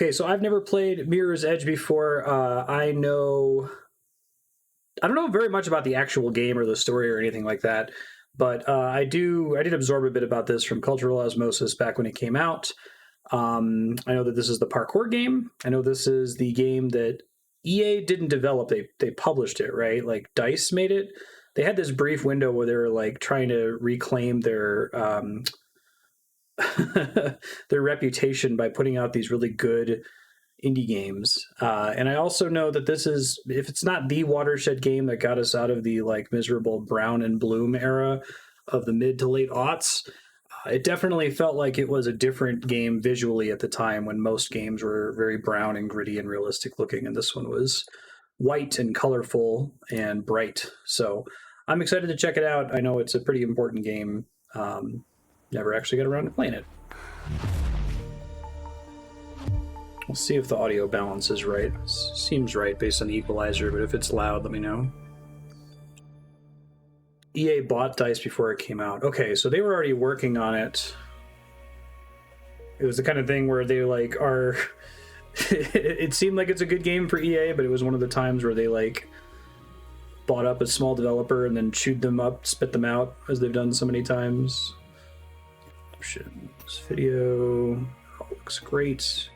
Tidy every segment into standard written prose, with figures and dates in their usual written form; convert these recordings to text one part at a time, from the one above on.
Okay, so I've never played Mirror's Edge before. I don't know very much about the actual game or the story or anything like that, but I did absorb a bit about this from Cultural Osmosis back when it came out. I know that this is the parkour game. I know this is the game that EA didn't develop. They published it, right? Like DICE made it. They had this brief window where they were like trying to reclaim their their reputation by putting out these really good indie games. And I also know that this is, if it's not the watershed game that got us out of the like miserable Brown and Bloom era of the mid to late aughts, it definitely felt like it was a different game visually at the time when most games were very brown and gritty and realistic looking. And this one was white and colorful and bright. So I'm excited to check it out. I know it's a pretty important game. Never actually got around to playing it. We'll see if the audio balance is right. Seems right based on the equalizer, but if it's loud, let me know. EA bought DICE before it came out. Okay, so they were already working on it. It was the kind of thing where they like are... it seemed like it's a good game for EA, but it was one of the times where they like bought up a small developer and then chewed them up, spit them out, as they've done so many times. Options, video, oh, looks great.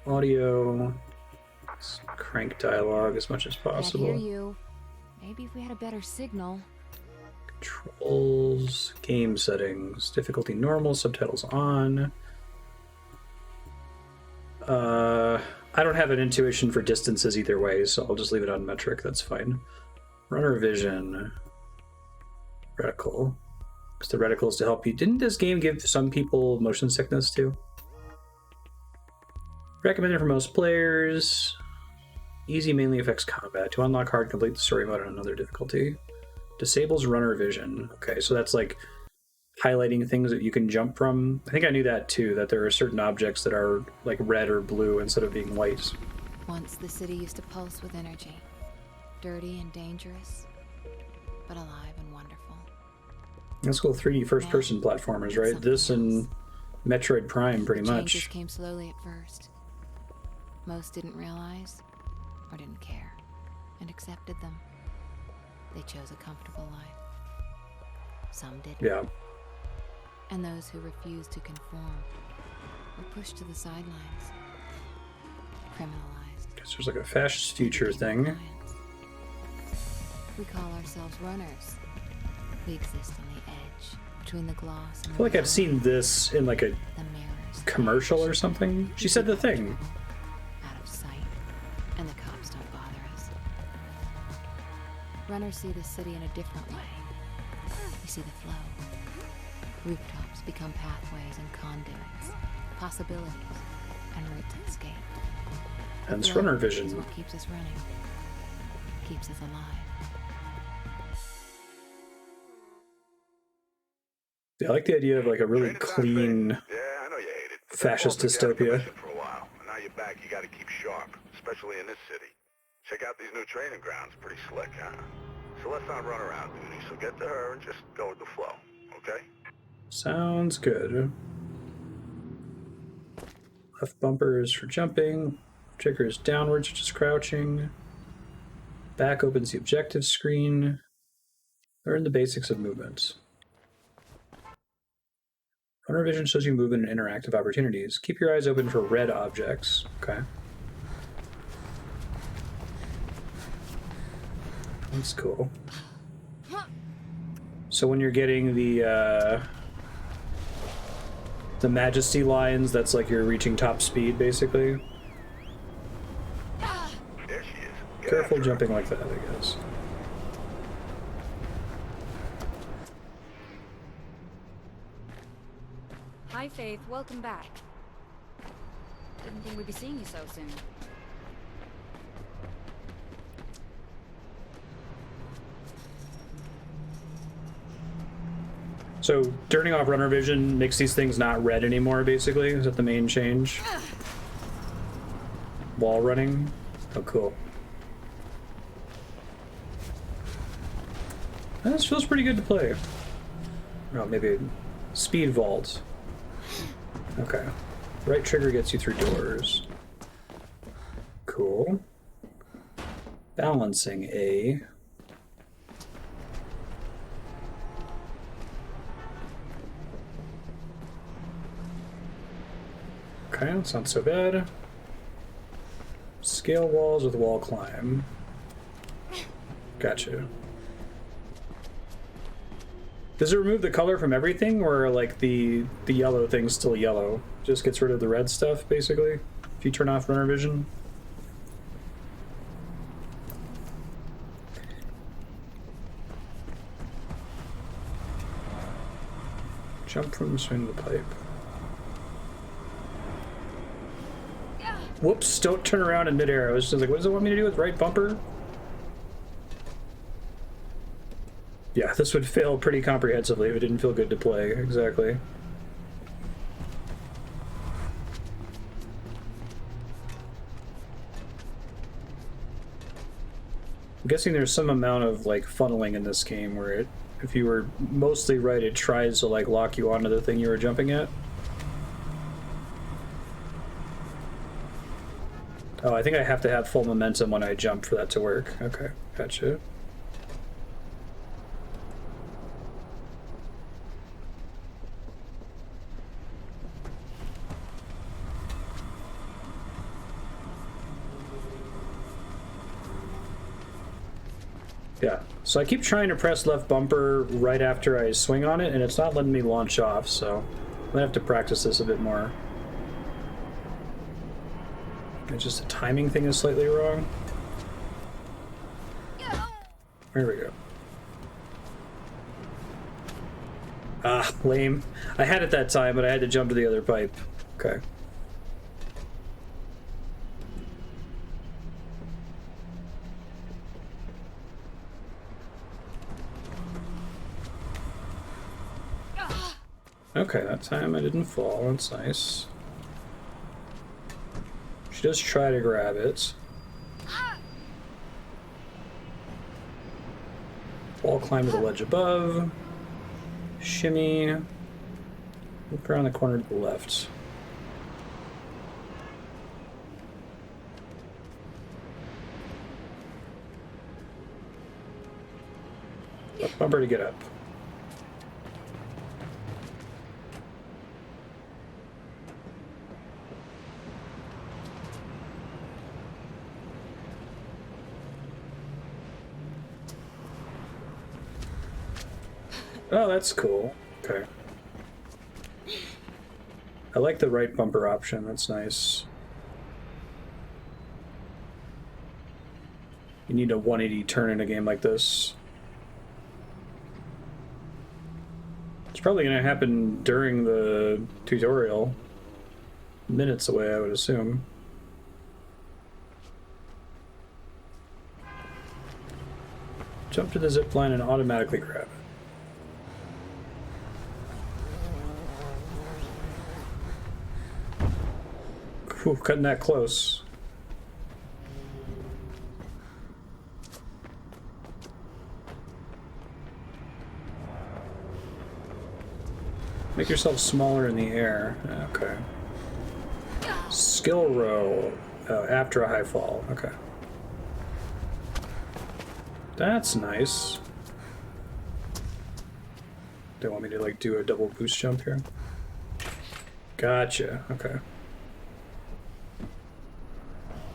Audio, let's crank dialogue as much as possible. Can't hear you. Maybe if we had a better signal. Controls, game settings, difficulty normal, subtitles on. I don't have an intuition for distances either way, so I'll just leave it on metric. That's fine. Runner vision, reticle. Because the reticle is to help you. Didn't this game give some people motion sickness too? Recommended for most players. Easy mainly affects combat. To unlock hard, complete the story mode on another difficulty. Disables runner vision. Okay, so that's like highlighting things that you can jump from. I think I knew that too, that there are certain objects that are like red or blue instead of being white. Once the city used to pulse with energy. Dirty and dangerous, but alive and wonderful. Let's go 3D first-person platformers, right? This and Metroid Prime, pretty much. Changes came slowly at first. Most didn't realize, or didn't care, and accepted them. They chose a comfortable life. Some didn't. Yeah. And those who refused to conform were pushed to the sidelines, criminalized. Guess there's like a fascist future thing. We call ourselves runners. We exist on the edge, between the gloss and I feel like I've seen this in like a commercial or something. She said the thing. Out of sight, and the cops don't bother us. Runners see the city in a different way. We see the flow. Rooftops become pathways and conduits, possibilities, and routes of escape. Hence runner vision. Is what keeps us running, keeps us alive. Yeah, I like the idea of like a really clean fascist dystopia. For a while. Now you're back, you gotta keep sharp, especially in this city. Check out these new training grounds, pretty slick, huh? So let's not run around duty, so get to her and just go with the flow, okay? Sounds good. Left bumper is for jumping. Trigger is downwards, which is crouching. Back opens the objective screen. Learn the basics of movement. Runner vision shows you movement and interactive opportunities. Keep your eyes open for red objects. Okay. That's cool. So when you're getting the majesty lines, that's like you're reaching top speed, basically. There she is. Careful jumping like that, I guess. Hi, Faith. Welcome back. Didn't think we'd be seeing you so soon. So turning off runner vision makes these things not red anymore, basically? Is that the main change? Wall running? Oh, cool. This feels pretty good to play. Oh, maybe speed vault. Okay. Right trigger gets you through doors. Cool. Balancing A. Okay, that's not so bad. Scale walls with wall climb. Gotcha. Does it remove the color from everything, or like the yellow thing's still yellow? Just gets rid of the red stuff, basically, if you turn off runner vision? Jump from the swing of the pipe. Whoops, don't turn around in midair. I was just like, what does it want me to do with right bumper? Yeah, this would fail pretty comprehensively if it didn't feel good to play. Exactly. I'm guessing there's some amount of like funneling in this game where it, if you were mostly right, it tries to like lock you onto the thing you were jumping at. Oh, I think I have to have full momentum when I jump for that to work. Okay, gotcha. Yeah, so I keep trying to press left bumper right after I swing on it, and it's not letting me launch off, so I'm gonna have to practice this a bit more. It's just the timing thing is slightly wrong. There we go. Ah, lame. I had it that time, but I had to jump to the other pipe. Okay. Okay, that time I didn't fall. That's nice. She does try to grab it. Wall climb to the ledge above. Shimmy. Look around the corner to the left. Left bumper to get up. Oh, that's cool. Okay. I like the right bumper option. That's nice. You need a 180 turn in a game like this. It's probably going to happen during the tutorial. Minutes away, I would assume. Jump to the zip line and automatically grab it. Ooh, cutting that close. Make yourself smaller in the air. Okay. Skill row after a high fall. Okay. That's nice. They want me to like do a double boost jump here. Gotcha. Okay.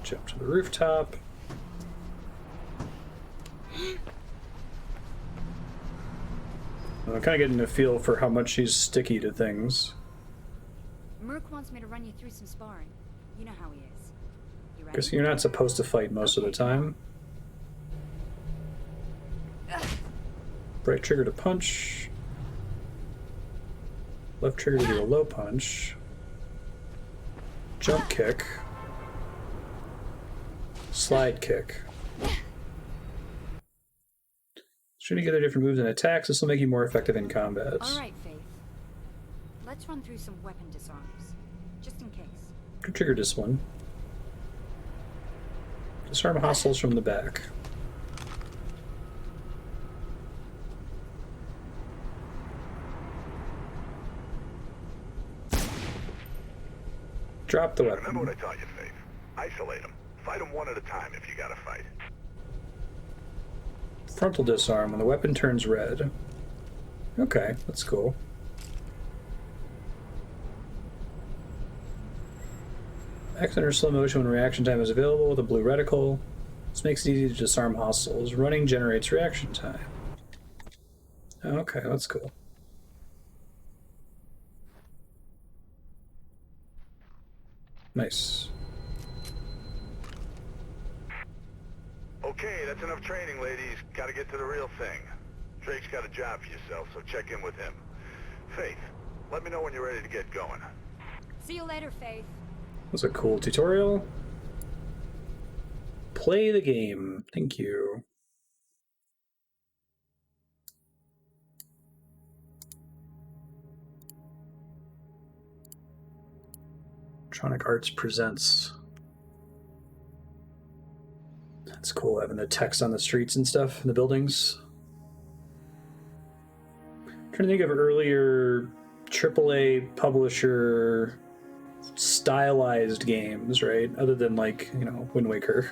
Jump to the rooftop. I'm kind of getting a feel for how much she's sticky to things. Merc wants me to run you through some sparring. You know how he is. You ready? Guess you're not supposed to fight most of the time. Right trigger to punch. Left trigger to do a low punch. Jump kick. Slide kick. String together different moves and attacks. This will make you more effective in combat. Alright, Faith. Let's run through some weapon disarms. Just in case. Trigger discipline. Disarm hostiles from the back. Drop the Remember what weapon. I taught you, Faith. Isolate them. Fight them one at a time if you gotta fight. Frontal disarm when the weapon turns red. Okay, that's cool. Action or slow motion when reaction time is available with a blue reticle. This makes it easy to disarm hostiles. Running generates reaction time. Okay, that's cool. Nice. Okay, that's enough training, ladies. Gotta get to the real thing. Drake's got a job for yourself, so check in with him. Faith, let me know when you're ready to get going. See you later, Faith. That's a cool tutorial. Play the game. Thank you. Electronic Arts presents. That's cool, having the text on the streets and stuff in the buildings. I'm trying to think of earlier AAA publisher stylized games, right? Other than, like, you know, Wind Waker.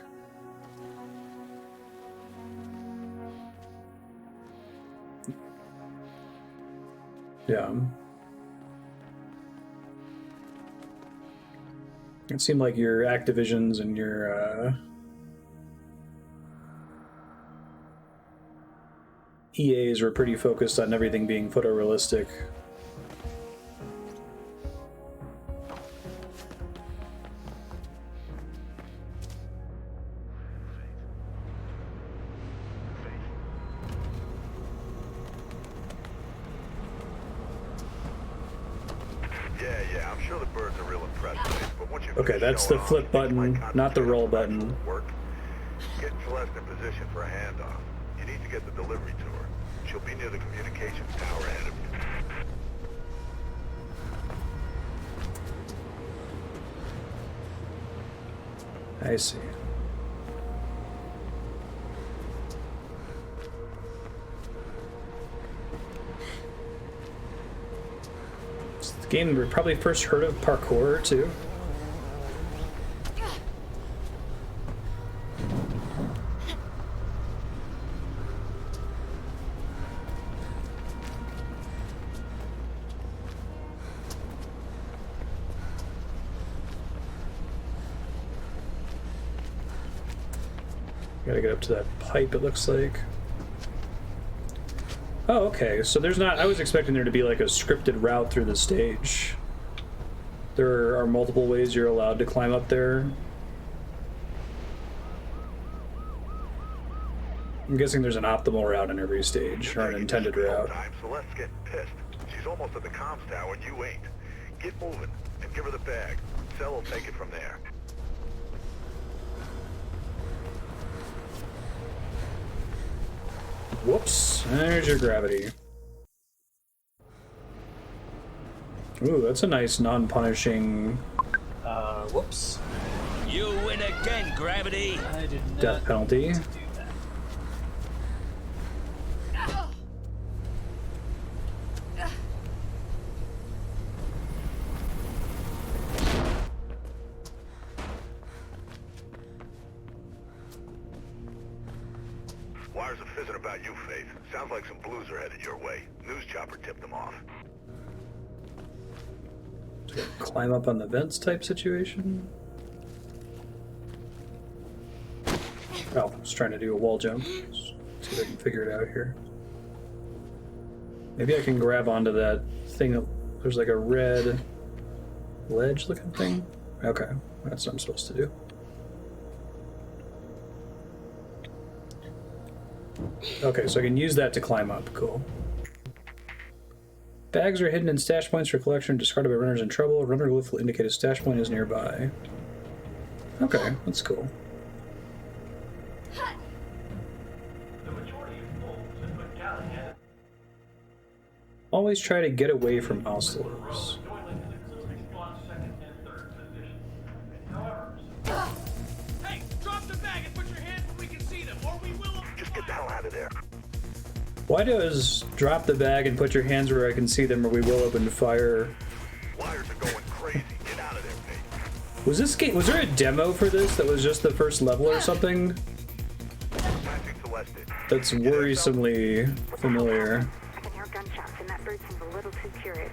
Yeah. It seemed like your Activisions and your EAs were pretty focused on everything being photorealistic. Yeah, I'm sure the birds are real impressed with it, but once you Okay, finish that's the showing flip off, button, you might not the roll concentrate on button. actual work. Get Celeste in position for a handoff. You need to get the delivery to her. She'll be near the communications tower ahead of you. I see. It's the game we probably first heard of parkour, too. Gotta get up to that pipe, it looks like. Oh, okay. So there's not... I was expecting there to be like a scripted route through the stage. There are multiple ways you're allowed to climb up there. I'm guessing there's an optimal route in every stage, or an intended route. Celeste's getting pissed. She's almost at the comms tower and you ain't. Get moving and give her the bag. Cell will take it from there. Whoops. There's your gravity. Ooh, that's a nice non-punishing... whoops. You win again, Gravity. I did not Death penalty. do that. Wires are fizzing about you, Faith. Sounds like some blues are headed your way. News chopper tipped them off. Climb up on the vents type situation. Oh, I was trying to do a wall jump. Let's see if I can figure it out here. Maybe I can grab onto that thing. There's like a red ledge looking thing. Okay, that's what I'm supposed to do. Okay, so I can use that to climb up. Cool. Bags are hidden in stash points for collection, discarded by runners in trouble. A runner glyph will indicate a stash point is nearby. Okay, that's cool. Always try to get away from hustlers. Hey, drop the bag and put your hands where we can see them, or we will... Just get the hell out of there. Why does drop the bag and put your hands where I can see them or we will open fire? Wires are going crazy. Get out of there, Faith. Was this game? Was there a demo for this that was just the first level or something? That's worrisomely familiar. I can hear gunshots, and that bird seems a little too curious.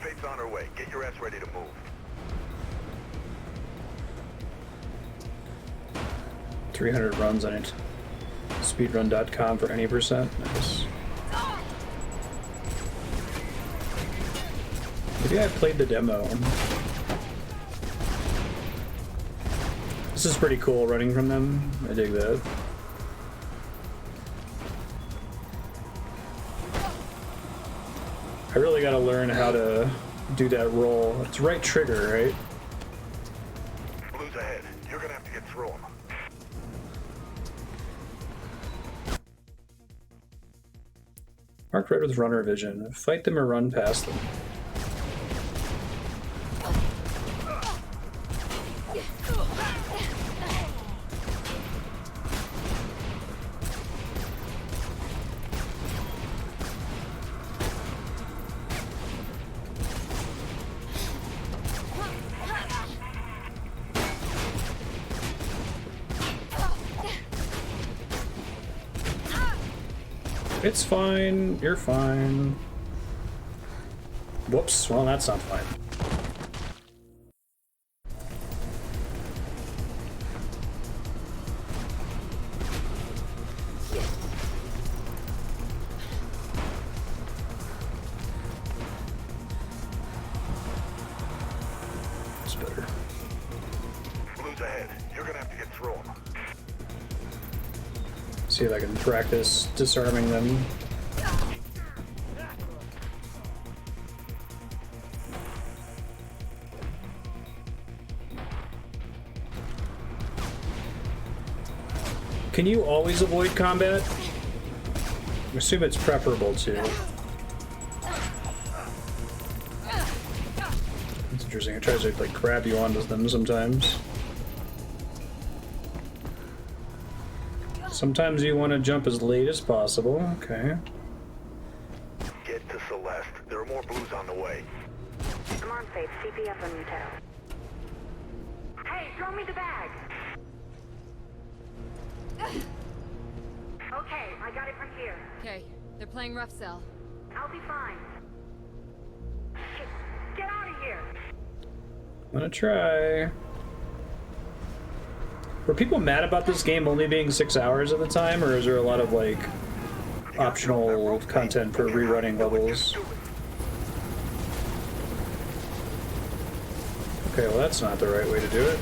Fate's on her way. Get your ass ready to move. $300 runs on it. Speedrun.com for any percent. Nice. Maybe I played the demo. This is pretty cool running from them. I dig that. I really gotta learn how to do that roll. It's right trigger, right? Blue's ahead. You're gonna have to get through them. Mark red with runner vision. Fight them or run past them. It's fine. You're fine. Whoops. Well, that's not fine. It's better. Blue's ahead. You're gonna have to get through them. See if I can practice disarming them. Can you always avoid combat? I assume it's preferable to. That's interesting. It tries to like grab you onto them sometimes. Sometimes you want to jump as late as possible. Okay. Get to Celeste. There are more blues on the way. I'm on Faith. CPF on you, Tao. Hey, throw me the bag! Okay, I got it from here. Okay, they're playing rough cell. I'll be fine. Shit, get out of here! I'm gonna try. Were people mad about this game only being 6 hours at the time, or is there a lot of like optional content for rerunning levels? Okay, well that's not the right way to do it.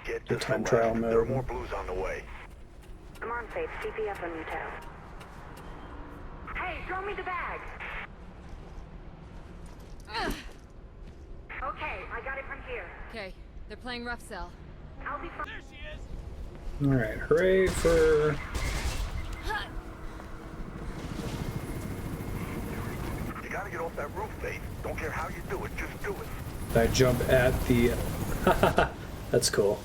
Get The to time Celeste. trial There are mode. more blues on the way. I'm on Faith. CPF on you, Tao. Hey, throw me the bag! Okay, I got it from here. Okay, they're playing rough cell. I'll be fine. There she is. Alright, hooray for... You gotta get off that roof, Faith. Don't care how you do it, just do it. I jump at the... That's cool.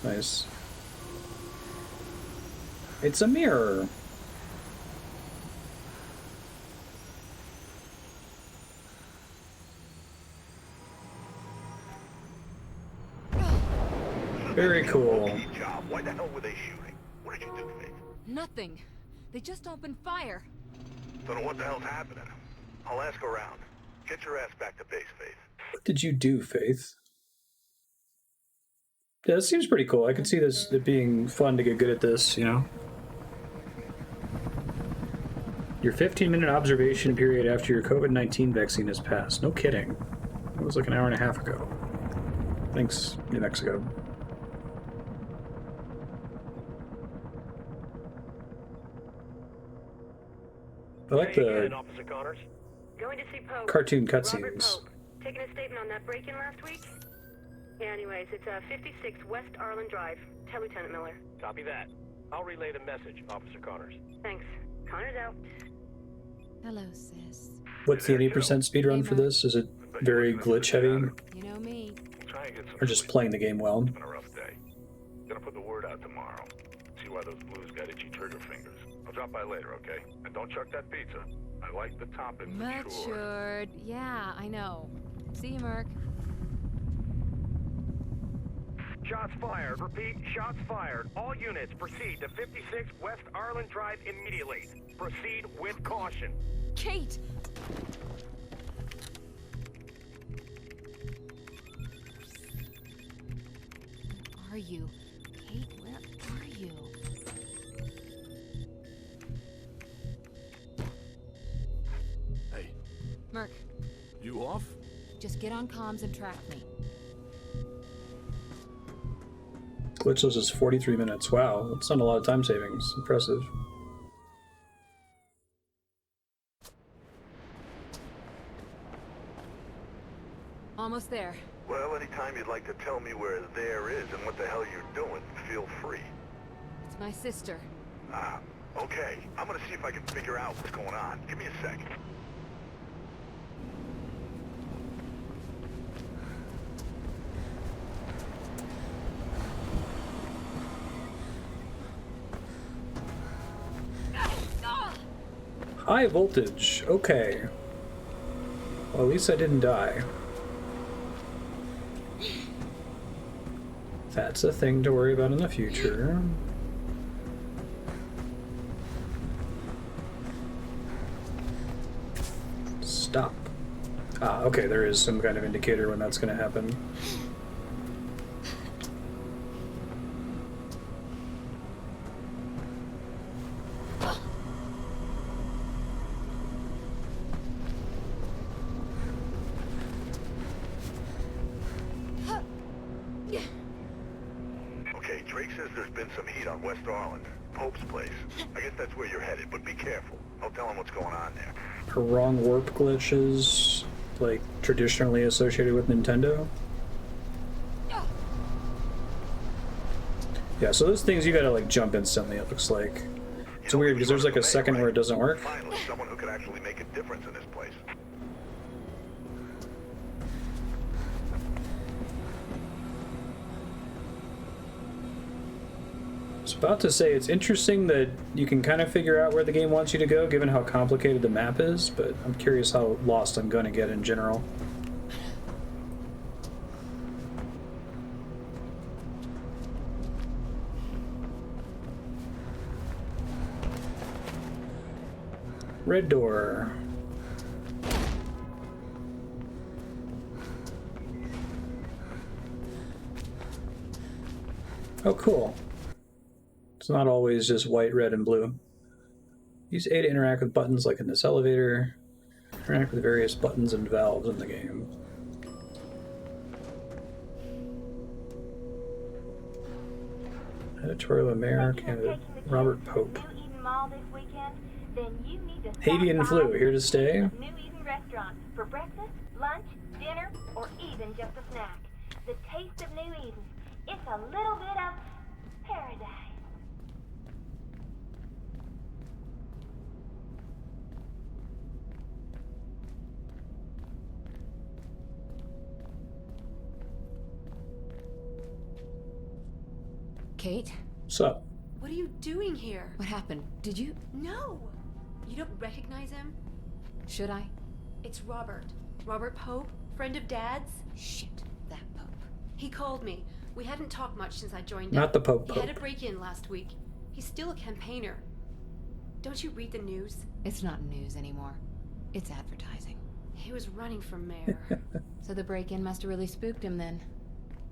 Nice. It's a mirror. Very cool. Key job. Why the hell were they shooting? What did you do, Faith? Nothing. They just opened fire. Don't know what the hell's happening. I'll ask around. Get your ass back to base, Faith. What did you do, Faith? Yeah, this seems pretty cool. I could see this it being fun to get good at this, you know? Your 15-minute observation period after your COVID-19 vaccine has passed. No kidding. It was like an hour and a half ago. Thanks, New Mexico. I like the Officer Connors. Going to see Pope. cartoon Robert cutscenes. Pope. Taking a statement on that break-in last week? Yeah, anyways, it's 56 West Arlen Drive. Tell Lieutenant Miller. Copy that. I'll relay the message, Officer Connors. Thanks. Connor's out. Hello, sis. What's the 80% speedrun for this? Is it very glitch heavy? You know me. Try and get some Or just sleep. playing the game well. It's been a rough day. Gonna put the word out tomorrow. See why those blues got itchy trigger fingers. I'll drop by later, okay? And don't chuck that pizza. I like the toppings matured. Matured. Yeah, I know. See you, Merc. Shots fired. Repeat, shots fired. All units proceed to 56 West Arlen Drive immediately. Proceed with caution. Kate! Where are you? Kate, where are you? Hey, Merc, you off? just get on comms and track me. Glitchless is 43 minutes. Wow, that's not a lot of time savings. Impressive. Almost there. Well, anytime you'd like to tell me where there is and what the hell you're doing, feel free. It's my sister. Ah, okay. I'm gonna see if I can figure out what's going on. Give me a sec. High voltage. Okay. Well, at least I didn't die. That's a thing to worry about in the future. Stop. Ah, okay, there is some kind of indicator when that's going to happen. Okay, Drake says there's been some heat on West Arlen. Pope's place. I guess that's where you're headed, but be careful. I'll tell him what's going on there. Are wrong warp glitches, like, traditionally associated with Nintendo? Yeah, so those things you gotta, like, jump instantly, it looks like. It's weird, because there's, like, a second where it doesn't work. Finally, someone who could actually make a difference in this place. I was about to say, it's interesting that you can kind of figure out where the game wants you to go, given how complicated the map is, but I'm curious how lost I'm gonna get in general. Red door. Oh, cool. It's not always just white, red, and blue. Use A to interact with buttons like in this elevator. Interact with various buttons and valves in the game. Editorial of Mayor candidate Robert Pope. New Eden Mall this weekend? Then you need to Avian flu, here to stay. New Eden restaurant for breakfast, lunch, dinner, or even just a snack. The taste of New Eden. It's a little bit of paradise. Kate? What's up? What are you doing here? What happened? Did you? No! You don't recognize him? Should I? It's Robert. Robert Pope, friend of Dad's. Shit, that Pope. He called me. We hadn't talked much since I joined Not up. the Pope He had a Pope. break-in last week. He's still a campaigner. Don't you read the news? It's not news anymore. It's advertising. He was running for mayor. So the break-in must have really spooked him then.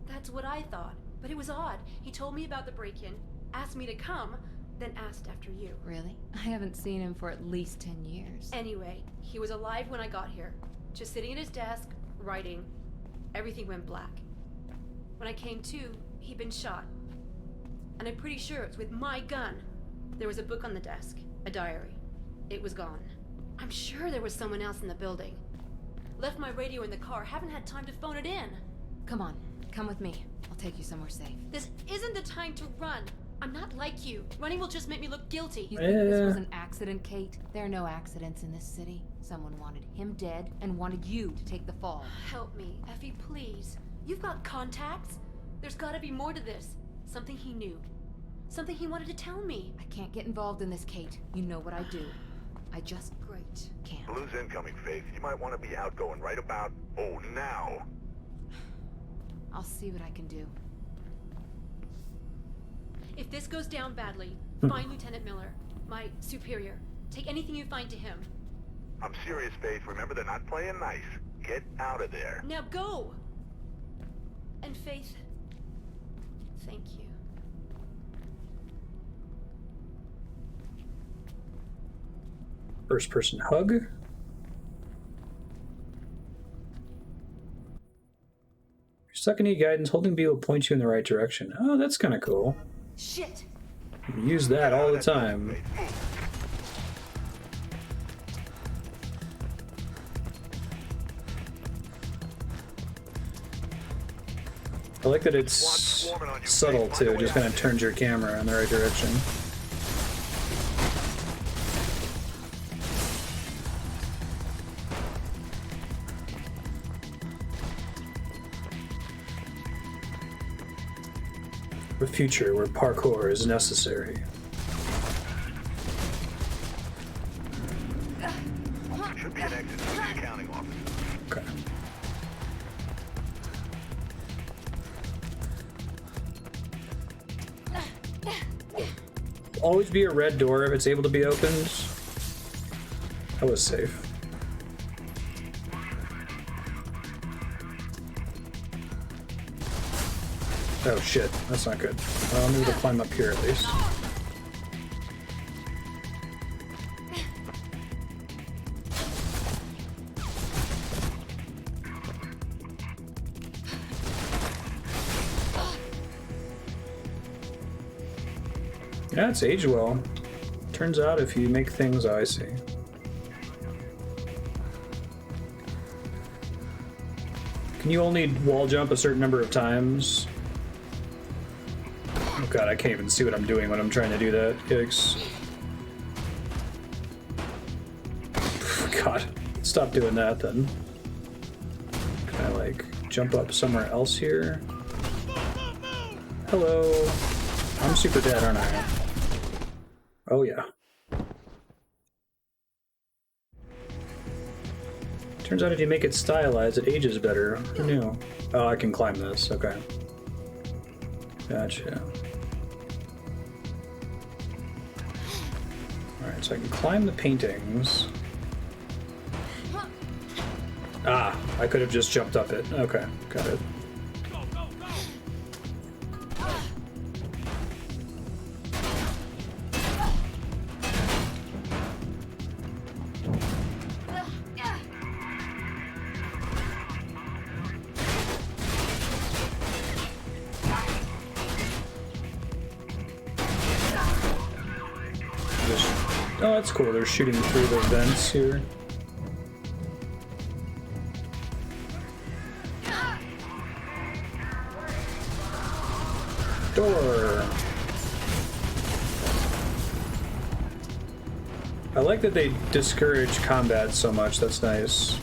That's what I thought. But it was odd. He told me about the break-in, asked me to come, then asked after you. Really? I haven't seen him for at least 10 years. Anyway, he was alive when I got here. Just sitting at his desk, writing. Everything went black. When I came to, he'd been shot. And I'm pretty sure it's with my gun. There was a book on the desk, a diary. It was gone. I'm sure there was someone else in the building. Left my radio in the car, haven't had time to phone it in. Come on, come with me. I'll take you somewhere safe. This isn't the time to run. I'm not like you. Running will just make me look guilty. You think this was an accident, Kate? There are no accidents in this city. Someone wanted him dead and wanted you to take the fall. Help me, Effie, please. You've got contacts. There's gotta be more to this. Something he knew. Something he wanted to tell me. I can't get involved in this, Kate. You know what I do. I just Great. can't. Blue's incoming, Faith. You might want to be outgoing right about, oh, now. I'll see what I can do. If this goes down badly, find Lieutenant Miller, my superior. Take anything you find to him. I'm serious, Faith. Remember, they're not playing nice. Get out of there. Now go! And Faith, thank you. First person hug. You're stuck in any guidance. Holding B will point you in the right direction. Oh, that's kind of cool. Shit! Use that all the time. I like that it's subtle too. It just kind of turns your camera in the right direction. A future where parkour is necessary. Should be an exit to the accounting office. Okay. Always be a red door if it's able to be opened. That was safe. Oh shit, that's not good. Well, maybe we'll climb up here at least. Yeah, it's aged well. Turns out if you make things, I see. Can you only wall jump a certain number of times? Oh god, I can't even see what I'm doing when I'm trying to do that. Yikes. God, stop doing that then. Can I like jump up somewhere else here? Hello. I'm super dead, aren't I? Oh yeah. Turns out if you make it stylized, it ages better. Who knew? Oh, I can climb this. Okay. Gotcha. Alright, so I can climb the paintings. Ah, I could have just jumped up it. Okay, got it. Go, go, go! Oh, that's cool. They're shooting through the vents here. Door. I like that they discourage combat so much. That's nice.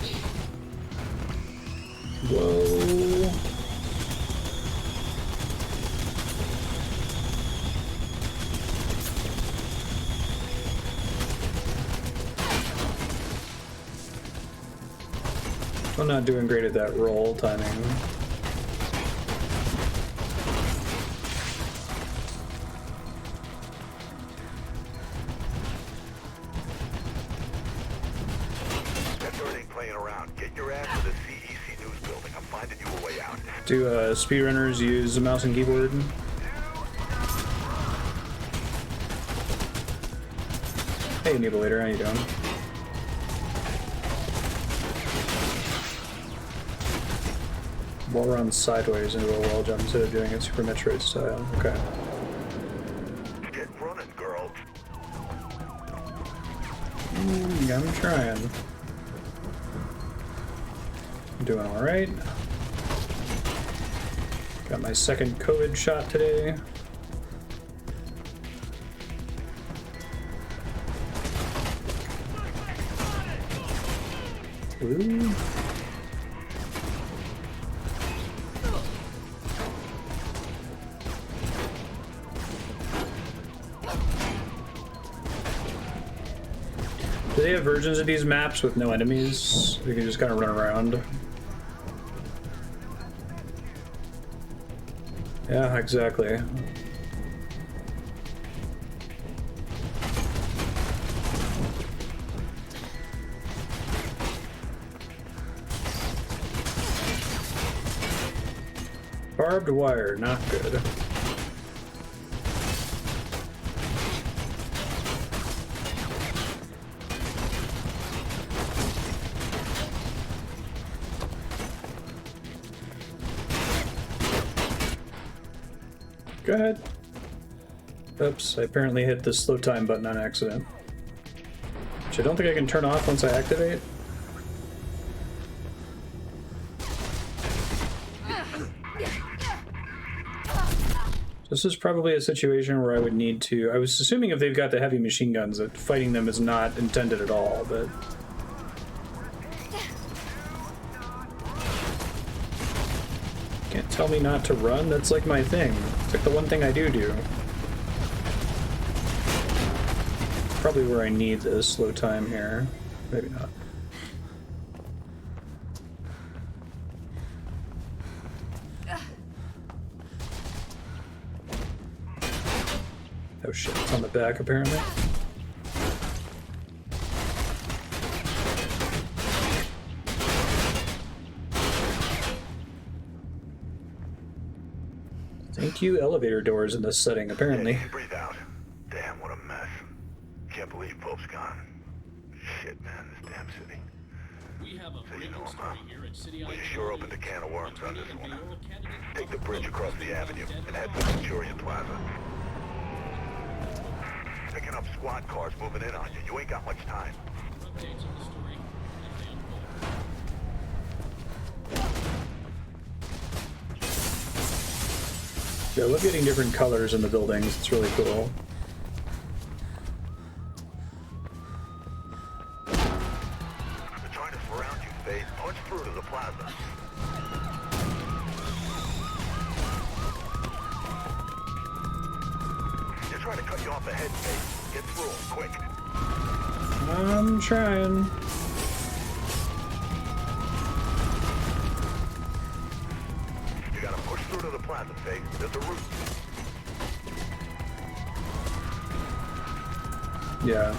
Whoa. I'm not doing great at that roll timing. Do speedrunners use a mouse and keyboard? Hey, Neebulator, how you doing? Wall run sideways into a wall jump instead of doing it Super Metroid style. Okay. Get running, girl. I'm trying. I'm doing alright. Got my second COVID shot today. Ooh. Do they have versions of these maps with no enemies? We can just kind of run around. Yeah, exactly. Barbed wire, not good. Go ahead. Oops, I apparently hit the slow time button on accident. Which I don't think I can turn off once I activate. This is probably a situation where I would need to... I was assuming if they've got the heavy machine guns that fighting them is not intended at all, but... Can't tell me not to run, that's like my thing. It's like the one thing I do. Probably where I need this slow time here. Maybe not. Oh shit, it's on the back apparently. Thank you, elevator doors in this setting, apparently. Yeah, breathe out. Damn, what a mess. Can't believe Pope's gone. Shit, man, this damn city. We have a So you breaking know him, story huh? here at City Well, you ID. sure opened a can of worms on this one. Mayoral candidate Take the bridge across the avenue and head for Centurion Plaza. Picking up squad cars moving in on you. You ain't got much time. updates on the story as they unfold. Yeah, I love getting different colors in the buildings. It's really cool. They're trying to surround you, Faith. Punch through to the plaza. They're trying to cut you off the head, Faith. Get through them, quick. I'm trying. You gotta push through to the plaza, Faith. There's a route. Yeah.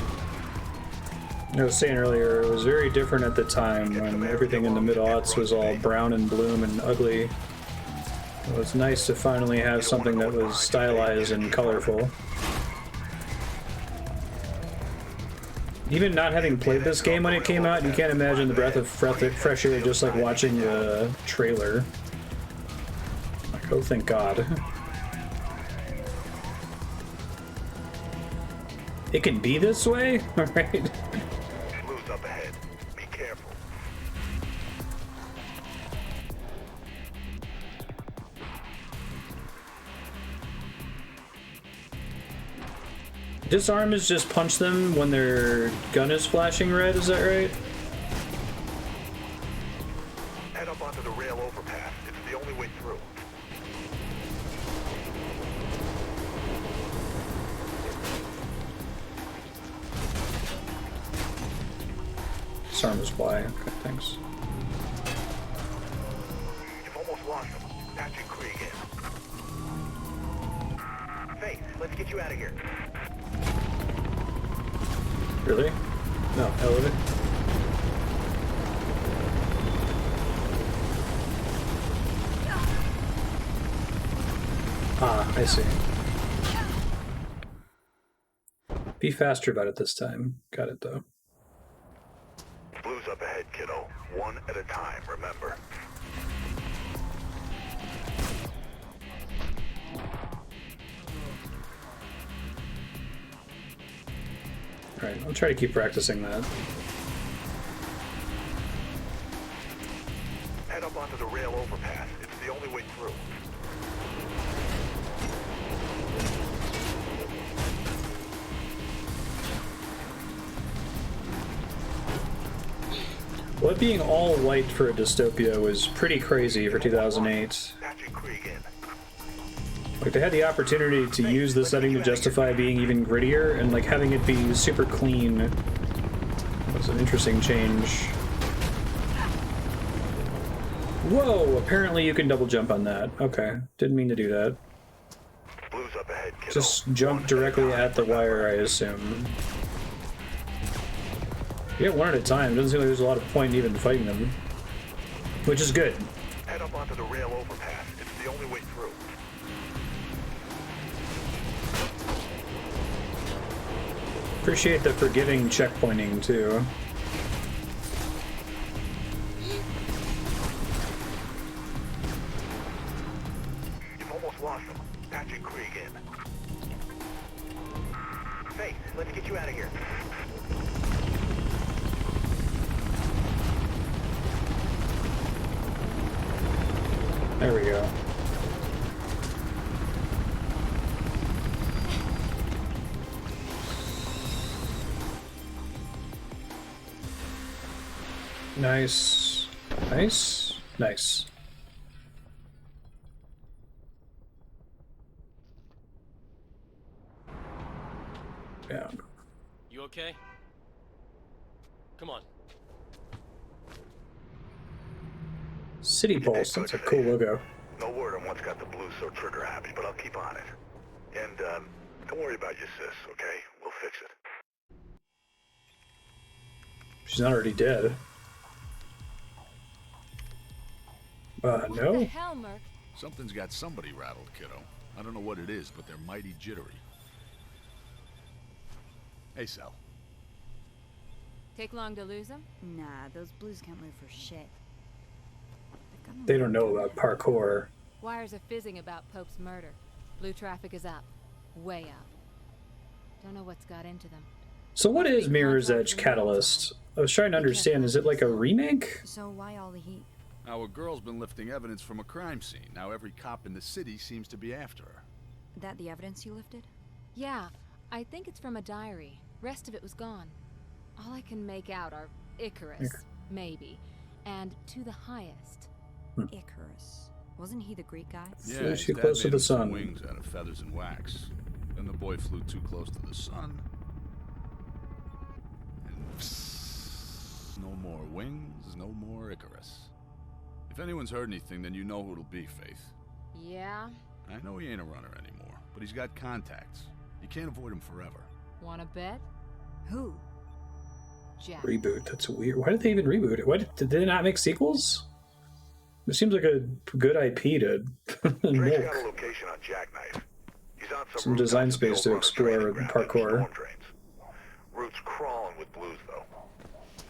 I was saying earlier, it was very different at the time when everything in the mid-aughts was all brown and bloom and ugly. It was nice to finally have something that was stylized and colorful. Even not having played this game when it came out, you can't imagine the breath of fresh air just like watching the trailer. Like, oh, thank God. It can be this way? Alright. Blue's up ahead. Be careful. Disarm is just punch them when their gun is flashing red, is that right? Head up onto the rail overpass. It's the only way through. Disarm is Y. Okay, thanks. You've almost lost them. Patching Krieg in. Faith, let's get you out of here. Really? No, elevator. Ah, I see. Be faster about it this time. Got it, though. Blue's up ahead, kiddo. One at a time, remember. Alright, I'll try to keep practicing that. Head up onto the rail overpass. It's the only way through. Well, it being all white for a dystopia was pretty crazy for 2008. Patching Krieg in. Like, they had the opportunity to use the setting to justify being even grittier, and like having it be super clean It's an interesting change. Whoa! Apparently you can double jump on that. Okay, didn't mean to do that. Blue's up ahead, kiddo. Just jump directly at the wire, I assume. You get one at a time. Doesn't seem like there's a lot of point in even fighting them. Which is good. Head up onto the rail overpass. It's the only way through. Appreciate the forgiving checkpointing, too. You've almost lost them. Patching Krieg in. Hey, let's get you out of here. There we go. Nice. Nice. Nice. Yeah. You okay? Come on. City Pulse, that's a cool logo. No word on what's got the Blues so trigger happy, but I'll keep on it. And, don't worry about your sis, okay? We'll fix it. She's not already dead. What the No? hell, Merc? Something's got somebody rattled, kiddo. I don't know what it is, but they're mighty jittery. Hey, Sal. Take long to lose them? Nah, those Blues can't move for shit. They don't know about parkour. Wires are fizzing about Pope's murder. Blue traffic is up. Way up. Don't know what's got into them. So what is Mirror's Edge Catalyst? I was trying to understand, is it like a remake? So why all the heat? Our girl's been lifting evidence from a crime scene. Now every cop in the city seems to be after her. That the evidence you lifted? Yeah, I think it's from a diary. Rest of it was gone. All I can make out are Icarus, maybe, and to the highest. Icarus. Wasn't he the Greek guy? Yeah, Flew his too dad close to made the him some sun. wings out of feathers and wax. Then the boy flew too close to the sun. And psst, no more wings, no more Icarus. If anyone's heard anything, then you know who it'll be, Faith. Yeah? I know he ain't a runner anymore, but he's got contacts. You can't avoid him forever. Wanna bet? Who? Jack. Reboot, that's weird. Why did they even reboot it? Why did they not make sequels? It seems like a good IP to Drake's got a milk. location on Jackknife. He's on Some rooftops design of the space to old explore training with ground parkour. and storm drains. Route's crawling with Blues, though.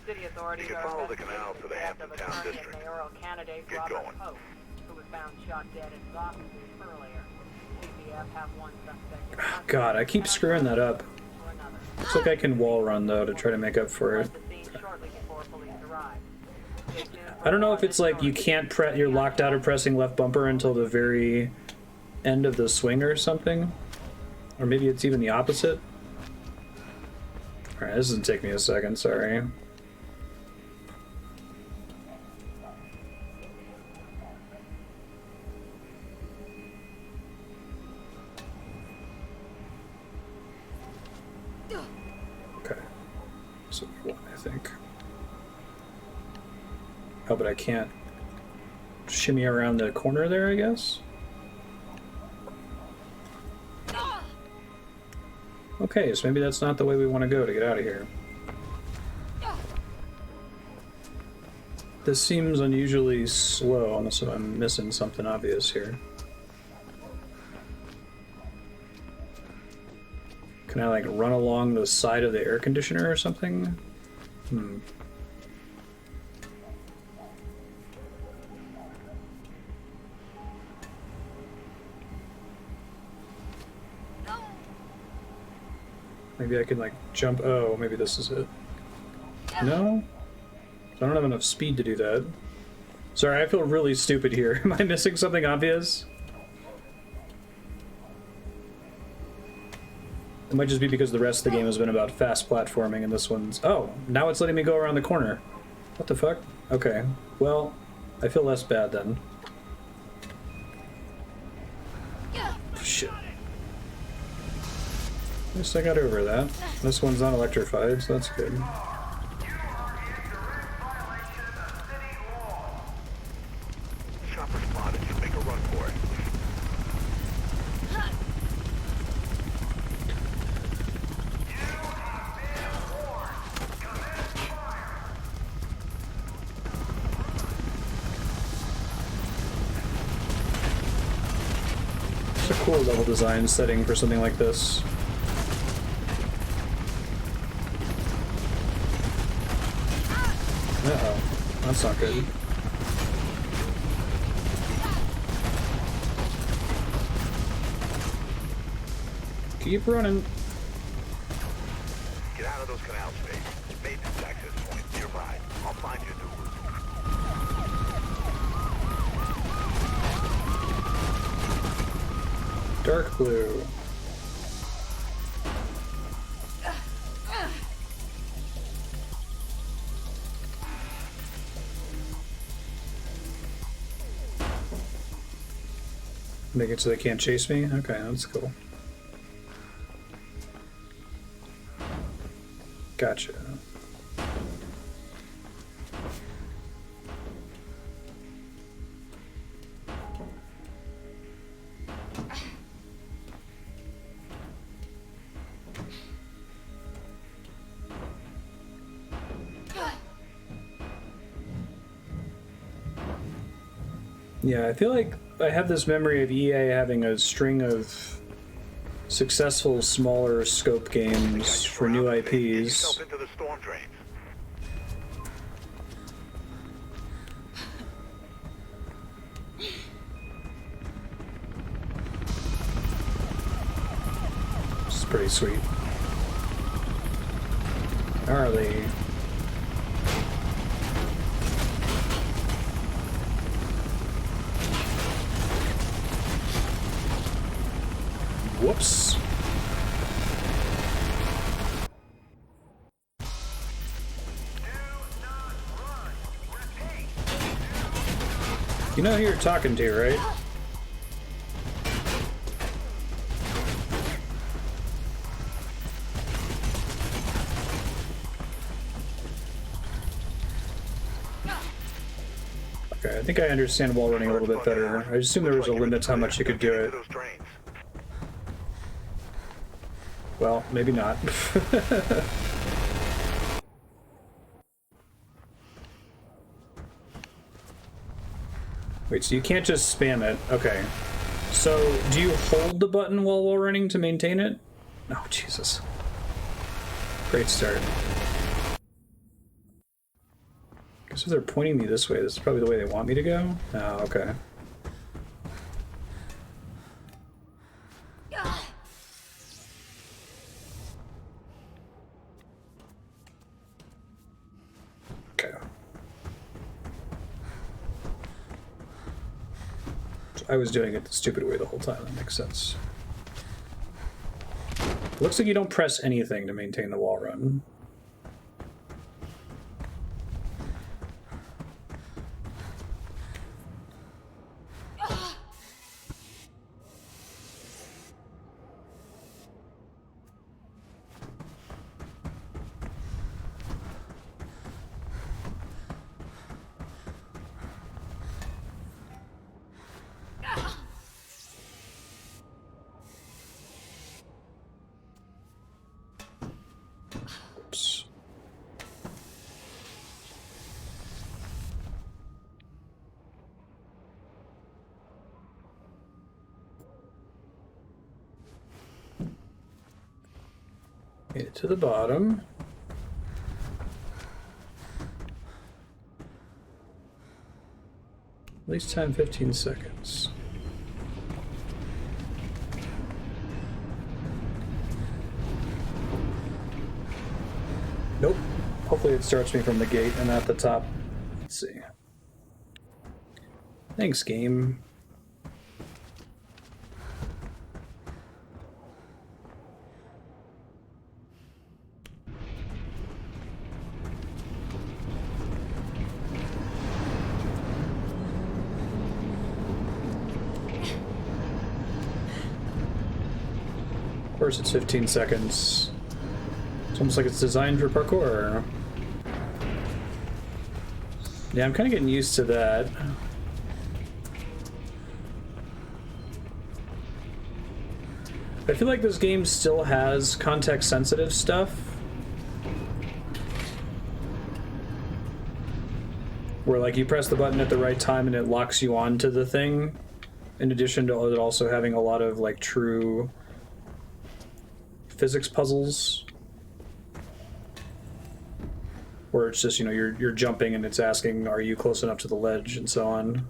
City authorities You can are follow the investigating canal to the death Hampton of Town attorney and District. mayoral candidate Get Robert going. Pope, who was found shot dead in his offices earlier. CPF have one suspect in custody. God, I keep screwing that up. For another. Looks like I can wall run though to try to make up for it. Fled the scene shortly before police arrived. Stay tuned for I don't know more if on it's this like you story. can't press, you're locked out of pressing left bumper until the very end of the swing or something. Or maybe it's even the opposite. Alright, this doesn't take me a second, sorry. Okay. So one, I think. Oh, but I can't shimmy around the corner there, I guess? Okay, so maybe that's not the way we want to go to get out of here. This seems unusually slow, unless I'm missing something obvious here. Can I, like, run along the side of the air conditioner or something? Maybe I can, like, jump. Oh, maybe this is it. No? I don't have enough speed to do that. Sorry, I feel really stupid here. Am I missing something obvious? It might just be because the rest of the game has been about fast platforming and this one's... Oh, now it's letting me go around the corner. What the fuck? Okay. Well, I feel less bad then. Shit. At least I got over that. This one's not electrified, so that's good. cool level design setting for something like this. Uh-oh. That's not good. Keep running. Get out of those canal spaces. Maintenance access point nearby. I'll find you a new route. Dark blue. Make it so they can't chase me? Okay, that's cool. Gotcha. Yeah, I feel like I have this memory of EA having a string of successful smaller scope games for new IPs. Into the storm drains. This is pretty sweet. Gnarly. Whoops. You know who you're talking to, right? Okay, I think I understand wall running a little bit better. I assume there was a limit to how much you could do it. Well, maybe not. Wait, so you can't just spam it. Okay. So, do you hold the button while wall running to maintain it? Oh, Jesus. Great start. Guess if they're pointing me this way, this is probably the way they want me to go? Oh, okay. I was doing it the stupid way the whole time. That makes sense. It looks like you don't press anything to maintain the wall run. Get it to the bottom. At least time 15 seconds. Nope. Hopefully it starts me from the gate and at the top. Let's see. Thanks, game. Of course it's 15 seconds. It's almost like it's designed for parkour. Yeah, I'm kind of getting used to that. I feel like this game still has context-sensitive stuff. Where, like, you press the button at the right time and it locks you onto the thing. in addition to it also having a lot of like true physics puzzles, where it's just, you know, you're jumping and it's asking, are you close enough to the ledge, and so on.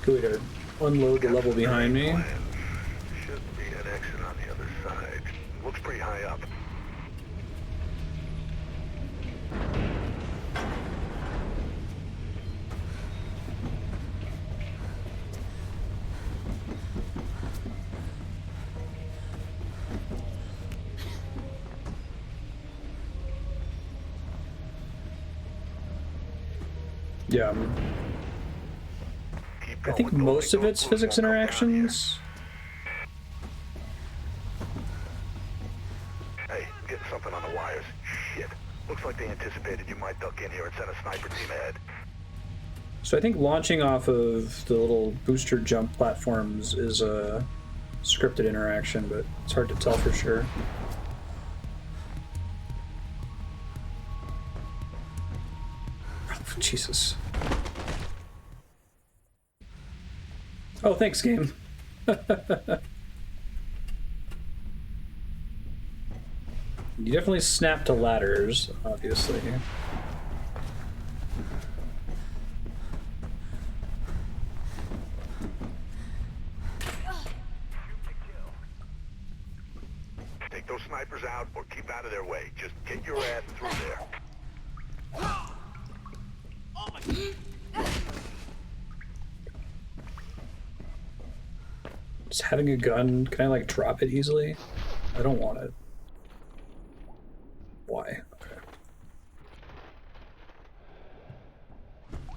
Good way to unload the level behind me. Should be an exit on the other side. Looks pretty high up. Yeah. I think most of it's physics interactions. Hey, I'm getting something on the wires. Shit. Looks like they anticipated you might duck in here and send a sniper team ahead. So I think launching off of the little booster jump platforms is a scripted interaction, but it's hard to tell for sure. Oh, Jesus. Oh, thanks, game. You definitely snap to ladders, obviously. Take those snipers out or keep out of their way. Just get your ass through there. Oh my God. Just having a gun, can I like drop it easily? I don't want it. Why?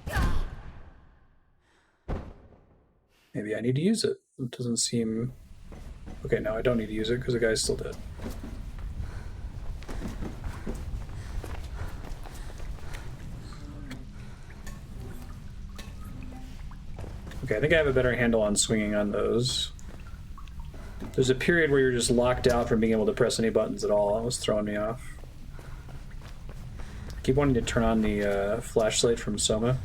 Okay. Maybe I need to use it. It doesn't seem... Okay, no, I don't need to use it because the guy's still dead. Okay, I think I have a better handle on swinging on those. There's a period where you're just locked out from being able to press any buttons at all. That was throwing me off. I keep wanting to turn on the flashlight from Soma.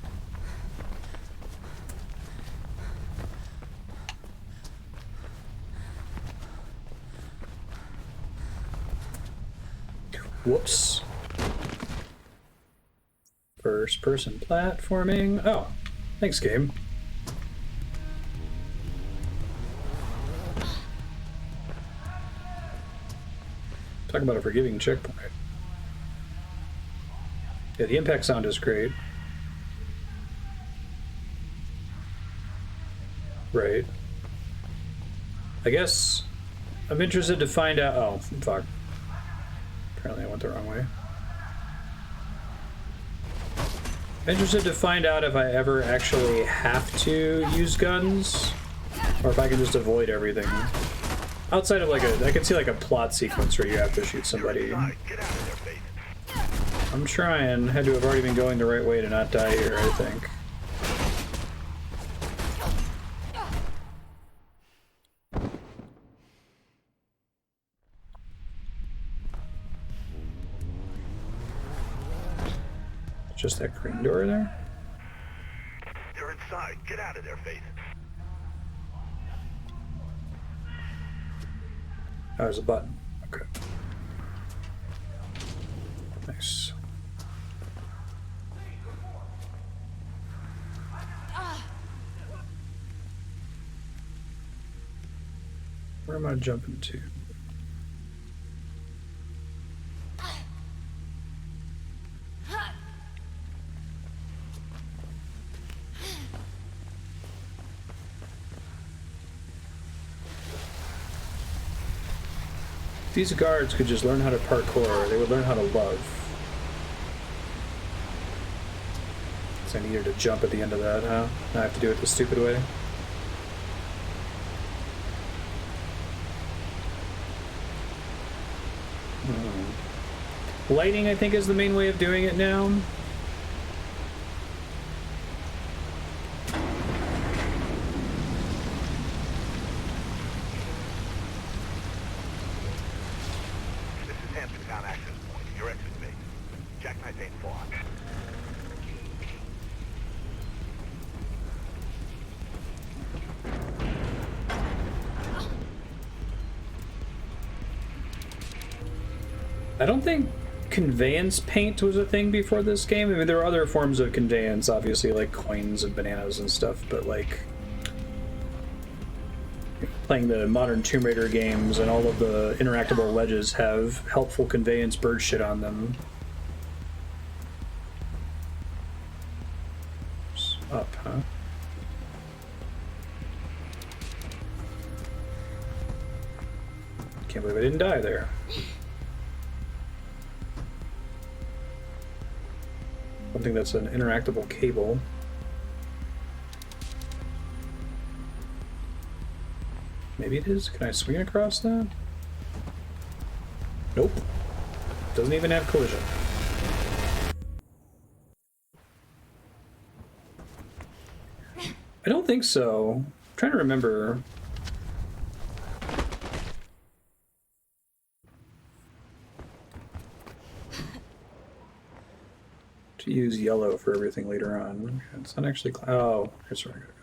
Whoops. First person platforming. Oh, thanks, game. Talk about a forgiving checkpoint. Yeah, the impact sound is great. Right. I guess I'm interested to find out... Oh, fuck. Apparently I went the wrong way. I'm interested to find out if I ever actually have to use guns, or if I can just avoid everything. Outside of like I could see like a plot sequence where you have to shoot somebody. I'm trying. Had to have already been going the right way to not die here, I think. Just that green door there? You're inside. Get out of there, Faith. Oh, there's a button. Okay. Nice. Where am I jumping to? These guards could just learn how to parkour, they would learn how to love. So I needed to jump at the end of that, huh? Now I have to do it the stupid way. Lighting, I think, is the main way of doing it now. active town access point. Your exit base. Jackknife ain't far. I don't think conveyance paint was a thing before this game. I mean, there are other forms of conveyance, obviously, like coins and bananas and stuff, but like playing the modern Tomb Raider games and all of the interactable ledges have helpful conveyance bird shit on them. It's up, huh? Can't believe I didn't die there. I think that's an interactable cable. Maybe it is. Can I swing across that? Nope. Doesn't even have collision. I don't think so. I'm trying to remember. To use yellow for everything later on. It's not actually. Oh, here's where I gotta go.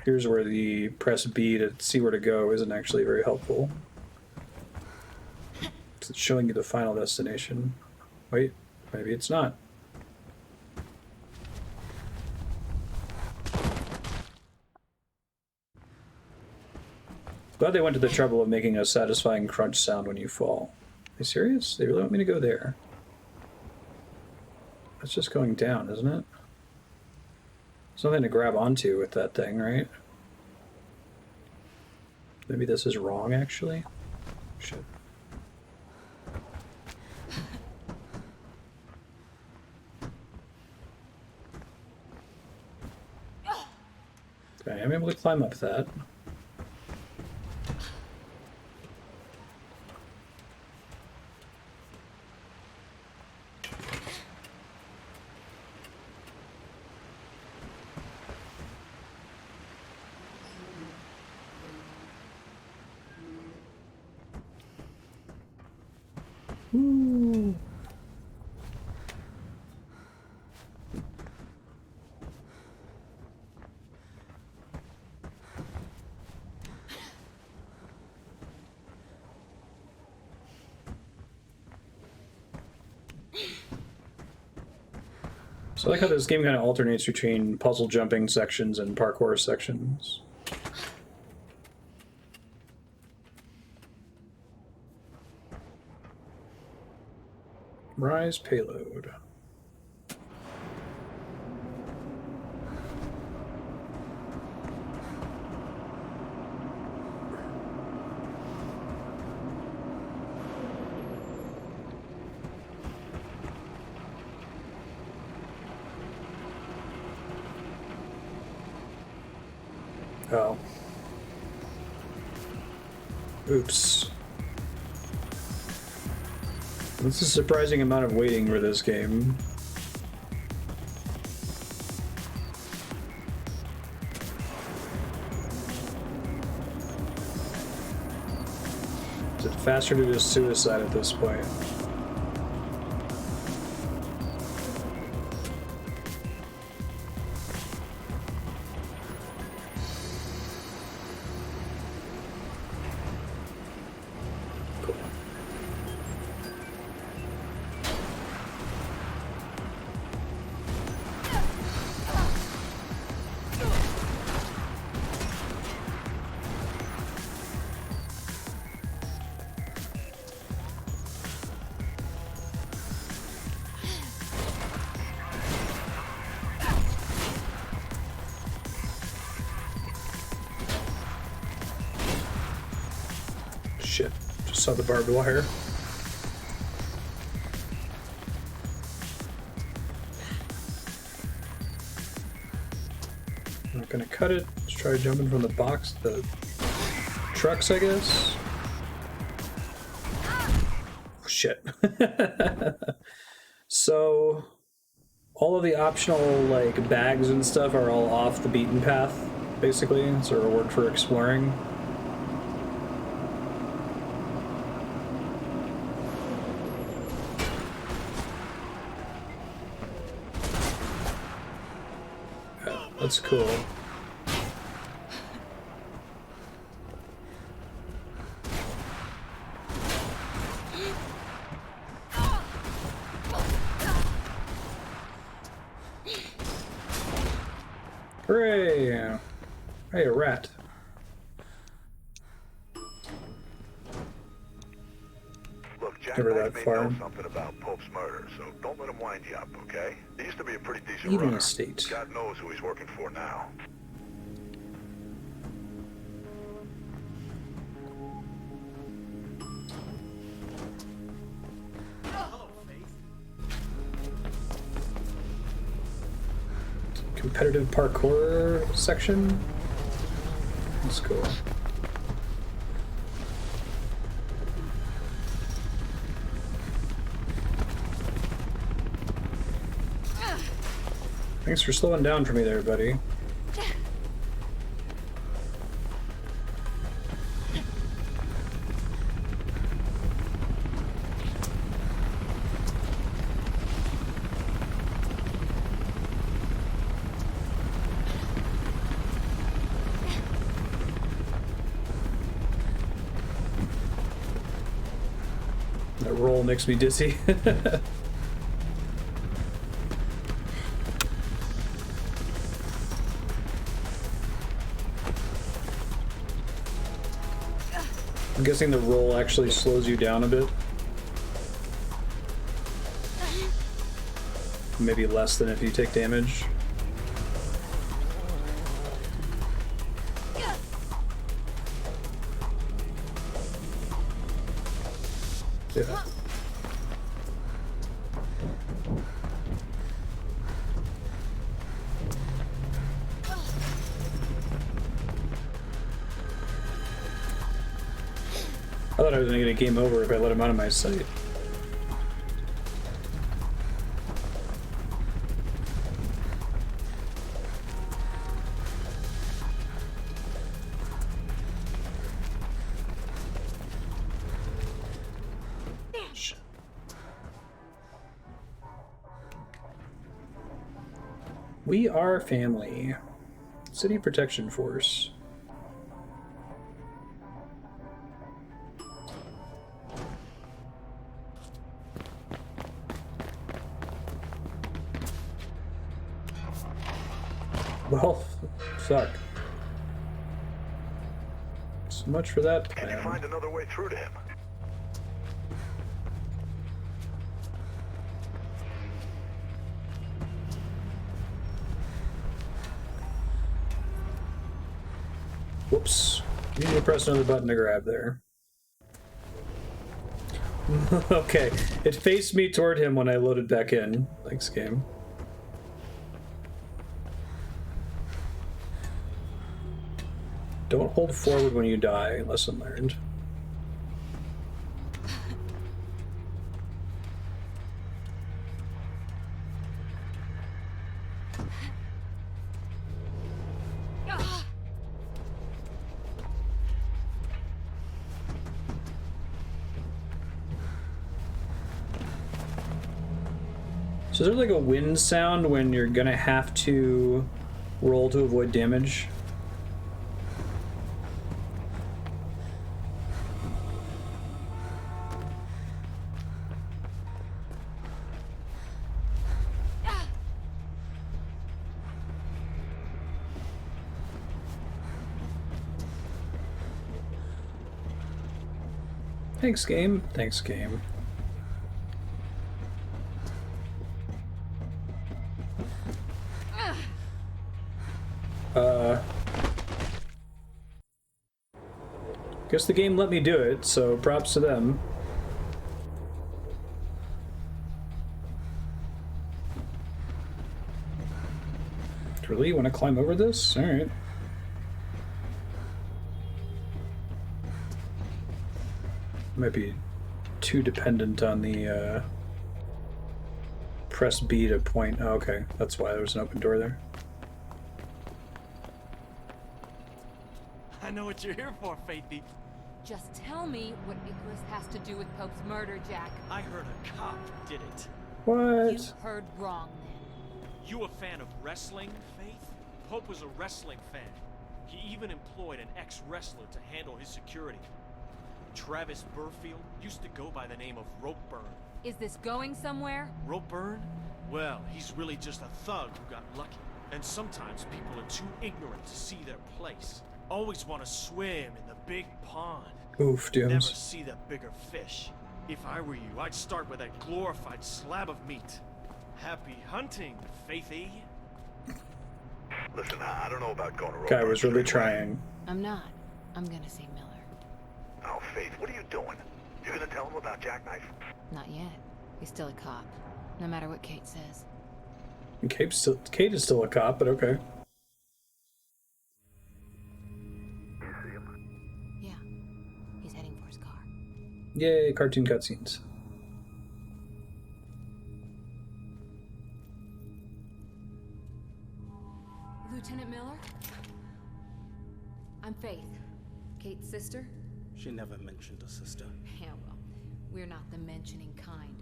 Here's where the press B to see where to go isn't actually very helpful. It's showing you the final destination. Wait, maybe it's not. Glad they went to the trouble of making a satisfying crunch sound when you fall. Are you serious? They really want me to go there? That's just going down, isn't it? There's nothing to grab onto with that thing, right? Maybe this is wrong, actually? Shit. Okay, I'm able to climb up that. Ooh. So I like how this game kind of alternates between puzzle jumping sections and parkour sections. Rise payload. Oh. Oops. That's a surprising amount of waiting for this game. Is it faster to just suicide at this point? Shit, just saw the barbed wire. I'm not gonna cut it. Let's try jumping from the box, the trucks, I guess. Oh, shit. So, all of the optional, like, bags and stuff are all off the beaten path, basically. It's a reward for exploring. That's cool. Hooray! Hey, a rat. Look, Never Jackknife that may far. know something about Pope's murder, so don't let him wind you up, okay? He used to be a pretty decent Even runner. estate. God knows who he's working for now. Competitive parkour section. Let's go. Thanks for slowing down for me there, buddy. That roll makes me dizzy. I'm guessing the roll actually slows you down a bit. Maybe less than if you take damage. Yeah. I thought I was gonna get a game over if I let him out of my sight. We are family. City Protection Force. Well, fuck. So much for that plan. Can you find another way through to him? Whoops. You need to press another button to grab there. Okay, it faced me toward him when I loaded back in. Thanks, game. Don't hold forward when you die. Lesson learned. So is there like a wind sound when you're gonna have to roll to avoid damage? Thanks, game. Thanks, game. Guess the game let me do it, so props to them. Really? You want to climb over this? Alright. Might be too dependent on the press B to point. Oh, okay, that's why there was an open door there. I know what you're here for, Faithy. Just tell me what Icarus has to do with Pope's murder, Jack. I heard a cop did it. What? You heard wrong, then. You a fan of wrestling, Faith? Pope was a wrestling fan. He even employed an ex-wrestler to handle his security. Travis Burfield used to go by the name of Ropeburn. Is this going somewhere? Ropeburn? Well, he's really just a thug who got lucky. And sometimes people are too ignorant to see their place. Always want to swim in the big pond. Oof, Never Dooms. see the bigger fish. If I were you, I'd start with that glorified slab of meat. Happy hunting, Faithy. Listen, I don't know about going to Ropeburn. Guy was really trying. I'm not. I'm gonna see Miller. Oh, Faith, what are you doing? You're gonna tell him about Jackknife? Not yet. He's still a cop, no matter what Kate says. And Kate is still a cop, but okay. You see him? Yeah. He's heading for his car. Yay, cartoon cutscenes. Lieutenant Miller? I'm Faith. Kate's sister? She never mentioned a sister. Yeah, well, we're not the mentioning kind.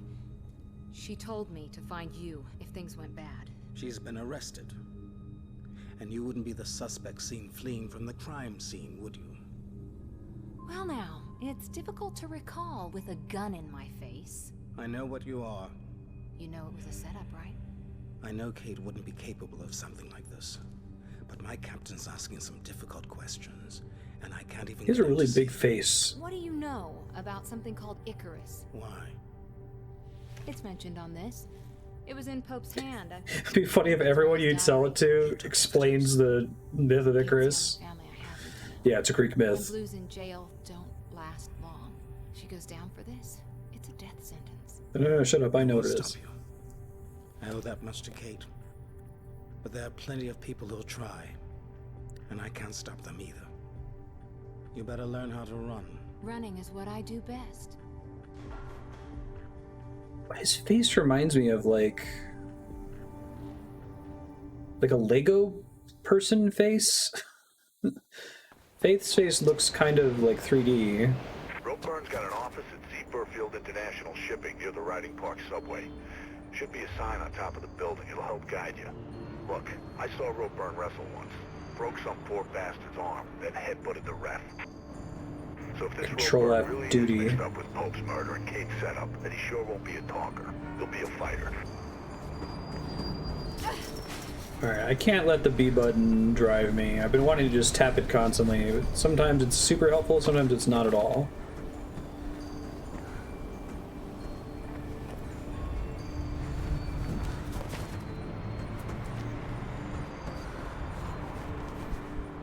She told me to find you if things went bad. She's been arrested. And you wouldn't be the suspect seen fleeing from the crime scene, would you? Well now, it's difficult to recall with a gun in my face. I know what you are. You know it was a setup, right? I know Kate wouldn't be capable of something like this. But my captain's asking some difficult questions, and I can't even... He has a really big face. What do you know about something called Icarus? Why? It's mentioned on this. It was in Pope's hand. It'd be funny if everyone you'd sell it to explains the myth of Icarus. Yeah, it's a Greek When myth. blues in jail don't last long. She goes down for this, it's a death sentence. No, shut up. I know what it I'll is. stop you. I owe that much to Kate. But there are plenty of people who'll try. And I can't stop them either. You better learn how to run. Running is what I do best. His face reminds me of like a Lego person face. Faith's face looks kind of like 3D. Ropeburn's got an office at Z Burfield International Shipping near the Riding Park subway. Should be a sign on top of the building. It'll help guide you. Look, I saw Ropeburn wrestle once. Broke some poor bastard's arm, then headbutted the ref. So if this Control Ropeburn F really duty. is mixed up with Pope's murder and Kate's setup, then he sure won't be a talker. He'll be a fighter. Alright, I can't let the B button drive me. I've been wanting to just tap it constantly. But sometimes it's super helpful, sometimes it's not at all.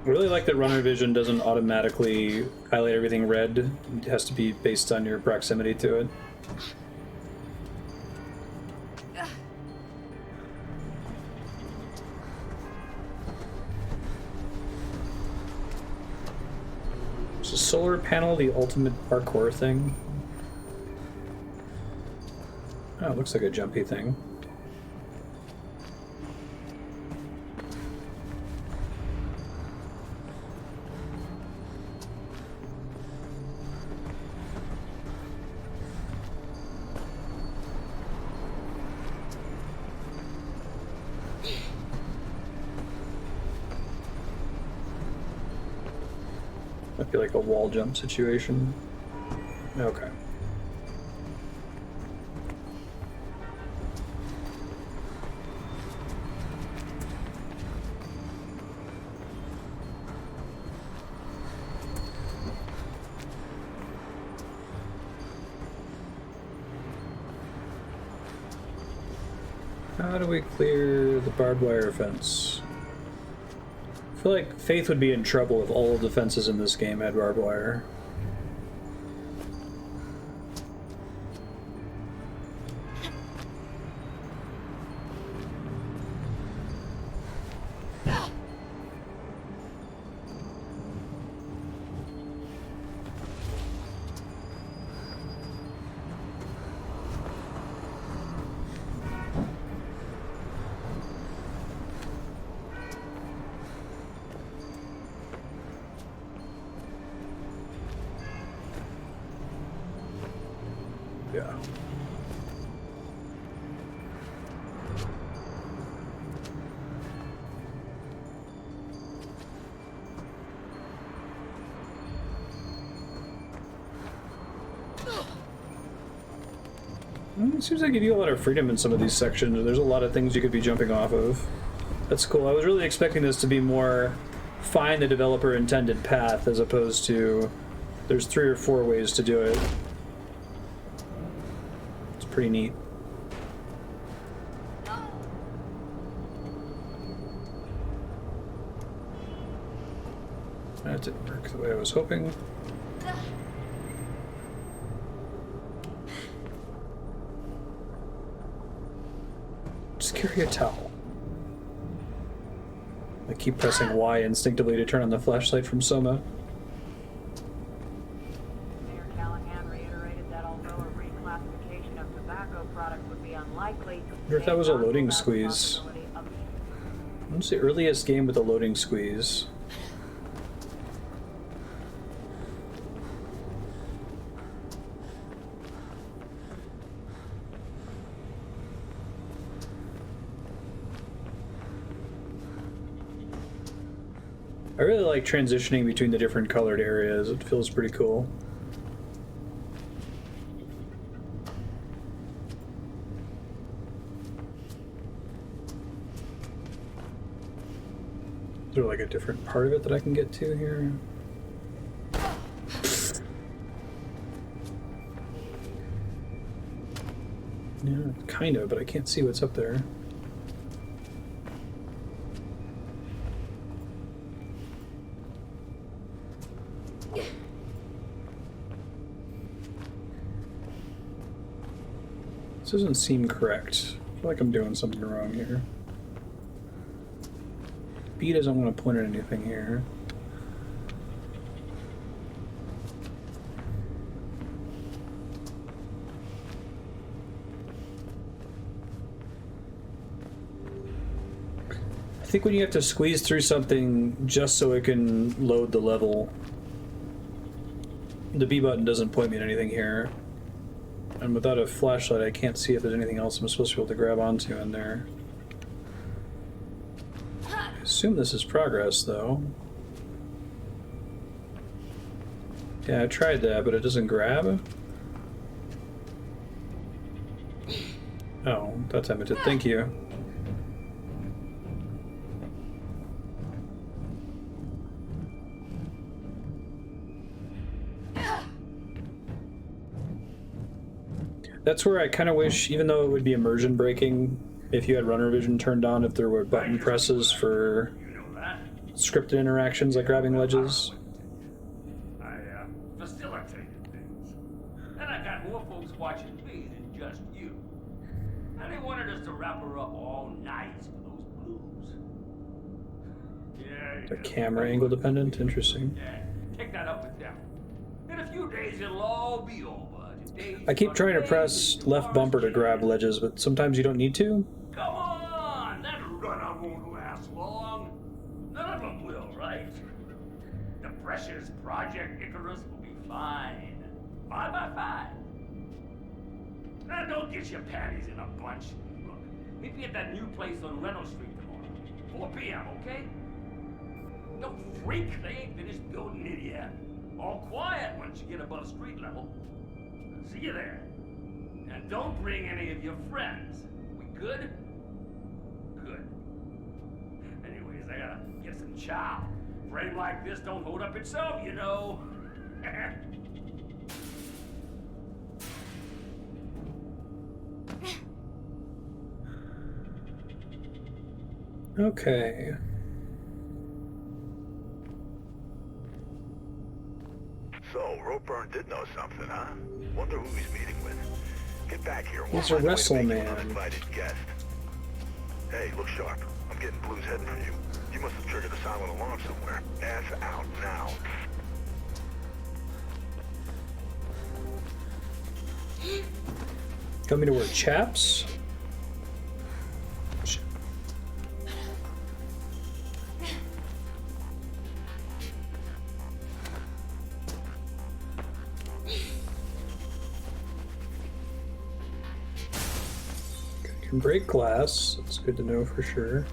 I really like that runner vision doesn't automatically highlight everything red. It has to be based on your proximity to it. Is a solar panel the ultimate parkour thing? Oh, it looks like a jumpy thing. Might be like a wall jump situation. Okay. How do we clear the barbed wire fence? I feel like Faith would be in trouble if all of the fences in this game had barbed wire. Yeah. It seems like you get a lot of freedom in some of these sections. There's a lot of things you could be jumping off of. That's cool. I was really expecting this to be more find the developer intended path as opposed to there's 3 or 4 ways to do it. It's pretty neat. That didn't work the way I was hoping. Just carry a towel. I keep pressing Y instinctively to turn on the flashlight from Soma. Mayor Callahan reiterated that although a reclassification of tobacco products would be unlikely, I wonder if that was a loading squeeze. What's the earliest game with a loading squeeze? I really like transitioning between the different colored areas. It feels pretty cool. Is there like a different part of it that I can get to here? Yeah, kind of, but I can't see what's up there. This doesn't seem correct. I feel like I'm doing something wrong here. B doesn't want to point at anything here. I think when you have to squeeze through something just so it can load the level, the B button doesn't point me at anything here. And without a flashlight, I can't see if there's anything else I'm supposed to be able to grab onto in there. I assume this is progress, though. Yeah, I tried that, but it doesn't grab. Oh, that time it did. Thank you. That's where I kind of wish, even though it would be immersion breaking, if you had runner vision turned on, if there were button presses for scripted interactions like grabbing ledges. I facilitated things. And I got more folks watching me than just you. And they wanted us to wrap her up all night for those blues. Yeah. The camera angle dependent? Interesting. Yeah, take that up with them. In a few days it'll all be over. I keep trying to press left bumper to grab ledges, but sometimes you don't need to. Come on! That runner won't last long. None of them will, right? The precious Project Icarus will be fine. 5 by 5. Now don't get your panties in a bunch. Look, meet me at that new place on Reynolds Street tomorrow. 4 p.m., okay? Don't freak, they ain't finished building it yet. All quiet once you get above street level. See you there. And don't bring any of your friends. We good? Good. Anyways, I gotta get some chow. Frame like this don't hold up itself, you know. Okay. So, Ropeburn did know something, huh? Wonder who he's meeting with. Get back here. He's a wrestle man. Uninvited guest. Hey, look sharp. I'm getting blues heading for you. You must have triggered a silent alarm somewhere. Ass out now. Want me to wear chaps? Can break glass. That's good to know for sure.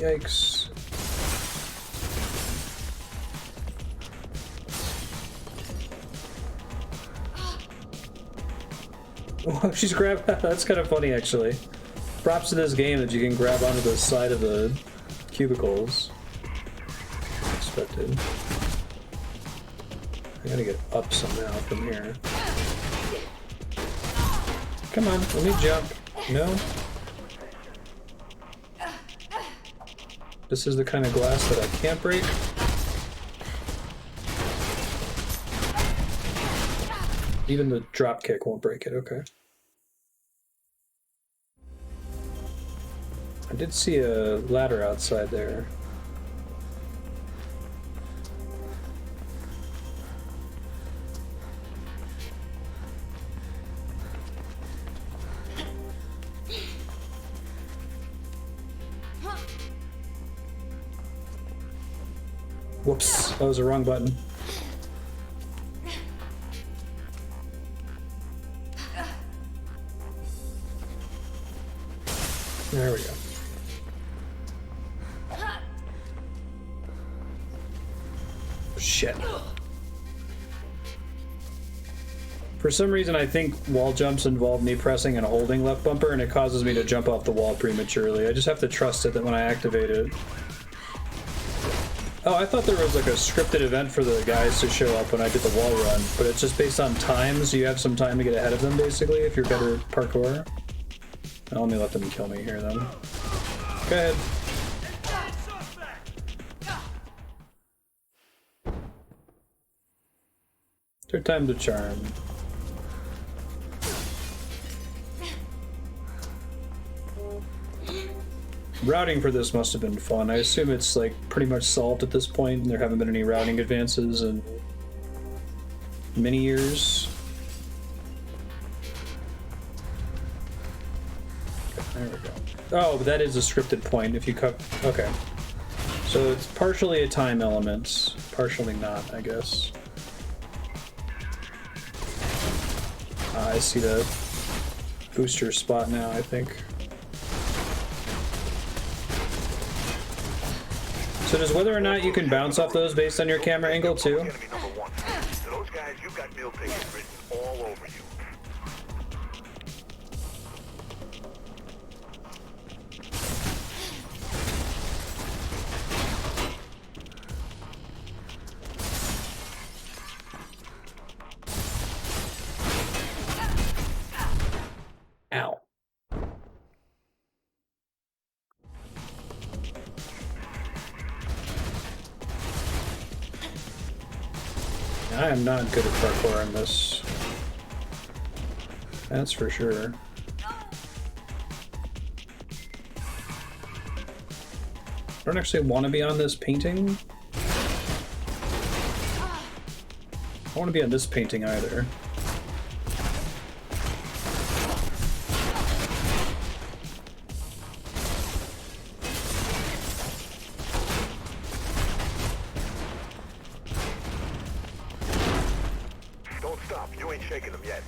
Yikes. Oh, she's grabbed. That's kind of funny, actually. Props to this game that you can grab onto the side of the cubicles. Expected. I gotta get up somehow from here. Come on, let me jump. No? This is the kind of glass that I can't break. Even the drop kick won't break it, okay. I did see a ladder outside there. Whoops, that was the wrong button. There we go. Shit. For some reason, I think wall jumps involve me pressing and holding left bumper, and it causes me to jump off the wall prematurely. I just have to trust it that when I activate it. Oh, I thought there was like a scripted event for the guys to show up when I did the wall run, but it's just based on time, so you have some time to get ahead of them, basically, if you're better at parkour. Now, let me let them kill me here, then. Go ahead. Third time's a charm. Routing for this must have been fun. I assume it's like pretty much solved at this point, and there haven't been any routing advances in many years. There we go. Oh, but that is a scripted point if you cut. Okay. So it's partially a time element, partially not, I guess. I see the booster spot now, I think. So does whether or not you can bounce off those based on your camera angle too? Enemy number one. To those guys, you've got meal tickets written all over you. Ow. I am not good at parkour in this. That's for sure. I don't actually want to be on this painting. I don't want to be on this painting either. Don't stop. You ain't shaking them yet.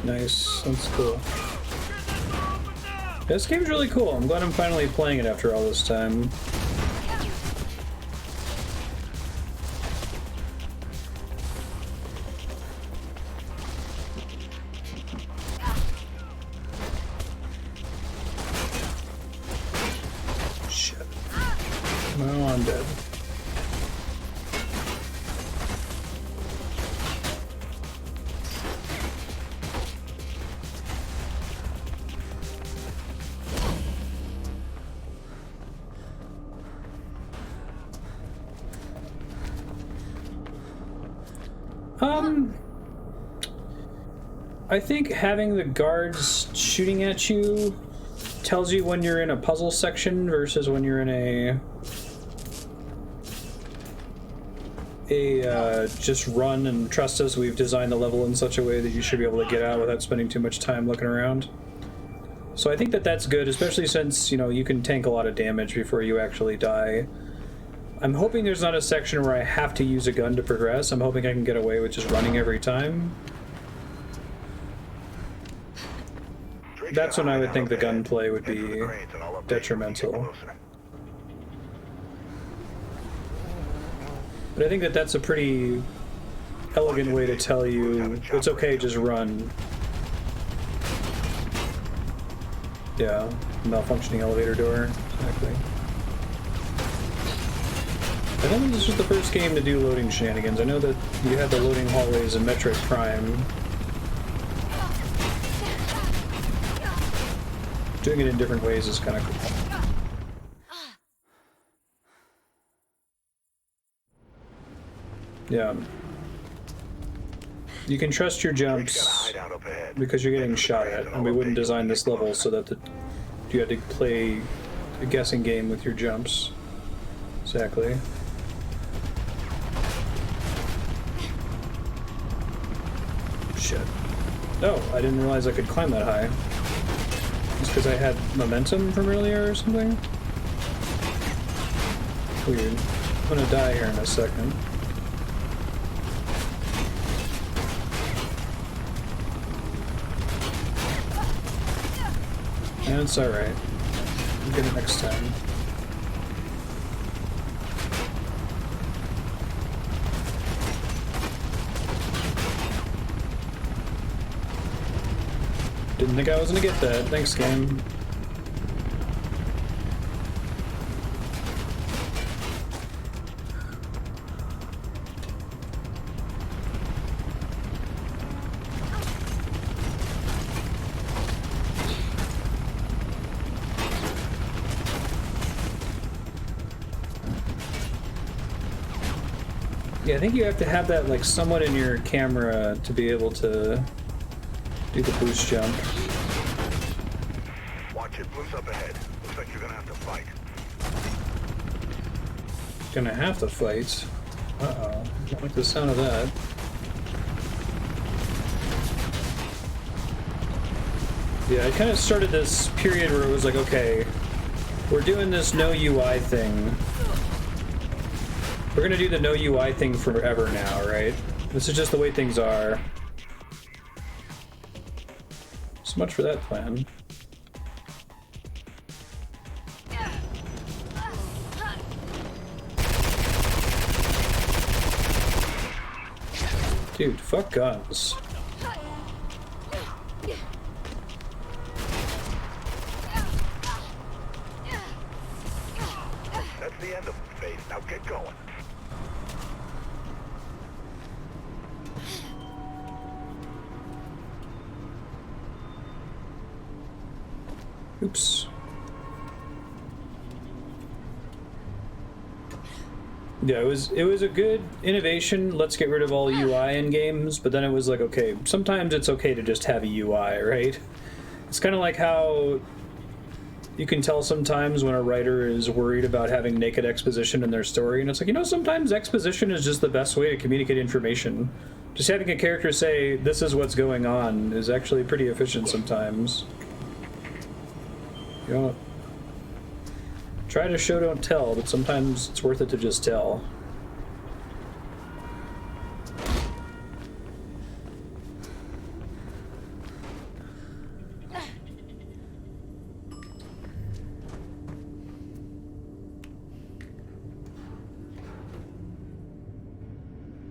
Nice, that's cool. This game's really cool. I'm glad I'm finally playing it after all this time. Shit. No, I'm dead. I think having the guards shooting at you tells you when you're in a puzzle section versus when you're in a just run and trust us, we've designed the level in such a way that you should be able to get out without spending too much time looking around. So I think that that's good, especially since, you know, you can tank a lot of damage before you actually die. I'm hoping there's not a section where I have to use a gun to progress. I'm hoping I can get away with just running every time. That's when I would think the gunplay would be detrimental. But I think that that's a pretty elegant way to tell you it's okay, just run. Yeah, malfunctioning elevator door, exactly. I don't think this was the first game to do loading shenanigans. I know that you had the loading hallways in Metroid Prime. Doing it in different ways is kind of cool. Yeah. You can trust your jumps because you're getting shot at, and we wouldn't design this level so that you had to play a guessing game with your jumps. Exactly. Shit. Oh, I didn't realize I could climb that high. It's because I had momentum from earlier or something? Weird. I'm gonna die here in a second. That's alright. We'll get it next time. Didn't think I was gonna get that. Thanks, game. Yeah, I think you have to have that like somewhat in your camera to be able to do the boost jump. Watch it, blue's up ahead. Looks like you're gonna have to fight. Gonna have to fight. Uh-oh. I don't like the sound of that. Yeah, I kind of started this period where it was like, okay, we're doing this no UI thing. We're gonna do the no UI thing forever now, right? This is just the way things are. So much for that plan. Dude, fuck guns. That's the end of the phase. Now get going. Oops. Yeah, it was a good innovation. Let's get rid of all UI in games, but then it was like, okay, sometimes it's okay to just have a UI, right? It's kind of like how you can tell sometimes when a writer is worried about having naked exposition in their story, and it's like, you know, sometimes exposition is just the best way to communicate information. Just having a character say, this is what's going on, is actually pretty efficient sometimes. You know, try to show, don't tell, but sometimes it's worth it to just tell.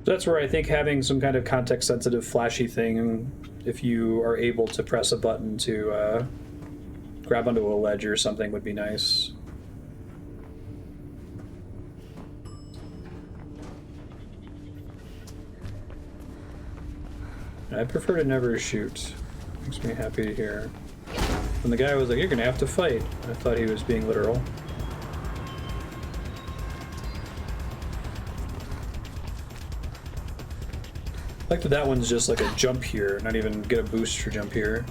That's where I think having some kind of context-sensitive, flashy thing, if you are able to press a button to grab onto a ledge or something, would be nice. I prefer to never shoot. Makes me happy to hear. When the guy was like, you're gonna have to fight, I thought he was being literal. I like that one's just like a jump here, not even get a boost for jump here.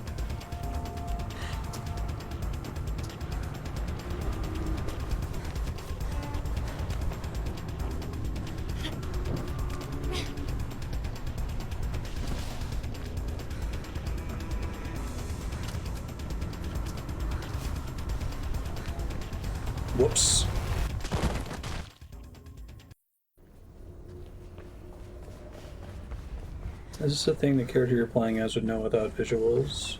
Whoops. Is this a thing the character you're playing as would know without visuals?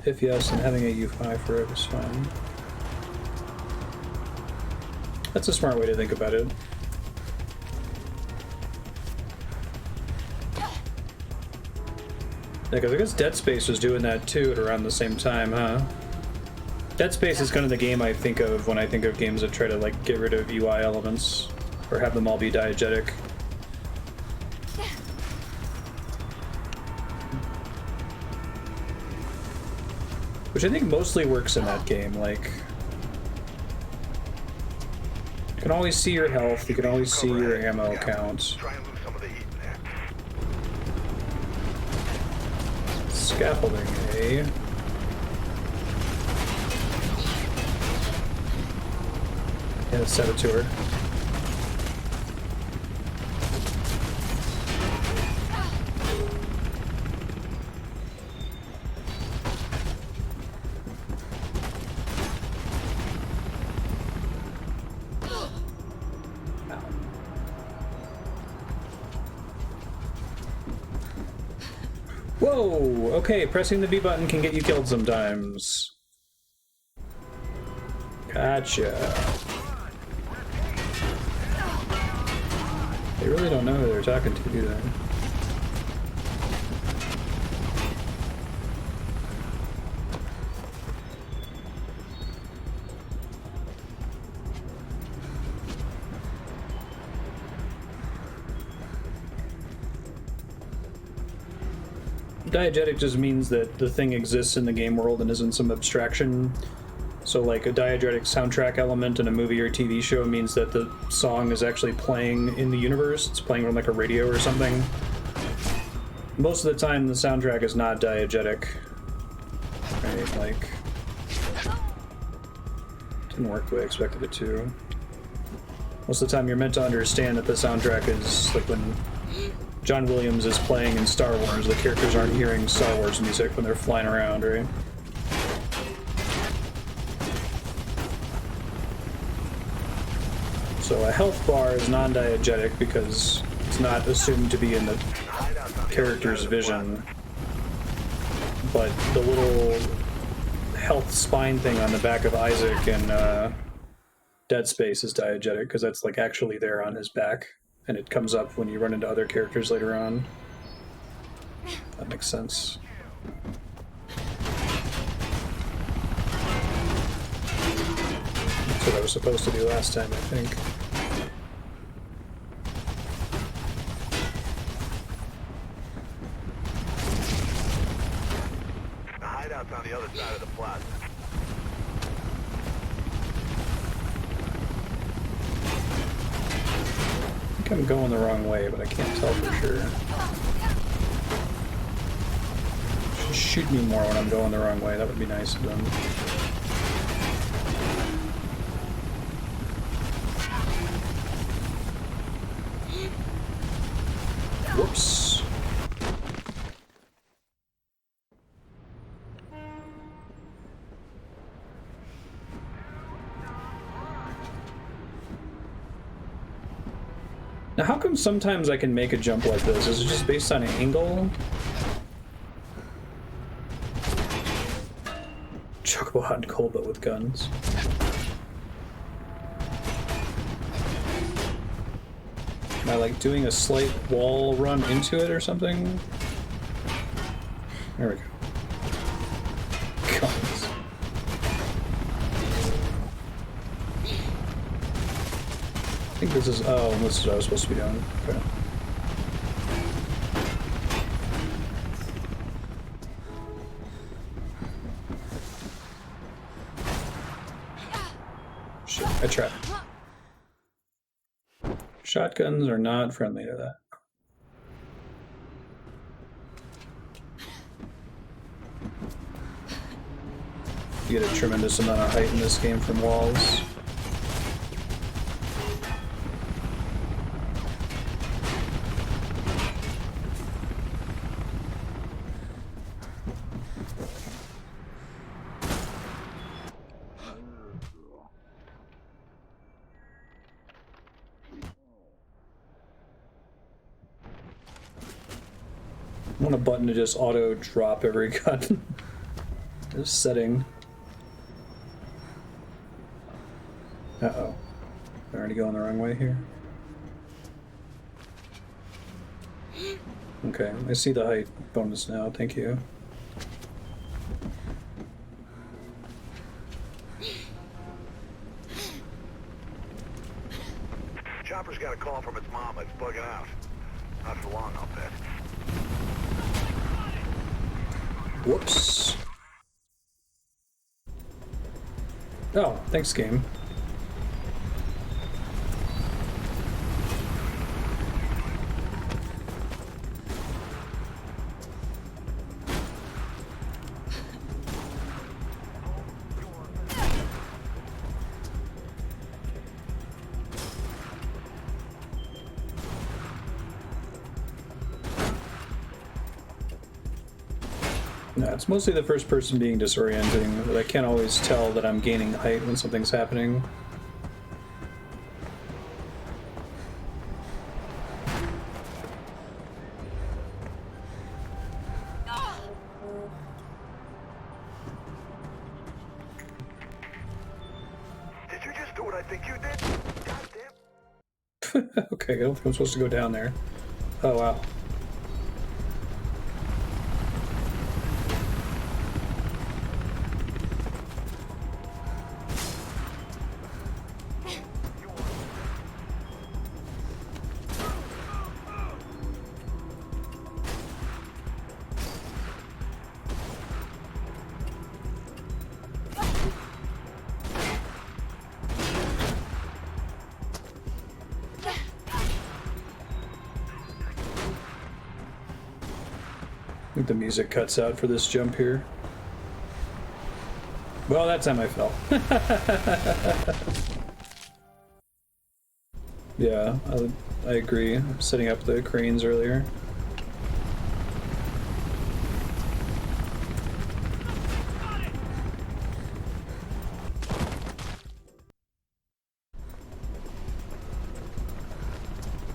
If yes, then having a UI for it is fine. That's a smart way to think about it. Yeah, because I guess Dead Space was doing that too at around the same time, huh? Dead Space is kind of the game I think of when I think of games that try to like get rid of UI elements or have them all be diegetic. Which I think mostly works in that game, like... You can always see your health, you can always see your ammo count. Scaffolding, eh? Yeah, let's set it to her. Whoa! Okay, pressing the B button can get you killed sometimes. Gotcha. They really don't know who they're talking to, do they? Diegetic just means that the thing exists in the game world and isn't some abstraction. So like a diegetic soundtrack element in a movie or TV show means that the song is actually playing in the universe. It's playing on like a radio or something. Most of the time the soundtrack is not diegetic. Right, like... Didn't work the way I expected it to. Most of the time you're meant to understand that the soundtrack is like when John Williams is playing in Star Wars, the characters aren't hearing Star Wars music when they're flying around, right? So a health bar is non-diegetic because it's not assumed to be in the character's vision. But the little health spine thing on the back of Isaac in Dead Space is diegetic because that's like actually there on his back. And it comes up when you run into other characters later on. That makes sense. That's what I was supposed to do last time, I think. The hideout's on the other side of the plaza. I think I'm going the wrong way, but I can't tell for sure. Just shoot me more when I'm going the wrong way. That would be nice of them. Whoops. Now, how come sometimes I can make a jump like this? Is it just based on an angle? Chocobo hot and cold, but with guns. Am I like doing a slight wall run into it or something? There we go. Guns. I think this is, oh, this is what I was supposed to be doing. Okay. Shit, I tried. Shotguns are not friendly to that. You get a tremendous amount of height in this game from walls. I want a button to just auto drop every gun. This setting. Uh-oh. I'm already going the wrong way here. Okay, I see the height bonus now, thank you. Chopper's got a call from its mom. It's bugging out. Not for long, I'll bet. Whoops. Oh, thanks, game. No, it's mostly the first person being disorienting, but I can't always tell that I'm gaining height when something's happening. Did you just do what I think you did? Goddamn. Okay, I don't think I'm supposed to go down there. Oh, wow. I think the music cuts out for this jump here. Well, that time I fell. Yeah, I agree. I'm setting up the cranes earlier.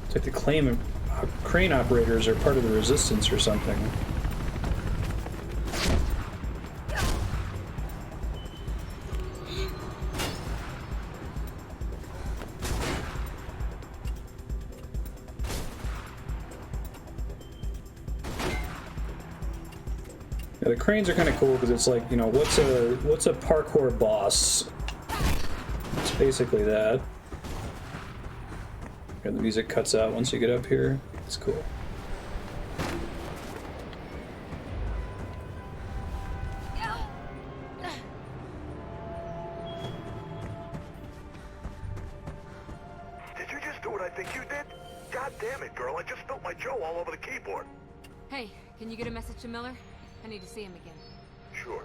It's like the crane operators are part of the resistance or something. Yeah, the cranes are kind of cool because it's like, you know, what's a parkour boss? It's basically that. And the music cuts out once you get up here. It's cool. Did you just do what I think you did? God damn it, girl. I just spilled my Joe all over the keyboard. Hey, can you get a message to Miller? I need to see him again. Sure.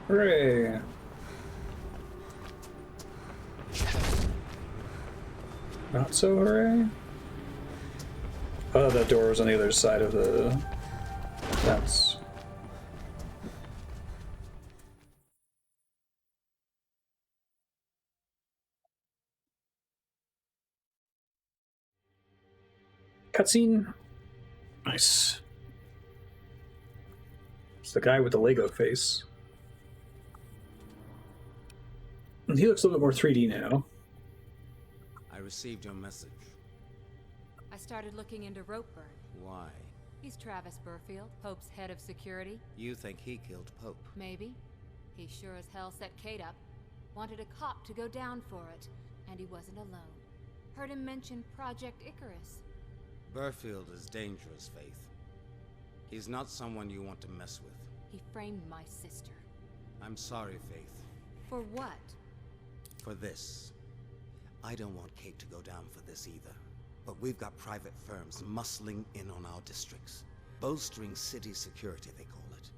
Hooray! Not so hooray? Oh, that door was on the other side of the fence. Cutscene. Nice. It's the guy with the Lego face. And he looks a little bit more 3D now. I received your message. I started looking into Ropeburn. Why? He's Travis Burfield, Pope's head of security. You think he killed Pope? Maybe. He sure as hell set Kate up. Wanted a cop to go down for it. And he wasn't alone. Heard him mention Project Icarus. Burfield is dangerous, Faith. He's not someone you want to mess with. He framed my sister. I'm sorry, Faith. For what? For this. I don't want Kate to go down for this either. But we've got private firms muscling in on our districts. Bolstering city security, they call it.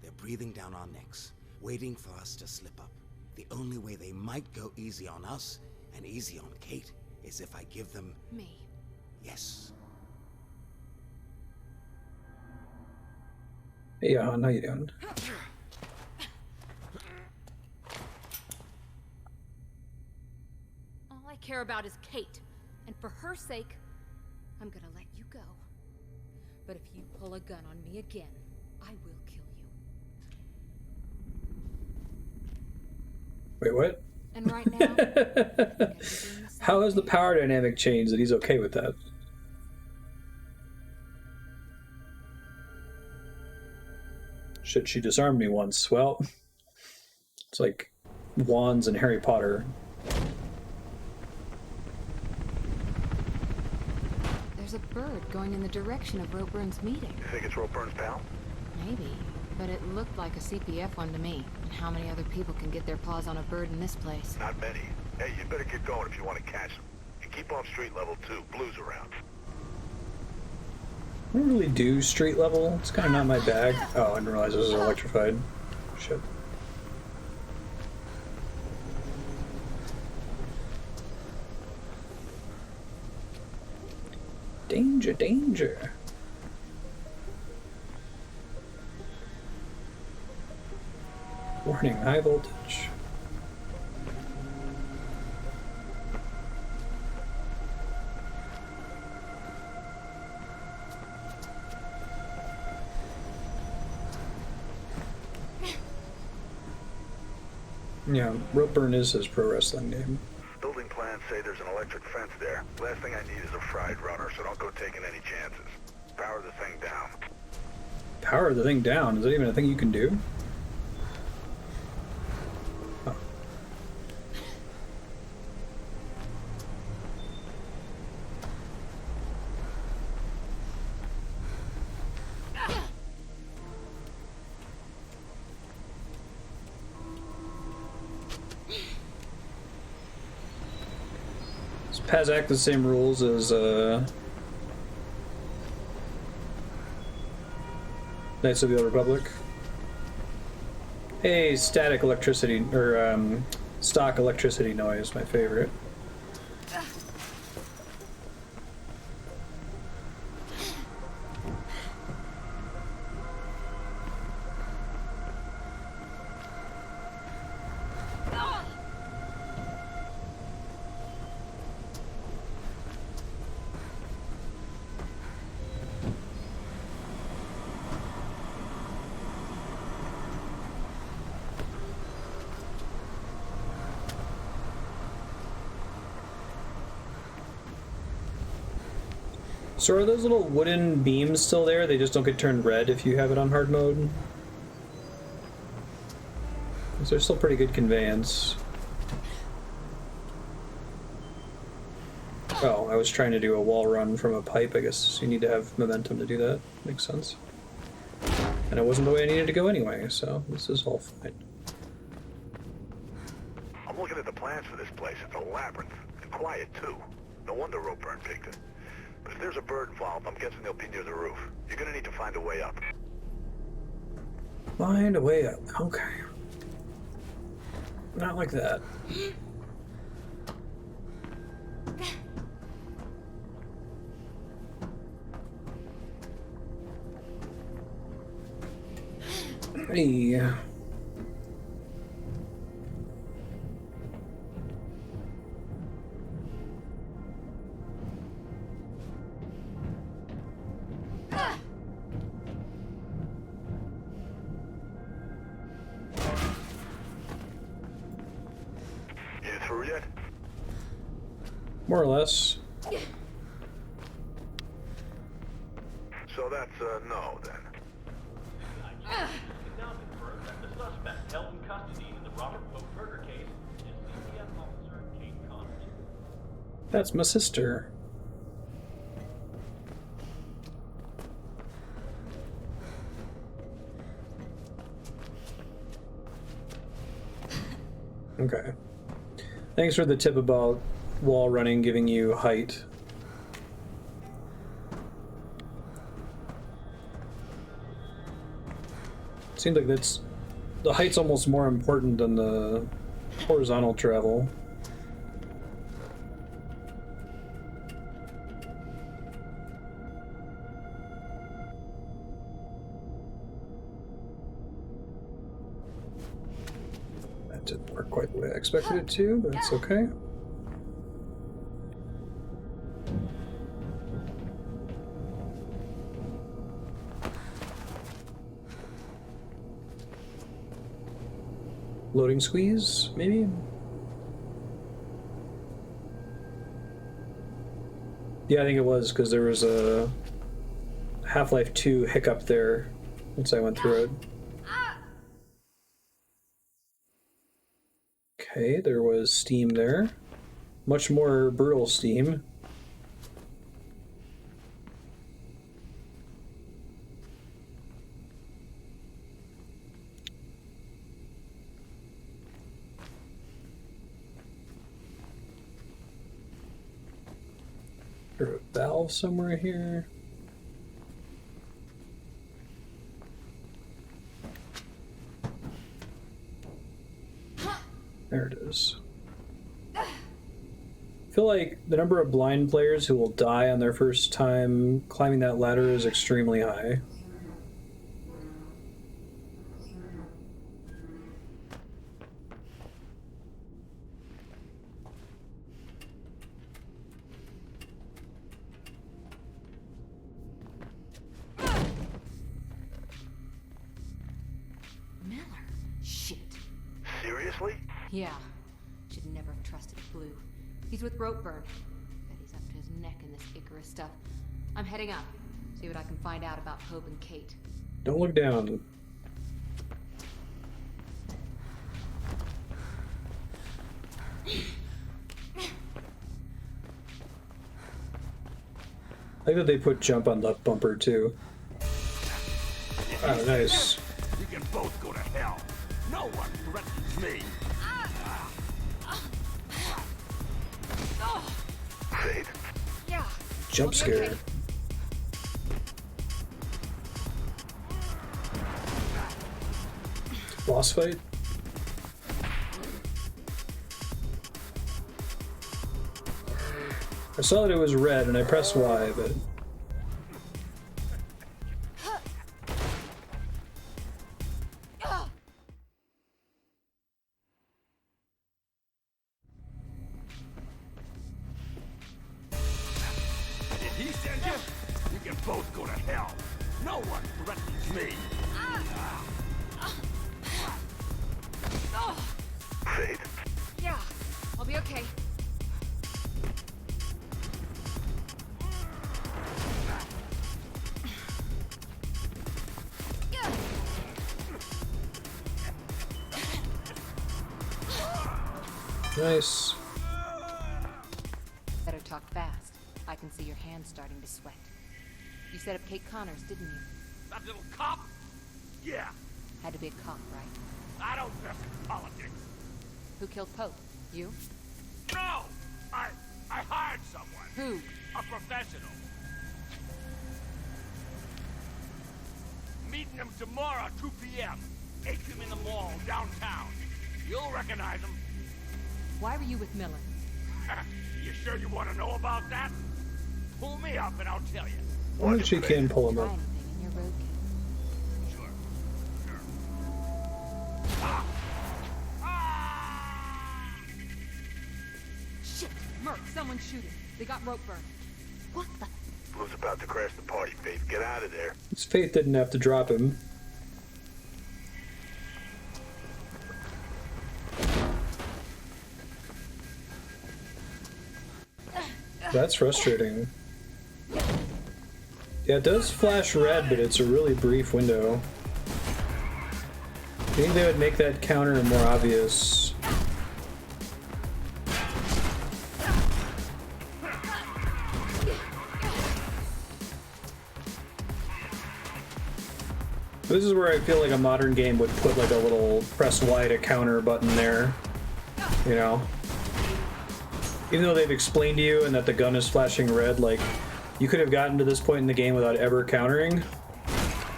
They're breathing down our necks, waiting for us to slip up. The only way they might go easy on us, and easy on Kate, is if I give them... me. Yes. Hey, how you doing? care about is Kate. And for her sake, I'm gonna let you go. But if you pull a gun on me again, I will kill you. Wait, what? And right now, how has the power dynamic changed that he's okay with that? Shit, she disarmed me once. Well, it's like wands and Harry Potter. There's a bird going in the direction of Ropeburn's meeting. You think it's Ropeburn's pal? Maybe, but it looked like a CPF one to me. And how many other people can get their paws on a bird in this place? Not many. Hey, you better get going if you want to catch them. And keep off street level 2. Blue's around. I don't really do street level. It's kind of not my bag. Oh, I didn't realize this was electrified. Shit. Danger, danger. Warning, high voltage. Yeah, Ropeburn is his pro wrestling name. Building plans say there's an electric fence there. Last thing I need is a fried runner, so don't go taking any chances. Power the thing down. Power the thing down? Is that even a thing you can do? Oh. Does Paz act the same rules as Knights of the Old Republic? Hey, static electricity, or stock electricity noise, my favorite. So are those little wooden beams still there? They just don't get turned red if you have it on hard mode? So they're still pretty good conveyance. Oh, I was trying to do a wall run from a pipe. I guess you need to have momentum to do that. Makes sense. And it wasn't the way I needed to go anyway, so this is all fine. I'm looking at the plans for this place. It's a labyrinth. And quiet, too. No wonder Ropeburn picked it. But if there's a bird involved, I'm guessing they'll be near the roof. You're gonna need to find a way up. Find a way up. Okay. Not like that. Hey. Through yet? More or less. So that's a no, then. Now confirmed that the suspect held in custody in the Robert Pope murder case is CPF officer Kate Connors. That's my sister. Okay. Thanks for the tip about wall running giving you height. Seems like that's the height's almost more important than the horizontal travel. That didn't work quite the way I expected it to, but it's okay. Loading squeeze, maybe? Yeah, I think it was, because there was a Half-Life 2 hiccup there once I went through it. Okay, there was steam there. Much more brutal steam. There's a valve somewhere here. There it is. I feel like the number of blind players who will die on their first time climbing that ladder is extremely high. Miller? Shit. Seriously? Yeah. Should never have trusted Blue. He's with Ropeburn. Bet he's up to his neck in this Icarus stuff. I'm heading up. See what I can find out about Hope and Kate. Don't look down. I like that they put jump on left bumper too. Oh, nice. You can both go to hell. No one threatens me. Fade. Yeah. Jump scare. Okay. Boss fight? I saw that it was red and I pressed Y, but... Did he send you? You can both go to hell. No one threatens me. Fade. Yeah. I'll be okay. Nice. Better talk fast. I can see your hands starting to sweat. You set up Kate Connors, didn't you? That little cop? Yeah. Had to be a cop, right? I don't mess with politics. Who killed Pope? You? No! I hired someone. Who? A professional. Meeting him tomorrow, 2 p.m. Atrium in the mall, downtown. You'll recognize him. Why were you with Miller? You sure you want to know about that? Pull me up and I'll tell you. Why don't you can pull him up? Try anything in your roadkill. Sure. Ah! Ah! Shit! Merc, someone's shooting. They got Ropeburn. What the? Blue's about to crash the party, Faith. Get out of there. His Faith didn't have to drop him. That's frustrating. Yeah, it does flash red, but it's a really brief window. I think they would make that counter more obvious. This is where I feel like a modern game would put like a little press Y to counter button there, you know? Even though they've explained to you and that the gun is flashing red, like, you could have gotten to this point in the game without ever countering,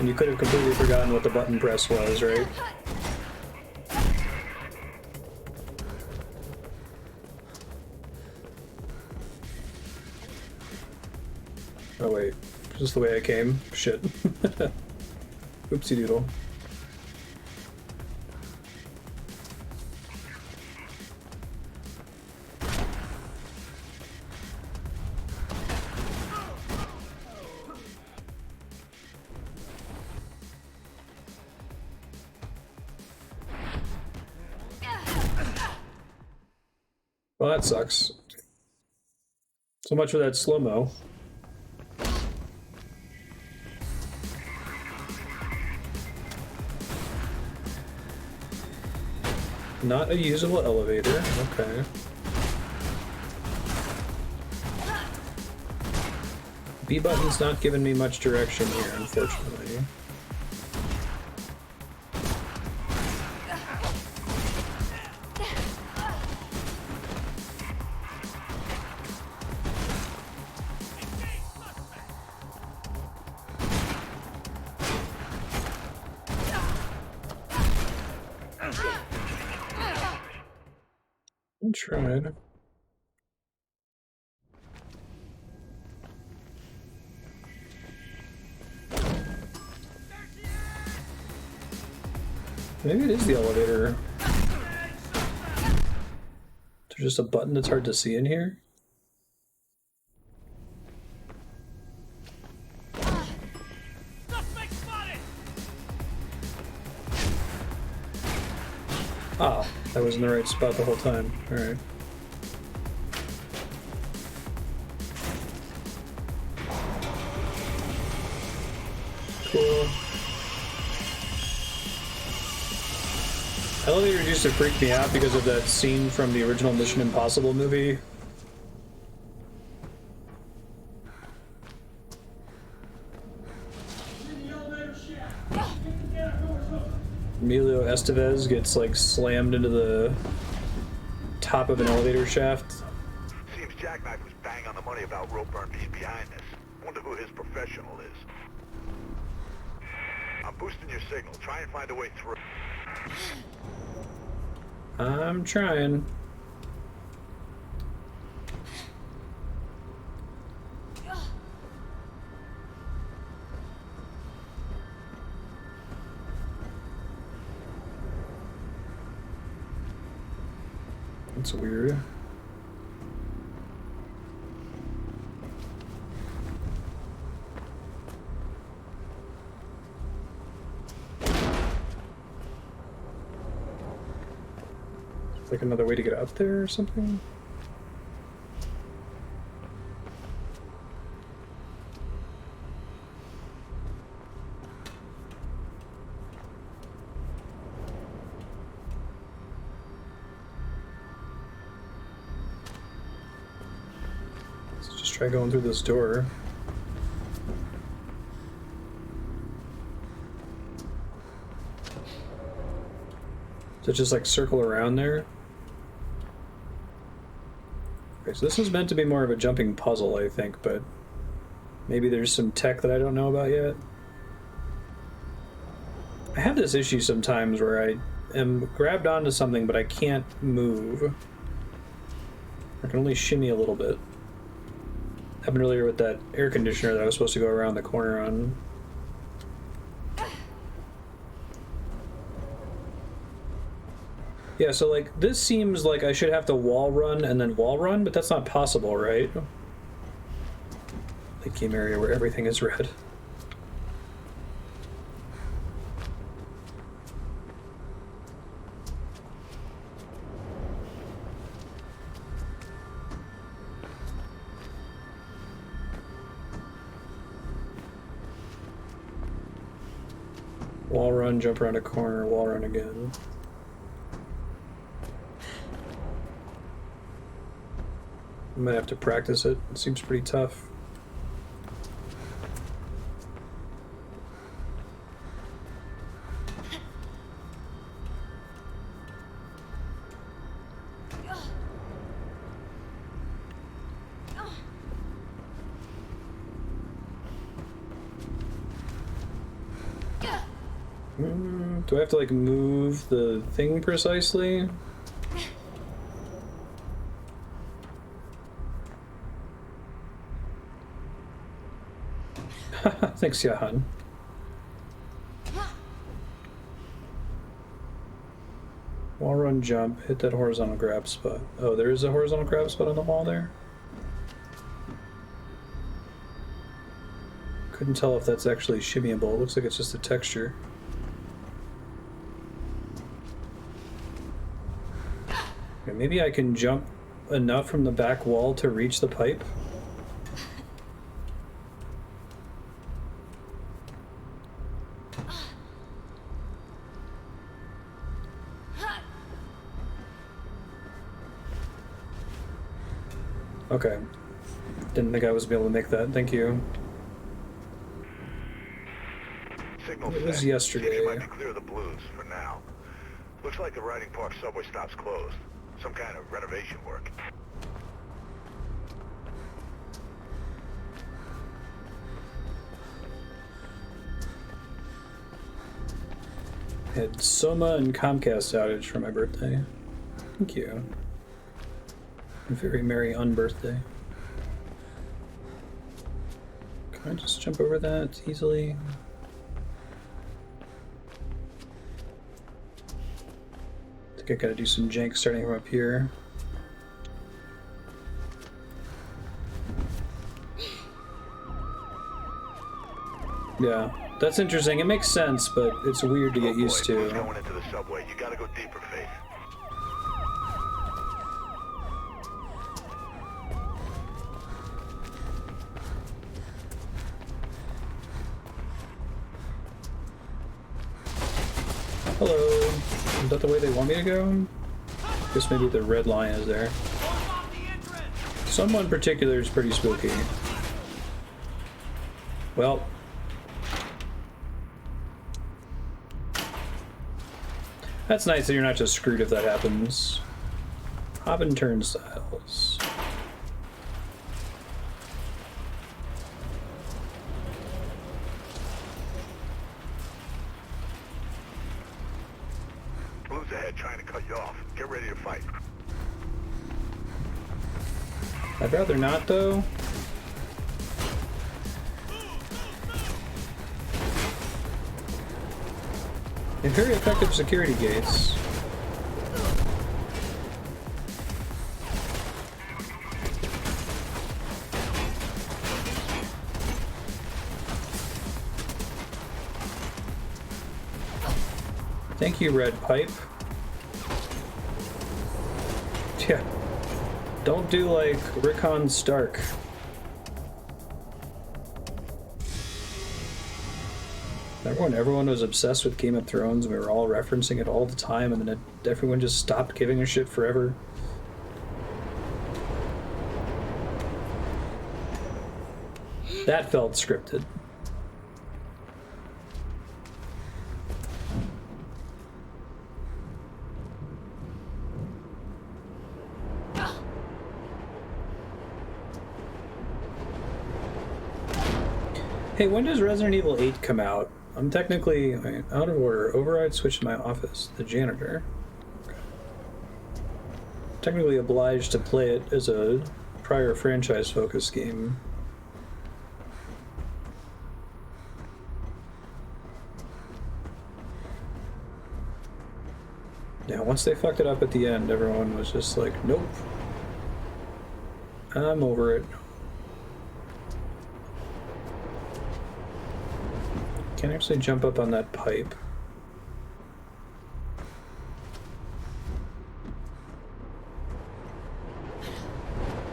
and you could have completely forgotten what the button press was, right? Oh wait, is this the way I came? Shit. Oopsie doodle. Well, that sucks. So much for that slow-mo. Not a usable elevator, okay. B button's not giving me much direction here, unfortunately. I tried. Maybe it is the elevator. Is there just a button that's hard to see in here? Oh, I was in the right spot the whole time. Alright. Cool. Elevators used to freak me out because of that scene from the original Mission Impossible movie. Emilio Estevez gets like slammed into the top of an elevator shaft. Seems Jackknife was bang on the money about Ropeburn being behind this. Wonder who his professional is. I'm boosting your signal. Try and find a way through. I'm trying. That's weird. It's like another way to get up there or something? Try going through this door. Does it just like circle around there? Okay, so this was meant to be more of a jumping puzzle, I think, but maybe there's some tech that I don't know about yet. I have this issue sometimes where I am grabbed onto something, but I can't move. I can only shimmy a little bit. Happened earlier with that air conditioner that I was supposed to go around the corner on. Yeah, so like this seems like I should have to wall run and then wall run, but that's not possible, right? Late game area where everything is red. Wall run, jump around a corner, wall run again. I might have to practice it. It seems pretty tough. Do I have to like move the thing precisely? Thanks, Jahan. Wall run, jump, hit that horizontal grab spot. Oh, there is a horizontal grab spot on the wall there? Couldn't tell if that's actually shimmyable. It looks like it's just a texture. Okay, maybe I can jump enough from the back wall to reach the pipe? Okay. Didn't think I was able to make that. Thank you. Signal It was set. yesterday. You might be clear of the blues for now. Looks like the Riding Park subway stop's closed. Some kind of renovation work. Had Soma and Comcast outage for my birthday. Thank you. A very merry unbirthday. Can I just jump over that easily? I think I gotta do some jank starting from up here. Yeah, that's interesting. It makes sense, but it's weird to get used to. Going into the subway, you gotta go deeper, Faith. Hello. Is that the way they want me to go? Guess maybe the red line is there. Someone in particular is pretty spooky. Well. That's nice that you're not just screwed if that happens. Hobbin turnstiles. Blues ahead trying to cut you off. Get ready to fight. I'd rather not, though. They're very effective security gates. Thank you, Red Pipe. Yeah. Don't do like Rickon Stark. Everyone was obsessed with Game of Thrones. We were all referencing it all the time, and then everyone just stopped giving a shit forever. That felt scripted. Hey, when does Resident Evil 8 come out? I'm technically out of order. Override switch to my office. The janitor. Okay. Technically obliged to play it as a prior franchise-focused game. Yeah, once they fucked it up at the end, everyone was just like, nope. I'm over it. Can't actually jump up on that pipe.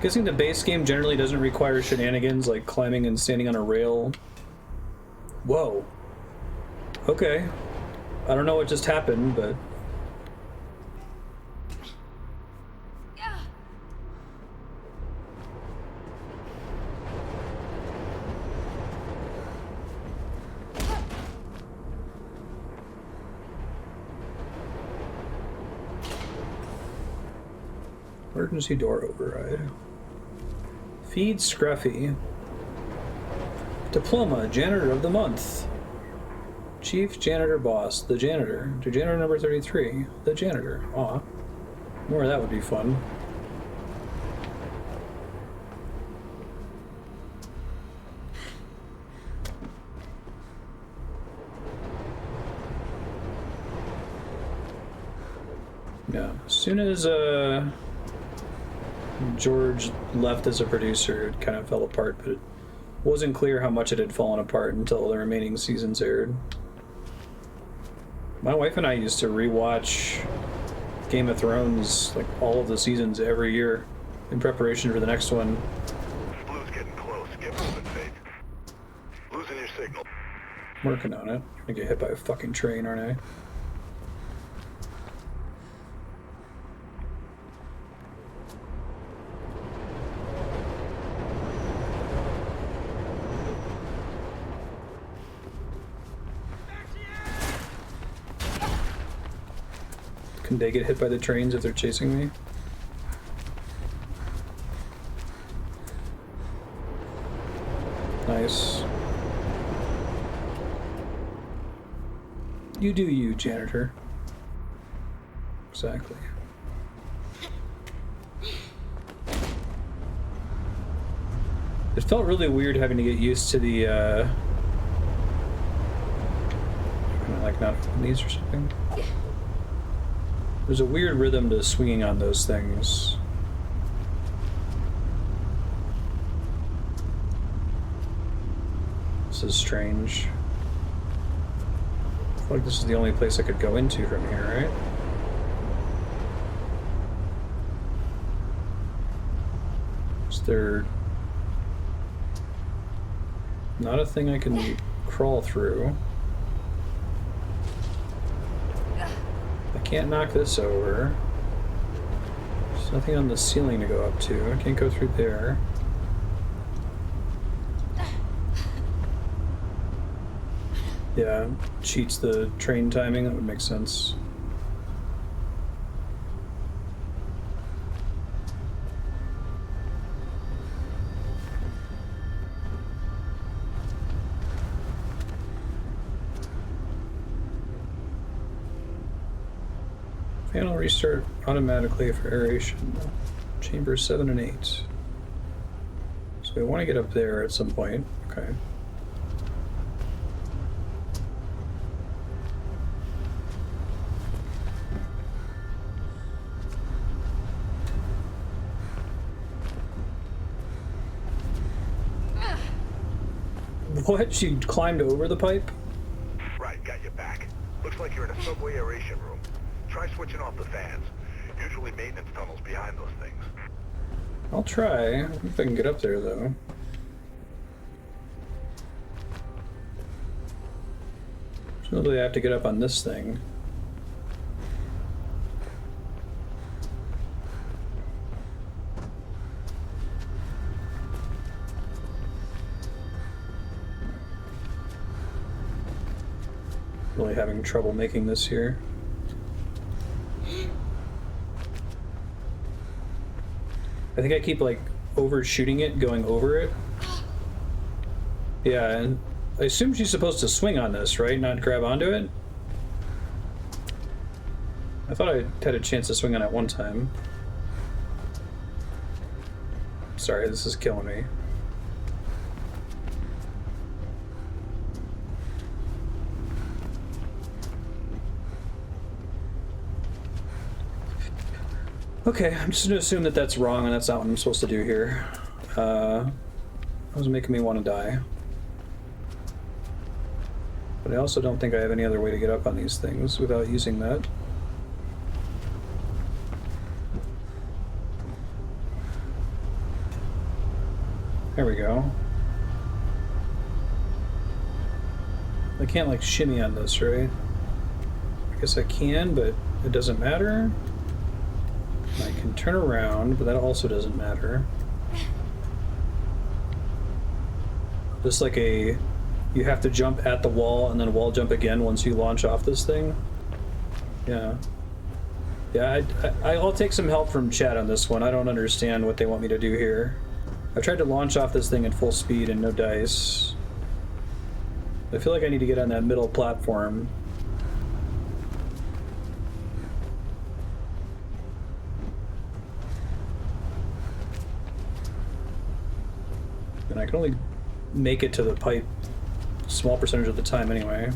Guessing the base game generally doesn't require shenanigans like climbing and standing on a rail. Whoa. Okay. I don't know what just happened, but... Emergency door override. Feed Scruffy. Diploma, Janitor of the Month. Chief Janitor Boss, the Janitor. To Janitor number 33, the Janitor. Aw. More of that would be fun. Yeah, as soon as, George left as a producer, it kind of fell apart, but it wasn't clear how much it had fallen apart until the remaining seasons aired. My wife and I used to rewatch Game of Thrones, like all of the seasons every year. in preparation for the next one. Blue's getting close. Get moving, Faith. Losing your signal. I'm working on it. I'm gonna get hit by a fucking train, aren't I? Can they get hit by the trains if they're chasing me? Nice. You do you, janitor. Exactly. It felt really weird having to get used to the, kind of like not open these or something. There's a weird rhythm to swinging on those things. This is strange. I feel like this is the only place I could go into from here, right? Is there not a thing I can crawl through? I can't knock this over. There's nothing on the ceiling to go up to. I can't go through there. Yeah, cheats the train timing. That would make sense. Panel restart automatically for aeration. Chambers 7 and 8. So we want to get up there at some point. Okay. What? She climbed over the pipe? Right, got you back. Looks like you're in a subway aeration room. Try switching off the fans. Usually maintenance tunnels behind those things. I'll try. I think I can get up there, though. Presumably I have to get up on this thing. Really having trouble making this here. I think I keep like overshooting it, going over it. Yeah, and I assume she's supposed to swing on this, right? Not grab onto it? I thought I had a chance to swing on it one time. Sorry, this is killing me. Okay, I'm just gonna assume that that's wrong and that's not what I'm supposed to do here. That was making me want to die. But I also don't think I have any other way to get up on these things without using that. There we go. I can't like shimmy on this, right? I guess I can, but it doesn't matter. I can turn around, but that also doesn't matter. Just like a... You have to jump at the wall and then wall jump again once you launch off this thing. Yeah. Yeah, I'll take some help from chat on this one. I don't understand what they want me to do here. I tried to launch off this thing at full speed and no dice. I feel like I need to get on that middle platform. And I can only make it to the pipe a small percentage of the time anyway.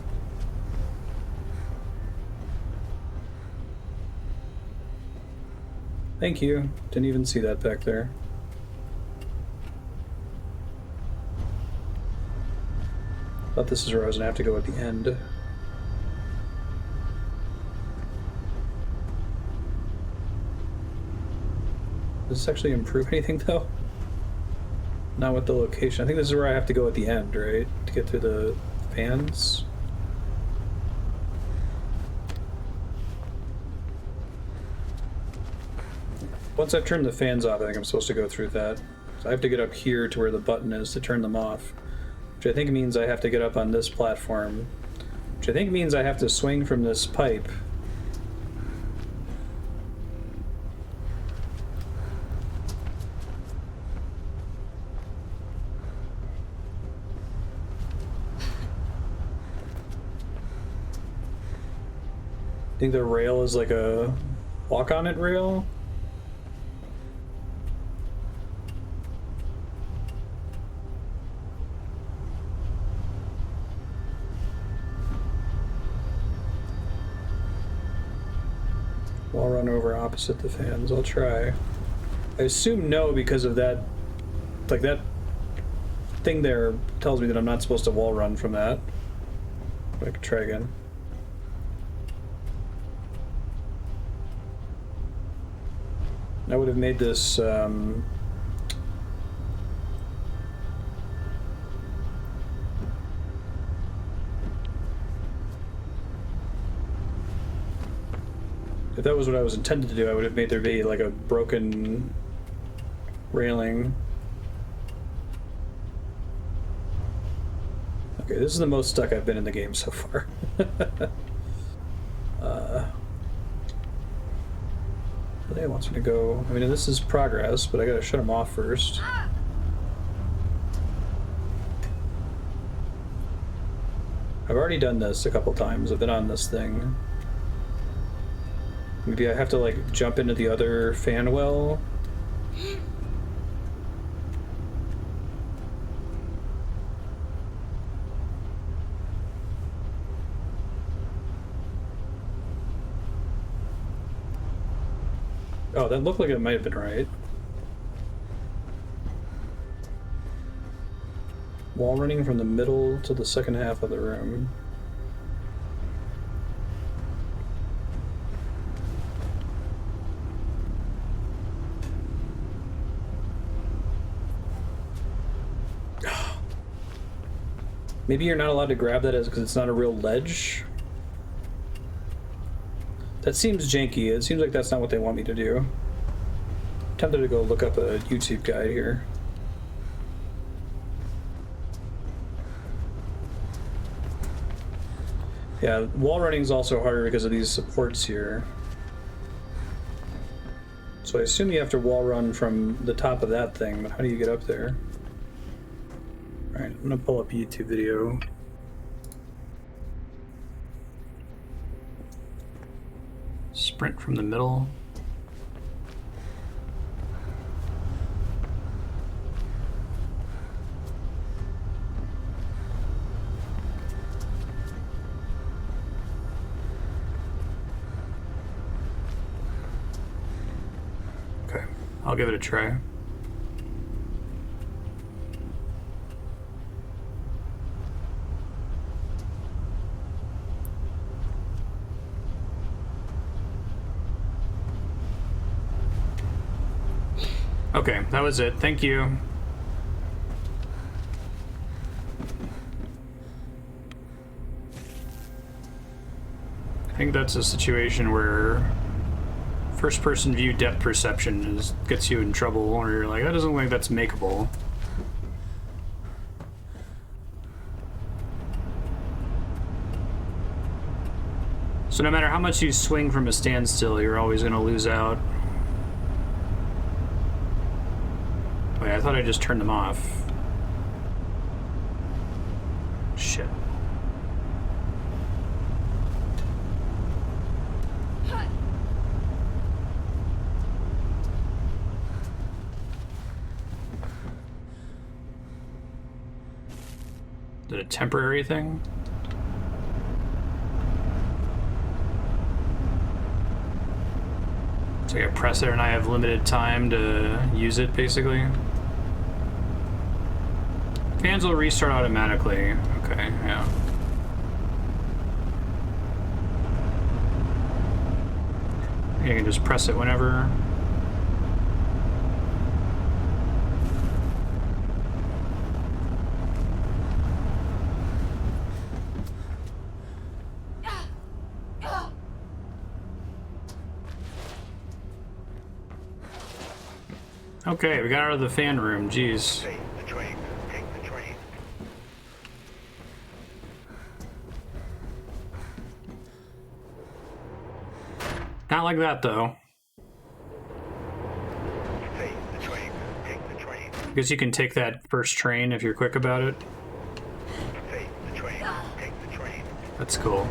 Thank you. Didn't even see that back there. Thought this is where I was gonna have to go at the end. Does this actually improve anything though? Not with the location. I think this is where I have to go at the end, right? To get through the fans. Once I've turned the fans off, I think I'm supposed to go through that. So I have to get up here to where the button is to turn them off. Which I think means I have to get up on this platform. Which I think means I have to swing from this pipe. I think the rail is like a walk-on-it rail. I'll run over opposite the fans. I'll try. I assume no because of that, like that thing there tells me that I'm not supposed to wall run from that. But I could try again. I would have made this if that was what I was intended to do, I would have made there be like a broken railing. Okay, this is the most stuck I've been in the game so far. It wants me to go. I mean, this is progress, but I gotta shut them off first. I've already done this a couple times. I've been on this thing. Maybe I have to like jump into the other fan well. Oh, that looked like it might have been right. Wall running from the middle to the second half of the room. Maybe you're not allowed to grab that as because it's not a real ledge. That seems janky. It seems like that's not what they want me to do. I'm tempted to go look up a YouTube guide here. Yeah, wall running is also harder because of these supports here. So I assume you have to wall run from the top of that thing, but how do you get up there? Alright, I'm gonna pull up a YouTube video. Sprint from the middle. Okay, I'll give it a try. Okay, that was it. Thank you. I think that's a situation where first-person view depth perception gets you in trouble, or you're like, that doesn't look like that's makeable. So no matter how much you swing from a standstill, you're always going to lose out. Wait, I thought I just turned them off. Shit. Is it a temporary thing? So I press it and I have limited time to use it, basically. Fans will restart automatically. Okay, yeah. You can just press it whenever. Okay, we got out of the fan room. Jeez. Hey, the train. Take the train. Not like that, though. Hey, the train. Take the train. I guess you can take that first train if you're quick about it. Hey, the train. Take the train. That's cool.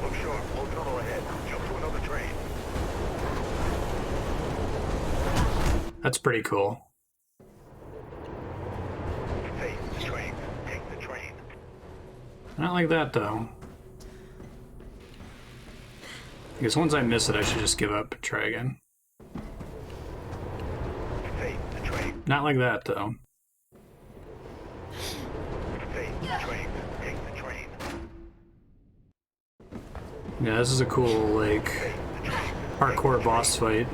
Look sharp. Low tunnel ahead. Jump to another train. That's pretty cool. Hey, the train. Take the train. Not like that, though. I guess once I miss it, I should just give up and try again. Hey, the train. Not like that, though. Hey, the train. Take the train. Yeah, this is a cool, like, hardcore boss fight.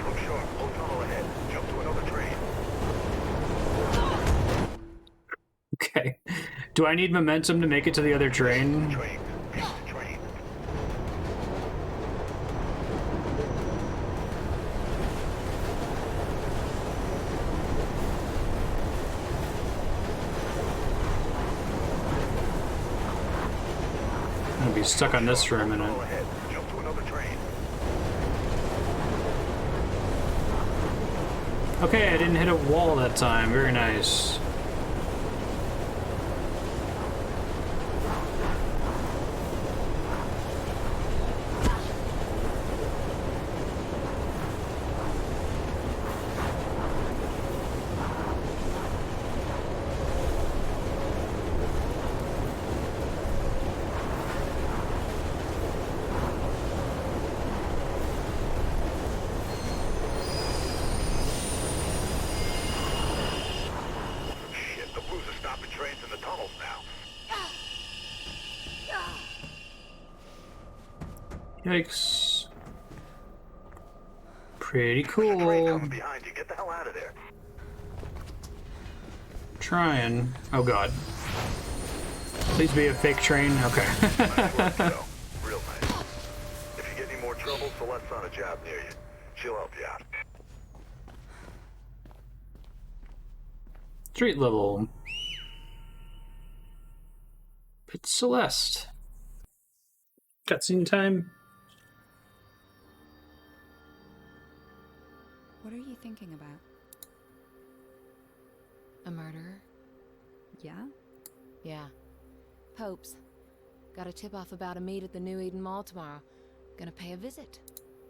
Look sharp. Low tunnel ahead. Jump to another train. Okay. Do I need momentum to make it to the other train? Train. Take the train. I'm gonna be stuck on this for a minute. Tunnel ahead. Jump to another train. Okay, I didn't hit a wall that time. Very nice. Shit, the Blues are stopping trains in the tunnels now. Yikes. Pretty Train cool. coming behind you. Get the hell out of there. Trying. Oh god. Please be a fake train. Okay. Nice work, Joe. Real nice. If you get any more trouble, Celeste's on a job near you. She'll help you out. Street level. It's Celeste. Cutscene time. What are you thinking about? A murderer? Yeah? Yeah. Pope's. Got a tip off about a meet at the New Eden Mall tomorrow. Gonna pay a visit.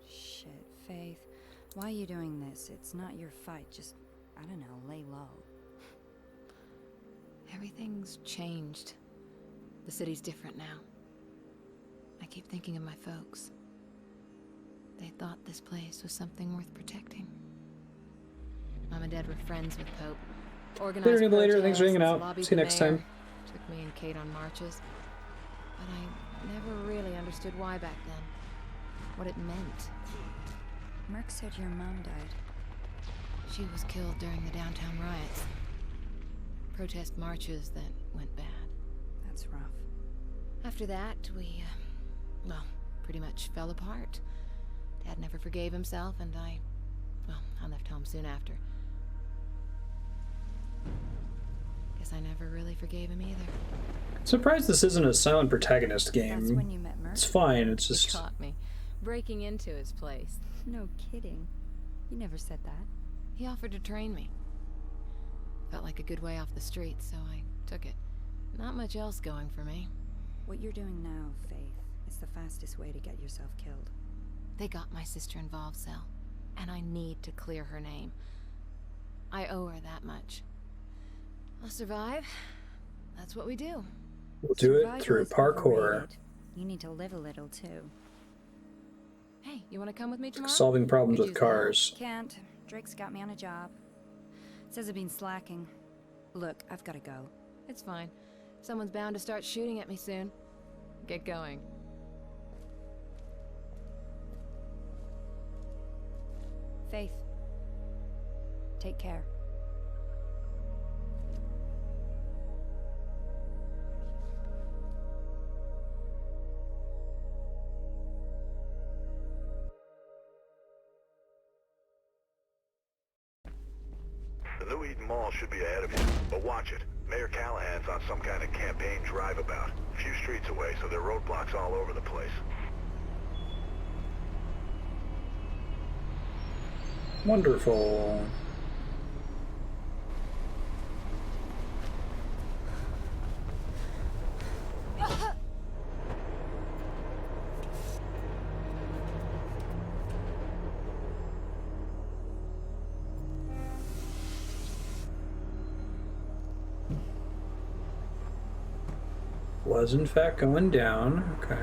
Shit, Faith. Why are you doing this? It's not your fight. Just, I don't know, lay low. Everything's changed. The city's different now. I keep thinking of my folks. They thought this place was something worth protecting. Mom and Dad were friends with Pope. Organized Later. Thanks for hanging protests, out. lobbied See you the next mayor, time. Took me and Kate on marches. But I never really understood why back then. What it meant. Merc said your mom died. She was killed during the downtown riots. Protest marches that went bad. That's rough. After that, we, well, pretty much fell apart. Dad never forgave himself, and I left home soon after. Guess I never really forgave him either. Surprised this isn't a silent protagonist game. That's when you met Merc? It's fine, it's He just... caught me, breaking into his place. No kidding. You never said that. He offered to train me. Felt like a good way off the street, so I took it. Not much else going for me. What you're doing now, Faith, is the fastest way to get yourself killed. They got my sister involved, Sel. And I need to clear her name. I owe her that much. I'll survive. That's what we do. We'll do it Survival through is parkour. overrated. You need to live a little, too. Hey, you want to come with me tomorrow? Solving problems Could with use the help. cars. Can't. Drake's got me on a job. Says I've been slacking. Look, I've gotta go. It's fine. Someone's bound to start shooting at me soon. Get going. Faith. Take care. The New Eden Mall should be ahead of you, but watch it. Mayor Callahan's on some kind of campaign drive-about. A few streets away, so there are roadblocks all over the place. Wonderful. Was in fact going down. Okay.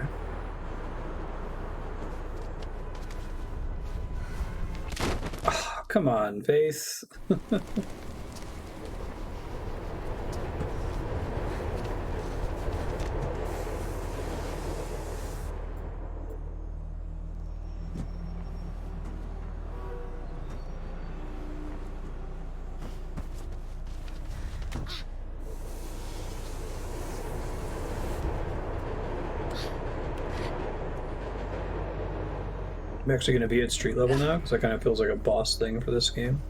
Oh, come on, Faith. I'm actually going to be at street level now, because that kind of feels like a boss thing for this game.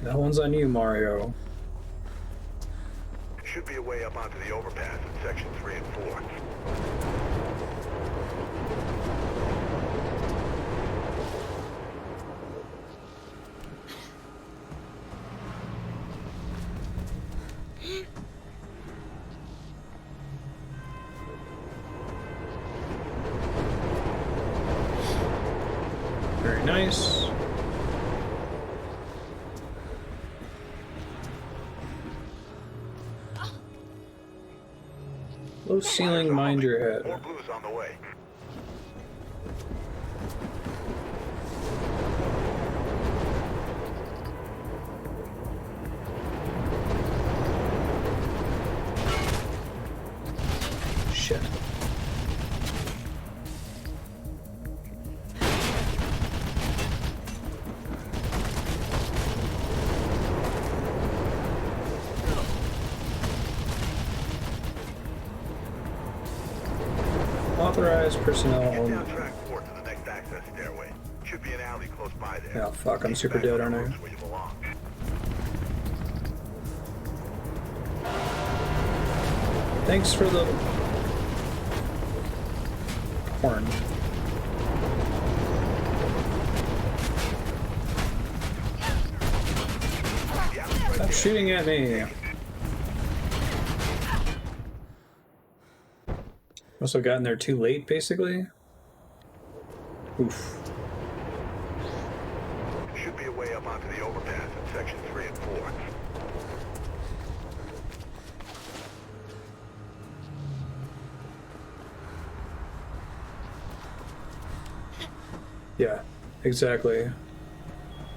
That one's on you, Mario. Should be a way up onto the overpass in section 3 and 4. Very nice. Low ceiling, mind your head. More blues on the way. Shit. Authorized personnel Get only. down track 4 to the next access stairway. Should be an alley close by there. Yeah, fuck, I'm Get super back dead, on the aren't I? roofs where you belong. Thanks for the horn. Stop shooting at me. Must have gotten there too late, basically. Oof. Should be a way up onto the overpass in section 3 and 4. Yeah, exactly.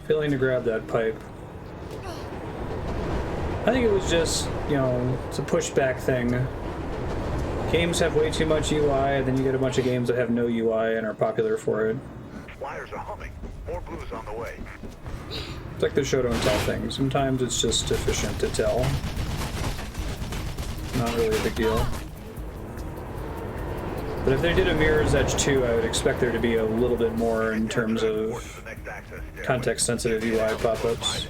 Failing to grab that pipe. I think it was just, you know, it's a pushback thing. Games have way too much UI, and then you get a bunch of games that have no UI and are popular for it. Wires are humming. More blues on the way. It's like the show don't tell thing. Sometimes it's just efficient to tell. Not really a big deal. But if they did a Mirror's Edge 2, I would expect there to be a little bit more in terms of context-sensitive UI pop-ups.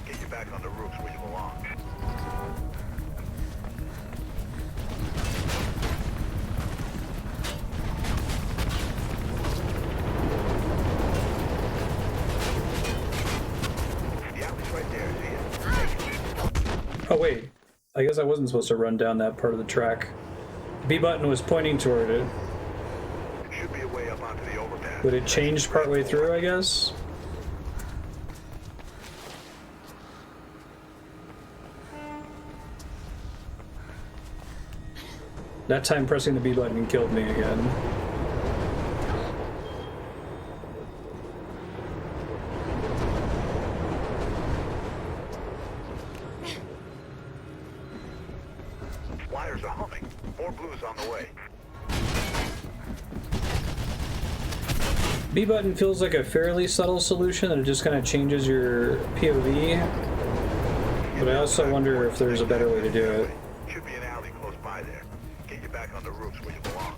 Get you back on the roofs where you belong. The alley's right there, see it? Oh wait, I guess I wasn't supposed to run down that part of the track. The B button was pointing toward it. Should be a way up onto the overpass. But it changed partway through, I guess? That time pressing the B button killed me again. Wires are humming. More blues on the way. B button feels like a fairly subtle solution that it just kind of changes your POV. But I also wonder if there's a better way to do it. Should be an alley close by there. Get you back on the roofs where you belong.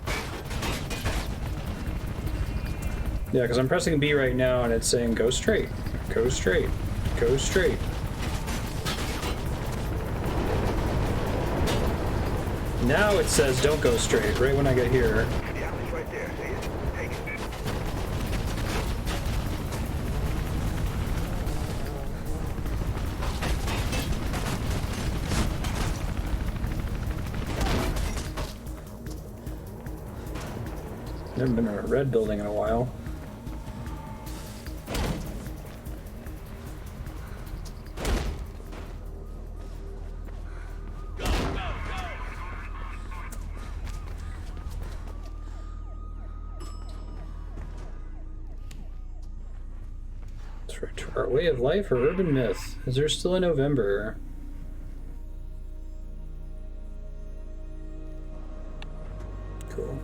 Yeah, because I'm pressing B right now and it's saying go straight, go straight, go straight. Now it says don't go straight, right when I get here. The alley's right there. See it? Take it. Never been in a red building in a while. Our way of life or urban myth? Is there still a November? Cool.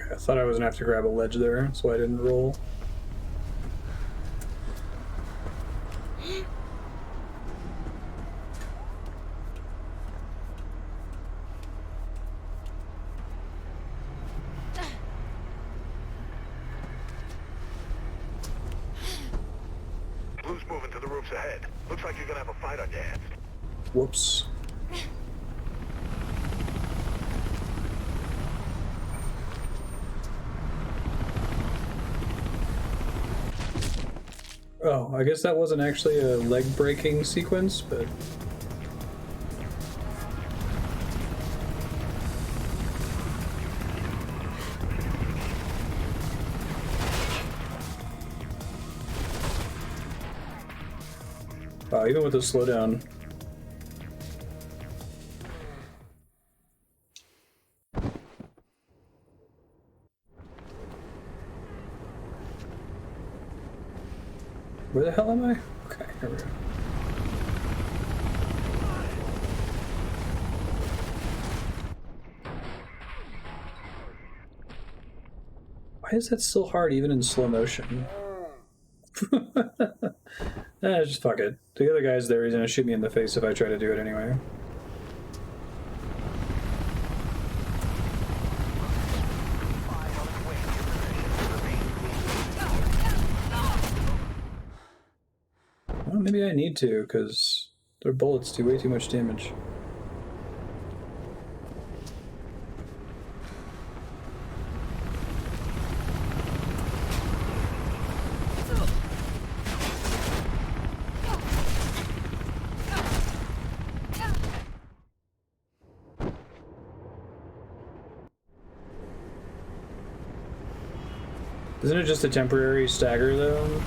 I thought I was gonna have to grab a ledge there, so I didn't roll. Blue's moving to the roofs ahead. Looks like you're gonna have a fight on your hands. Whoops. Oh, I guess that wasn't actually a leg-breaking sequence, but... Wow, even with the slowdown. Where the hell am I? Okay, here we go. Why is that still hard even in slow motion? Just fuck it. The other guy's there, he's gonna shoot me in the face if I try to do it anyway. Well, maybe I need to, because their bullets do way too much damage. Isn't it just a temporary stagger, though?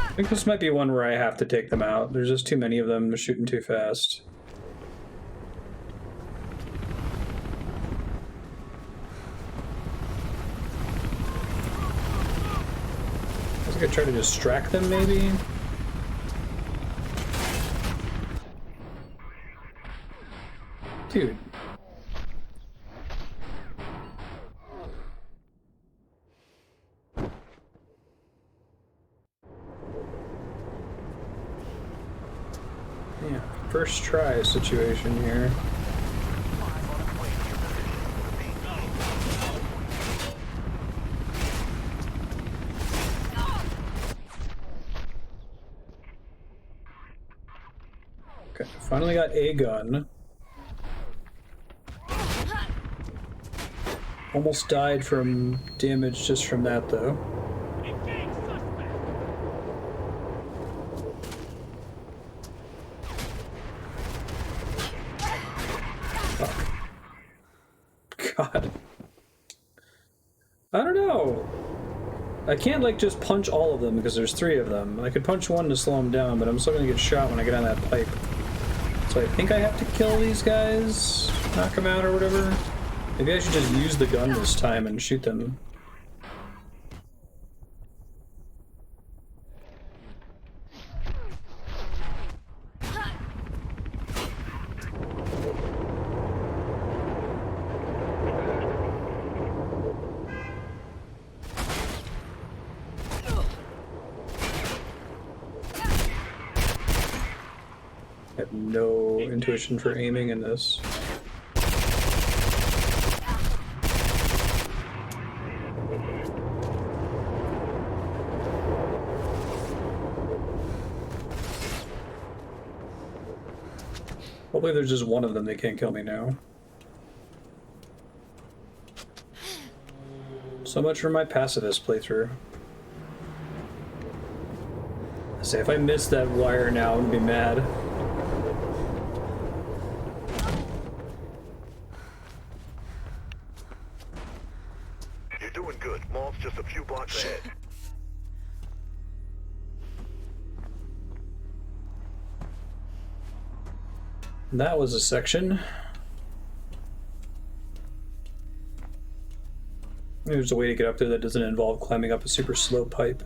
I think this might be one where I have to take them out. There's just too many of them shooting too fast. I think I try to distract them, maybe? Dude. Yeah, first try situation here. Okay, finally got a gun. Almost died from damage just from that, though. I can't, like, just punch all of them because there's 3 of them. I could punch one to slow them down, but I'm still gonna get shot when I get on that pipe. So I think I have to kill these guys, knock them out or whatever. Maybe I should just use the gun this time and shoot them. I have no intuition for aiming in this. Hopefully there's just one of them, they can't kill me now. So much for my pacifist playthrough. Say, if I miss that wire now, I'm gonna be mad. You're doing good. Mall's just a few blocks ahead. That was a section. There's a way to get up there that doesn't involve climbing up a super slow pipe.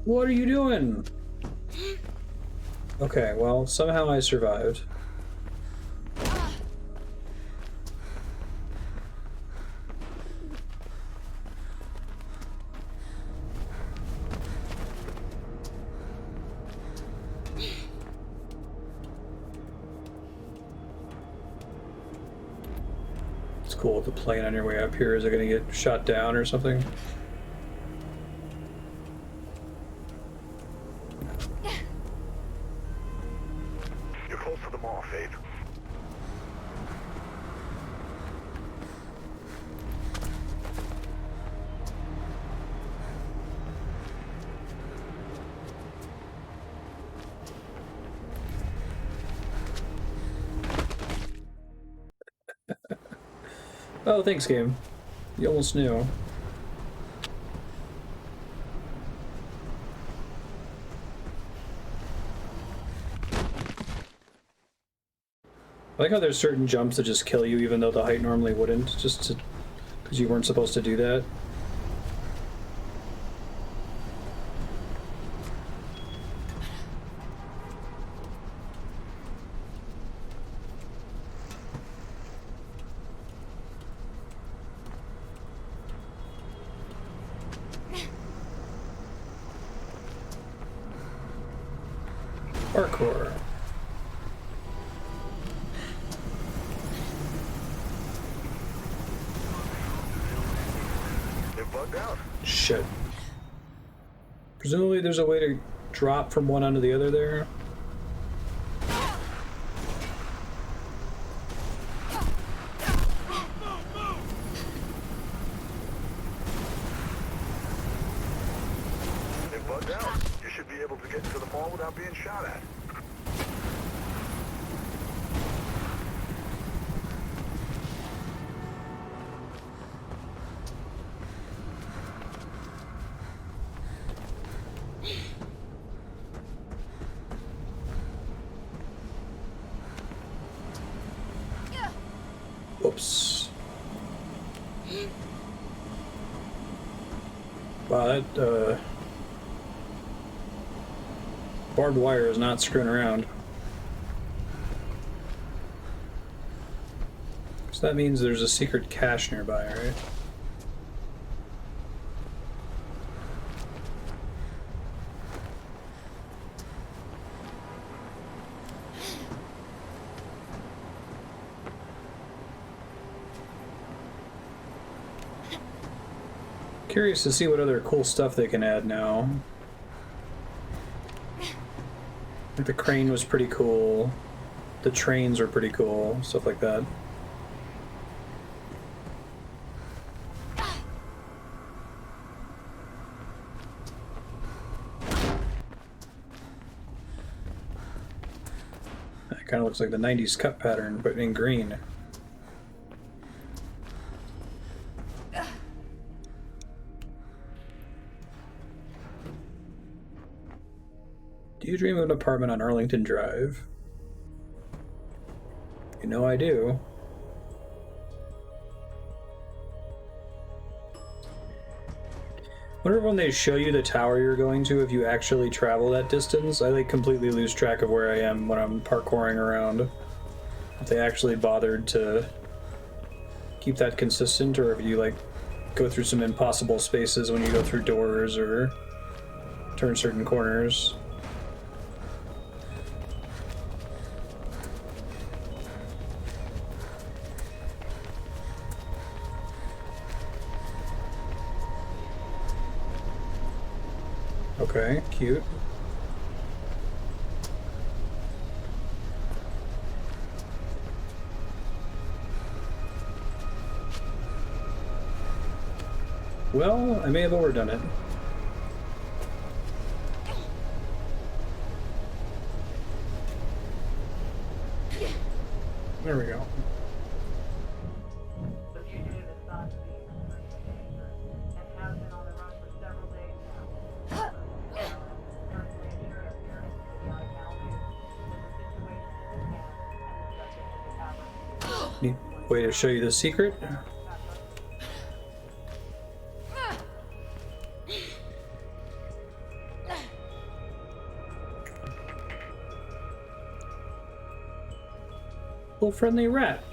What are you doing? Okay, well, somehow I survived. It's cool if the plane on your way up here is it gonna get shot down or something? You're close to the mall, Faith. Oh, thanks, game. You almost knew. I like how there's certain jumps that just kill you even though the height normally wouldn't, just to, because you weren't supposed to do that. Parkour. They're bugged out. Shit. Presumably there's a way to drop from one onto the other there. They're bugged out. You should be able to get into the mall without being shot at. Whoops. Wow, that, barbed wire is not screwing around. So that means there's a secret cache nearby, right? Curious to see what other cool stuff they can add now. The crane was pretty cool. The trains were pretty cool. Stuff like that. Kind of looks like the 90s cut pattern, but in green. Do you dream of an apartment on Arlington Drive? You know I do. Wonder when they show you the tower you're going to, if you actually travel that distance. I like completely lose track of where I am when I'm parkouring around. If they actually bothered to keep that consistent, or if you like go through some impossible spaces when you go through doors or turn certain corners. Okay, cute. Well, I may have overdone it. There we go. The fugitive is thought to be extremely dangerous and has been on the run for several days now. Personally assured us here at Idiotic Altitude that the situation is in hand and the subject will be apprehended. Neat way to show you the secret. Little friendly rat.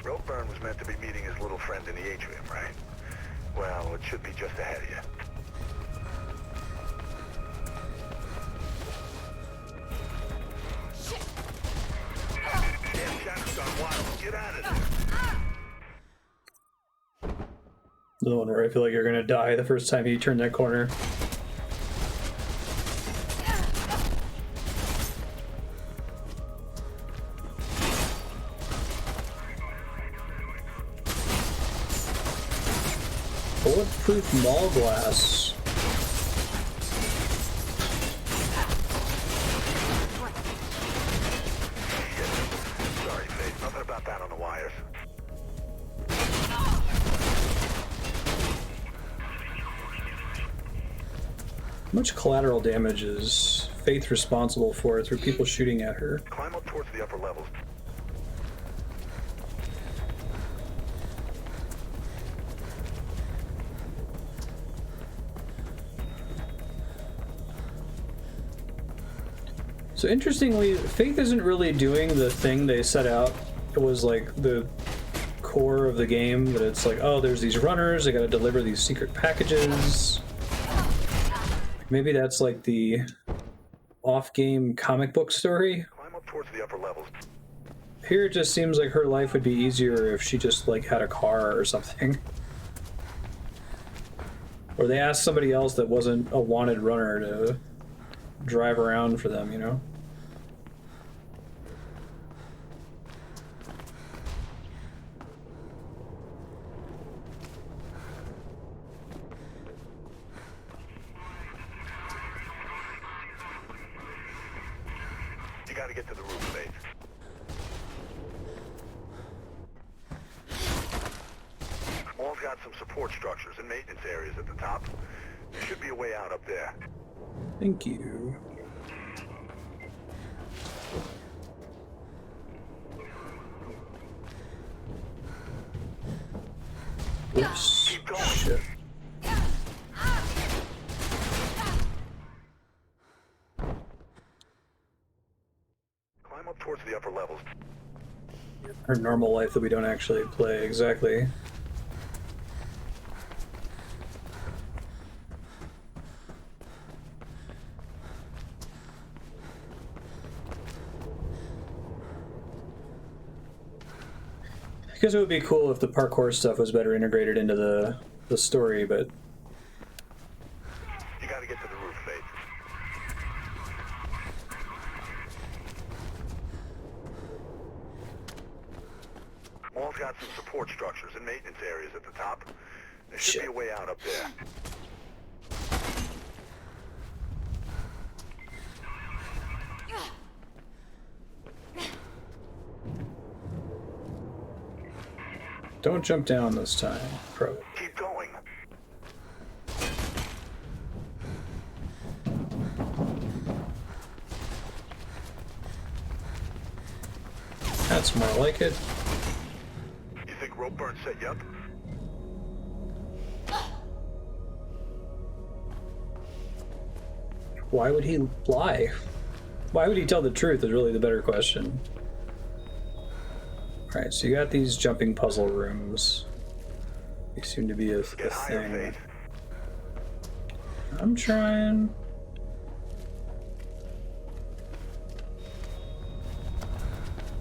Ropeburn was meant to be meeting his little friend in the atrium, right? Well, it should be just ahead of you. Damn shot's gone wild. Get out of there. The one where I feel like you're gonna die the first time you turn that corner. Bulletproof mall glass. Sorry, Faith. Nothing about that on the wires. How much collateral damage is Faith responsible for through people shooting at her? Climb up towards the upper levels. So interestingly, Faith isn't really doing the thing they set out. It was like the core of the game, that it's like, oh, there's these runners, they gotta deliver these secret packages. Maybe that's like the off-game comic book story. Climb up towards the upper levels. Here it just seems like her life would be easier if she just like had a car or something. Or they asked somebody else that wasn't a wanted runner to drive around for them, you know? You gotta get to the roof, Faith. Mall's got some support structures and maintenance areas at the top. There should be a way out up there. Thank you. Oops. Keep going. Shit. Climb up towards the upper levels. Her normal life that we don't actually play, exactly. I guess it would be cool if the parkour stuff was better integrated into the story, but You gotta get to the roof, Faith. All's got some support structures and maintenance areas at the top. There should be a way out up there. Don't jump down this time, pro. Keep going. That's more like it. You think Ropeburn set you up? Why would he lie? Why would he tell the truth is really the better question. Alright, so you got these jumping puzzle rooms. They seem to be a thing. I'm trying.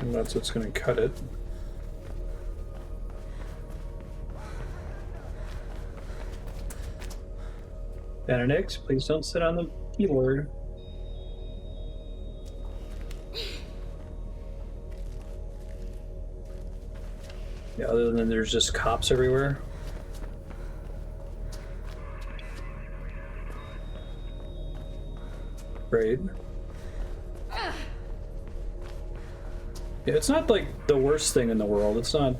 And that's what's gonna cut it. Benedict, please don't sit on the keyboard. Yeah, other than there's just cops everywhere. Great. Yeah, it's not like the worst thing in the world. It's not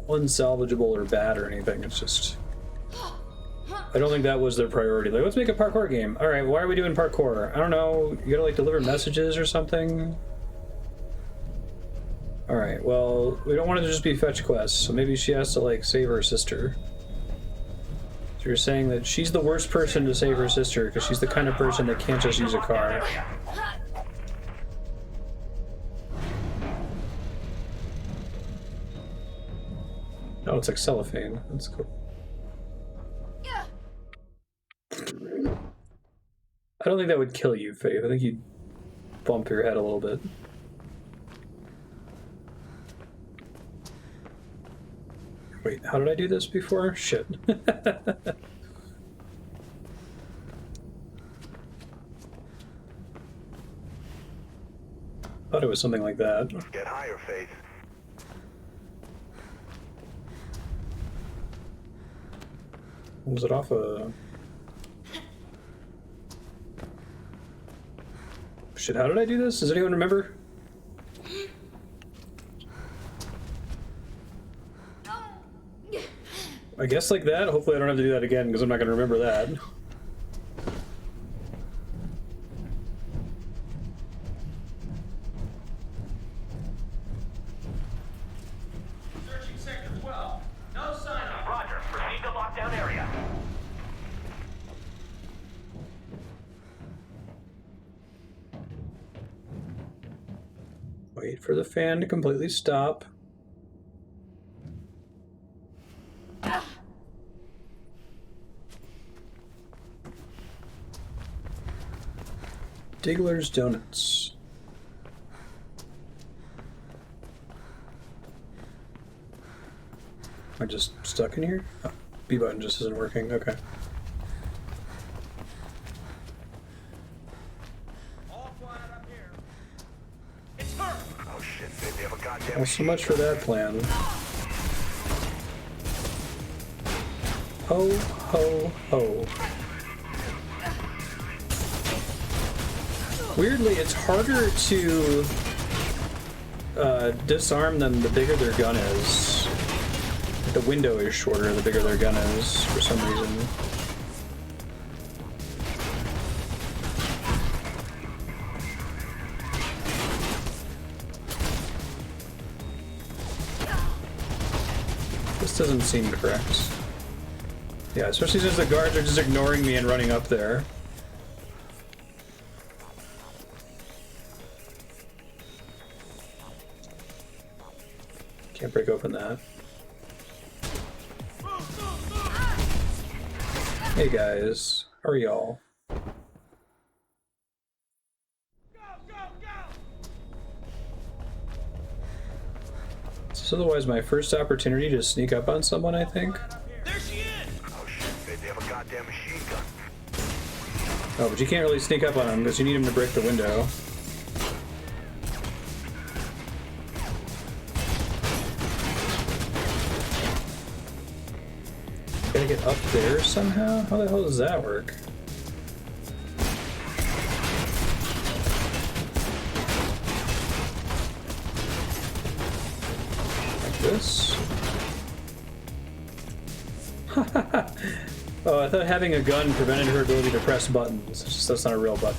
unsalvageable or bad or anything. It's just... I don't think that was their priority. Like, let's make a parkour game. Alright, why are we doing parkour? I don't know. You gotta, like, deliver messages or something? Alright, well, we don't want it to just be fetch quests, so maybe she has to, like, save her sister. So you're saying that she's the worst person to save her sister because she's the kind of person that can't just use a car. Oh, it's like cellophane. That's cool. I don't think that would kill you, Faith. I think you'd bump your head a little bit. Wait, how did I do this before? Shit. Thought it was something like that. Get higher, Faith. Was it off a... Shit, how did I do this? Does anyone remember? I guess like that. Hopefully I don't have to do that again because I'm not going to remember that. Searching sector 12. No sign of Roger. Proceed to lockdown area. Wait for the fan to completely stop. Diggler's Donuts. Am I just stuck in here? Oh, B button just isn't working. Okay. All quiet up here. It's her. Oh shit, Faith, they have a goddamn... Well, so much for that plan. Ho, ho, ho. Weirdly, it's harder to disarm them the bigger their gun is. The window is shorter the bigger their gun is, for some reason. This doesn't seem correct. Yeah, especially since the guards are just ignoring me and running up there. Can't break open that. Hey guys, how are y'all? This is otherwise my first opportunity to sneak up on someone, I think. There she is! Oh shit, Faith, they have a goddamn machine gun. Oh, but you can't really sneak up on him because you need him to break the window. Gotta get up there somehow? How the hell does that work? Like this? Oh, I thought having a gun prevented her ability to press buttons. It's just that's not a real button.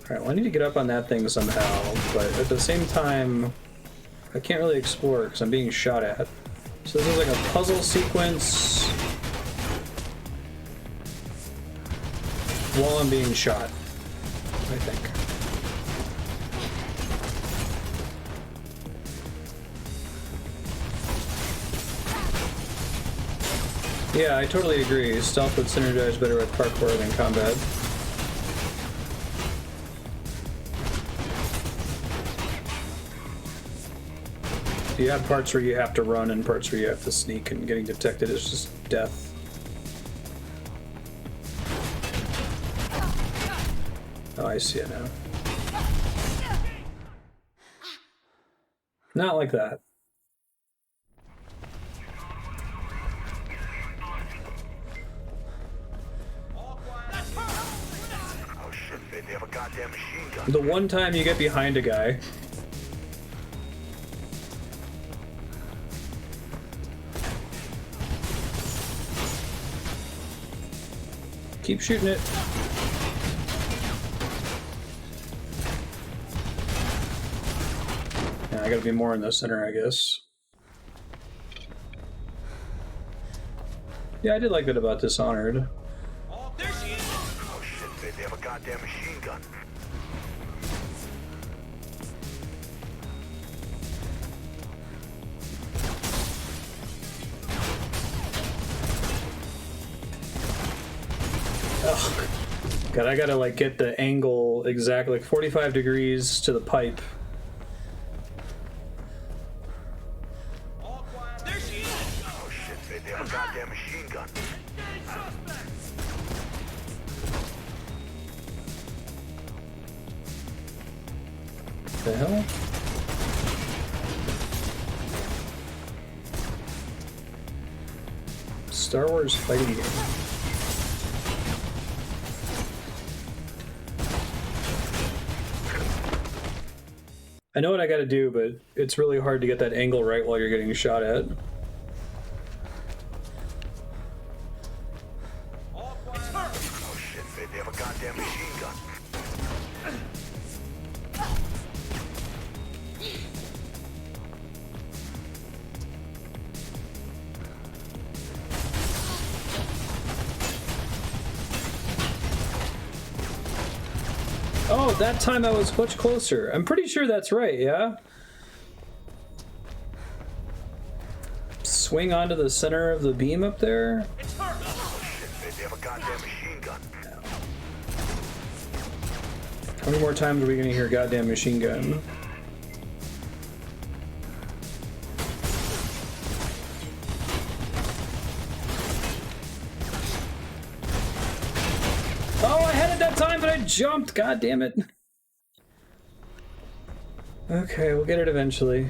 Alright, well I need to get up on that thing somehow, but at the same time, I can't really explore because I'm being shot at. So this is like a puzzle sequence while I'm being shot, I think. Yeah, I totally agree. Stealth would synergize better with parkour than combat. You have parts where you have to run and parts where you have to sneak, and getting detected is just death. Oh, I see it now. Not like that. Oh shit, they have a goddamn machine gun. The one time you get behind a guy. Keep shooting it. Yeah, I gotta be more in the center, I guess. Yeah, I did like that about Dishonored. Oh, there she is! Oh shit, they have a goddamn machine gun. Oh, God, I gotta like get the angle exactly, like 45 degrees to the pipe. There she is! Oh shit, they have a goddamn machine gun. The hell? Star Wars fighting game. I know what I gotta do, but it's really hard to get that angle right while you're getting shot at. Oh shit, they have a goddamn machine gun. Oh, that time I was much closer. I'm pretty sure that's right, yeah? Swing onto the center of the beam up there? Oh shit, they have a goddamn machine gun. How many more times are we gonna hear goddamn machine gun? Oh, I had it that time, but I jumped! God damn it. Okay, we'll get it eventually.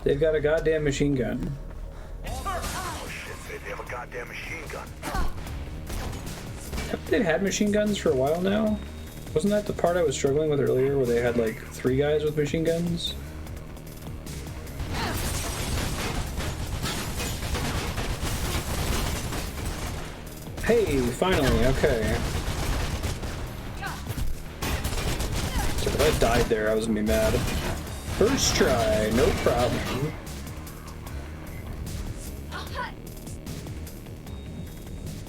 They've got a goddamn machine gun. Oh shit, they have a goddamn machine gun. Haven't they had machine guns for a while now? Wasn't that the part I was struggling with earlier, where they had like 3 guys with machine guns? Hey, finally, okay. So if I died there, I was gonna be mad. First try, no problem.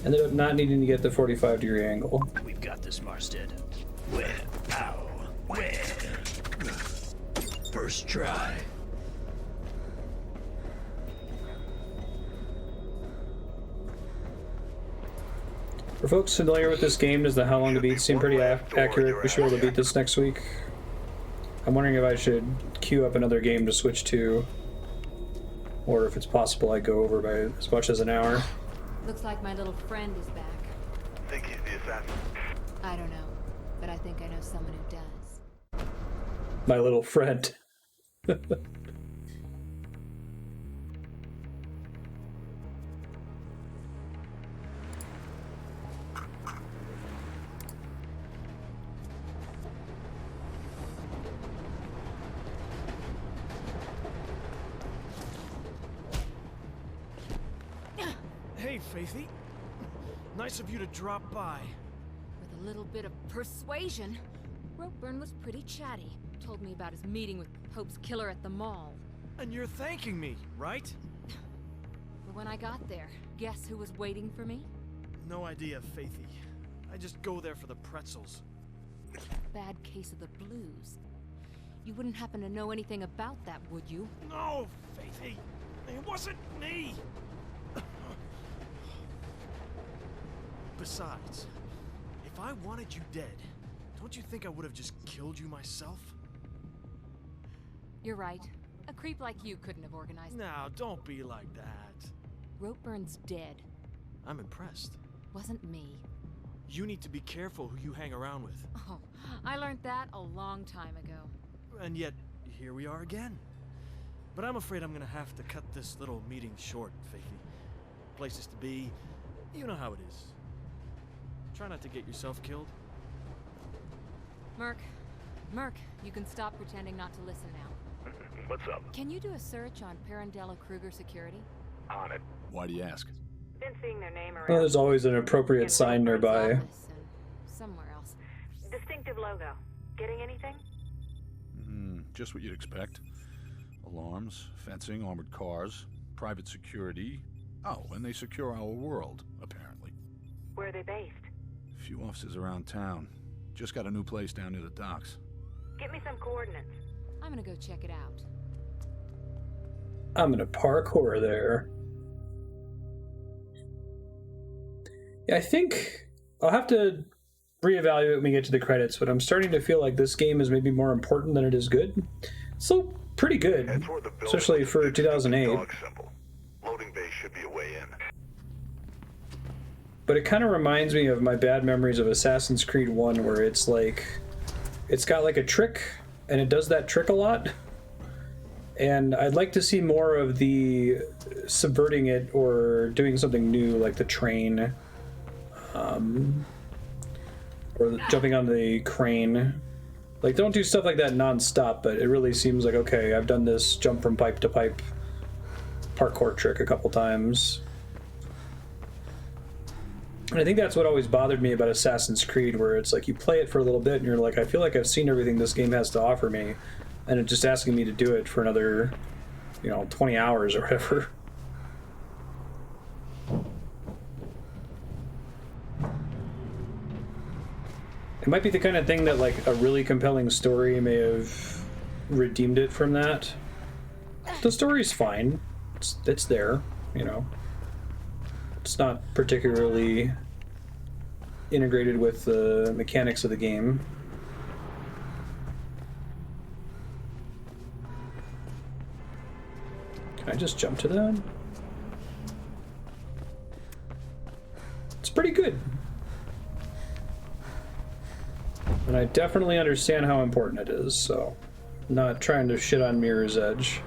Ended up not needing to get the 45-degree angle. We've got this, Marstead. Where? Ow. Where? First try. For folks familiar with this game, does the How Long to Beat seem pretty accurate? We should be able to beat this next week. I'm wondering if I should queue up another game to switch to, or if it's possible I go over by as much as an hour. Looks like my little friend is back. Think he's the assassin? I don't know, but I think I know someone who does. My little friend. Hey, Faithy. Nice of you to drop by. With a little bit of persuasion, Ropeburn was pretty chatty. Told me about his meeting with Pope's killer at the mall. And you're thanking me, right? But when I got there, guess who was waiting for me? No idea, Faithy. I just go there for the pretzels. Bad case of the blues. You wouldn't happen to know anything about that, would you? No, Faithy. It wasn't me. Besides, if I wanted you dead, don't you think I would have just killed you myself? You're right. A creep like you couldn't have organized. Now, don't be like that. Ropeburn's dead. I'm impressed. Wasn't me. You need to be careful who you hang around with. Oh, I learned that a long time ago. And yet, here we are again. But I'm afraid I'm gonna have to cut this little meeting short, Faithy. Places to be, you know how it is. Try not to get yourself killed. Merc, you can stop pretending not to listen now. What's up? Can you do a search on Pirandello Kruger security? On it. Why do you ask? Been seeing their name around. Well, there's always an appropriate sign nearby. Office and somewhere else. Distinctive logo. Getting anything? Just what you'd expect. Alarms, fencing, armored cars, private security. Oh, and they secure our world, apparently. Where are they based? Few offices around town. Just got a new place down near the docks. Get me some coordinates. I'm gonna go check it out. I'm gonna parkour there. Yeah, I think I'll have to reevaluate when we get to the credits, but I'm starting to feel like this game is maybe more important than it is good. Still pretty good, especially for 2008. Loading bay should be a way in. But it kind of reminds me of my bad memories of Assassin's Creed 1, where it's like, it's got like a trick, and it does that trick a lot. And I'd like to see more of the subverting it or doing something new, like the train, or jumping on the crane. Like, don't do stuff like that non-stop, but it really seems like, okay, I've done this jump from pipe to pipe parkour trick a couple times. And I think that's what always bothered me about Assassin's Creed, where it's like you play it for a little bit and you're like, I feel like I've seen everything this game has to offer me, and it's just asking me to do it for another, 20 hours or whatever. It might be the kind of thing that like a really compelling story may have redeemed it from that. The story's fine. It's there, It's not particularly integrated with the mechanics of the game. Can I just jump to that? It's pretty good. And I definitely understand how important it is, so I'm not trying to shit on Mirror's Edge.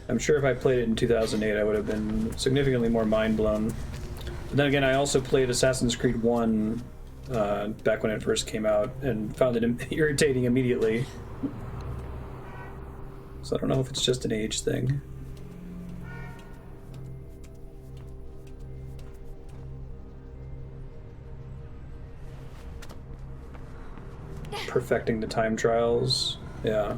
I'm sure if I played it in 2008, I would have been significantly more mind blown. But then again, I also played Assassin's Creed 1 back when it first came out and found it irritating immediately. So I don't know if it's just an age thing. Perfecting the time trials, yeah.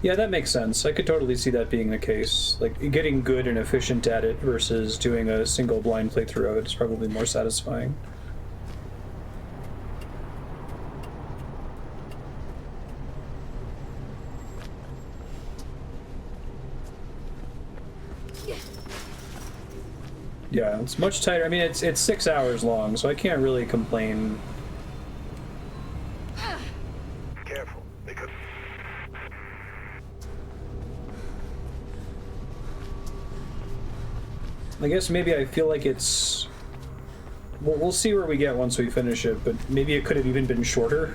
Yeah, that makes sense. I could totally see that being the case. Like, getting good and efficient at it versus doing a single blind playthrough of it is probably more satisfying. Yeah, it's much tighter. I mean, it's 6 hours long, so I can't really complain. Careful. They could... I guess maybe I feel like it's... We'll see where we get once we finish it, but maybe it could have even been shorter.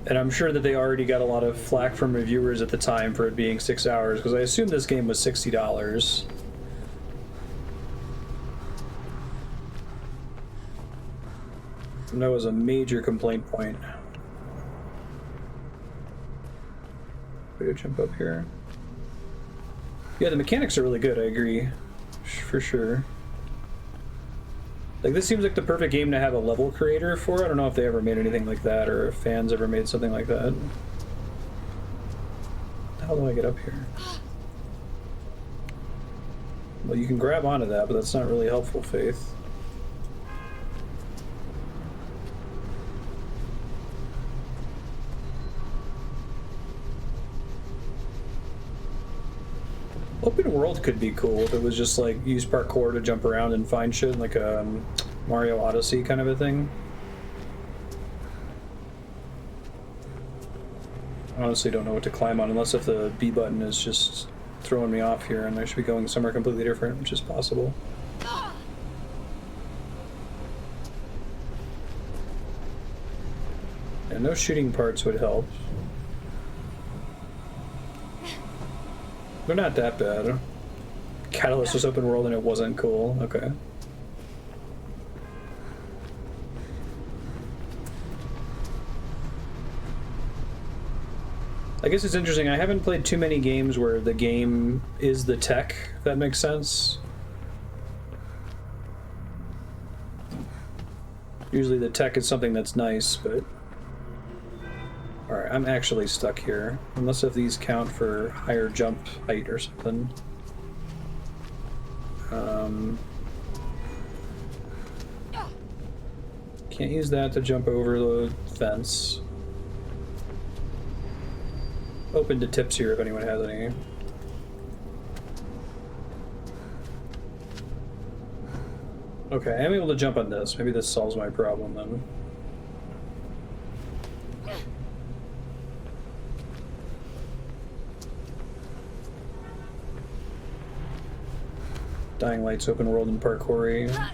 And I'm sure that they already got a lot of flack from reviewers at the time for it being 6 hours, because I assume this game was $60. And that was a major complaint point. Way to jump up here. Yeah, the mechanics are really good, I agree. For sure. Like, this seems like the perfect game to have a level creator for. I don't know if they ever made anything like that, or if fans ever made something like that. How do I get up here? Well, you can grab onto that, but that's not really helpful, Faith. Open world could be cool if it was just like use parkour to jump around and find shit, like a Mario Odyssey kind of a thing. I honestly don't know what to climb on, unless if the B button is just throwing me off here and I should be going somewhere completely different, which is possible. And no shooting parts would help. They're not that bad. Catalyst was open world and it wasn't cool. Okay. I guess it's interesting. I haven't played too many games where the game is the tech, if that makes sense. Usually the tech is something that's nice, but... Alright, I'm actually stuck here. Unless if these count for higher jump height or something. Can't use that to jump over the fence. Open to tips here if anyone has any. Okay, I'm able to jump on this. Maybe this solves my problem then. Dying Light's open world and parkour-y.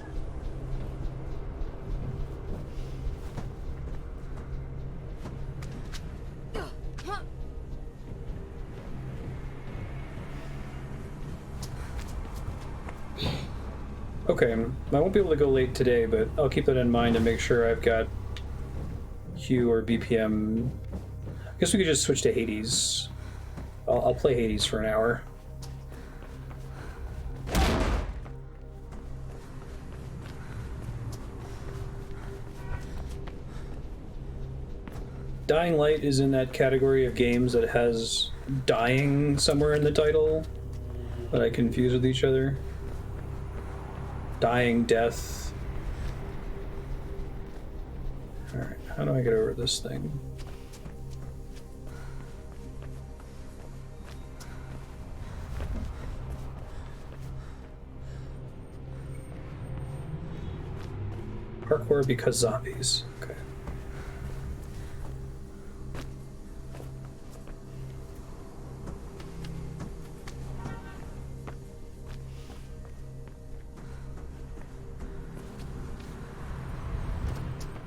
Okay, I won't be able to go late today, but I'll keep that in mind and make sure I've got Q or BPM. I guess we could just switch to Hades. I'll play Hades for an hour. Dying Light is in that category of games that has dying somewhere in the title that I confuse with each other. Dying, death. Alright, how do I get over this thing? Parkour because zombies. Okay.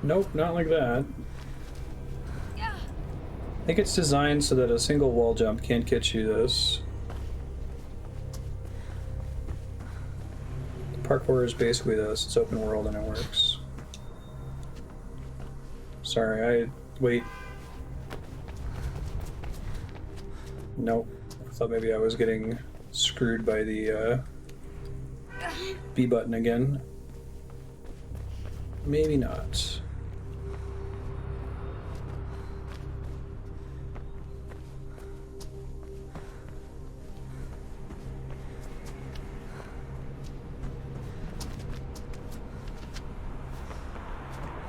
Nope, not like that. I think it's designed so that a single wall jump can't get you this. Parkour is basically this. It's open world and it works. Sorry, wait. Nope. I thought maybe I was getting screwed by the B button again. Maybe not.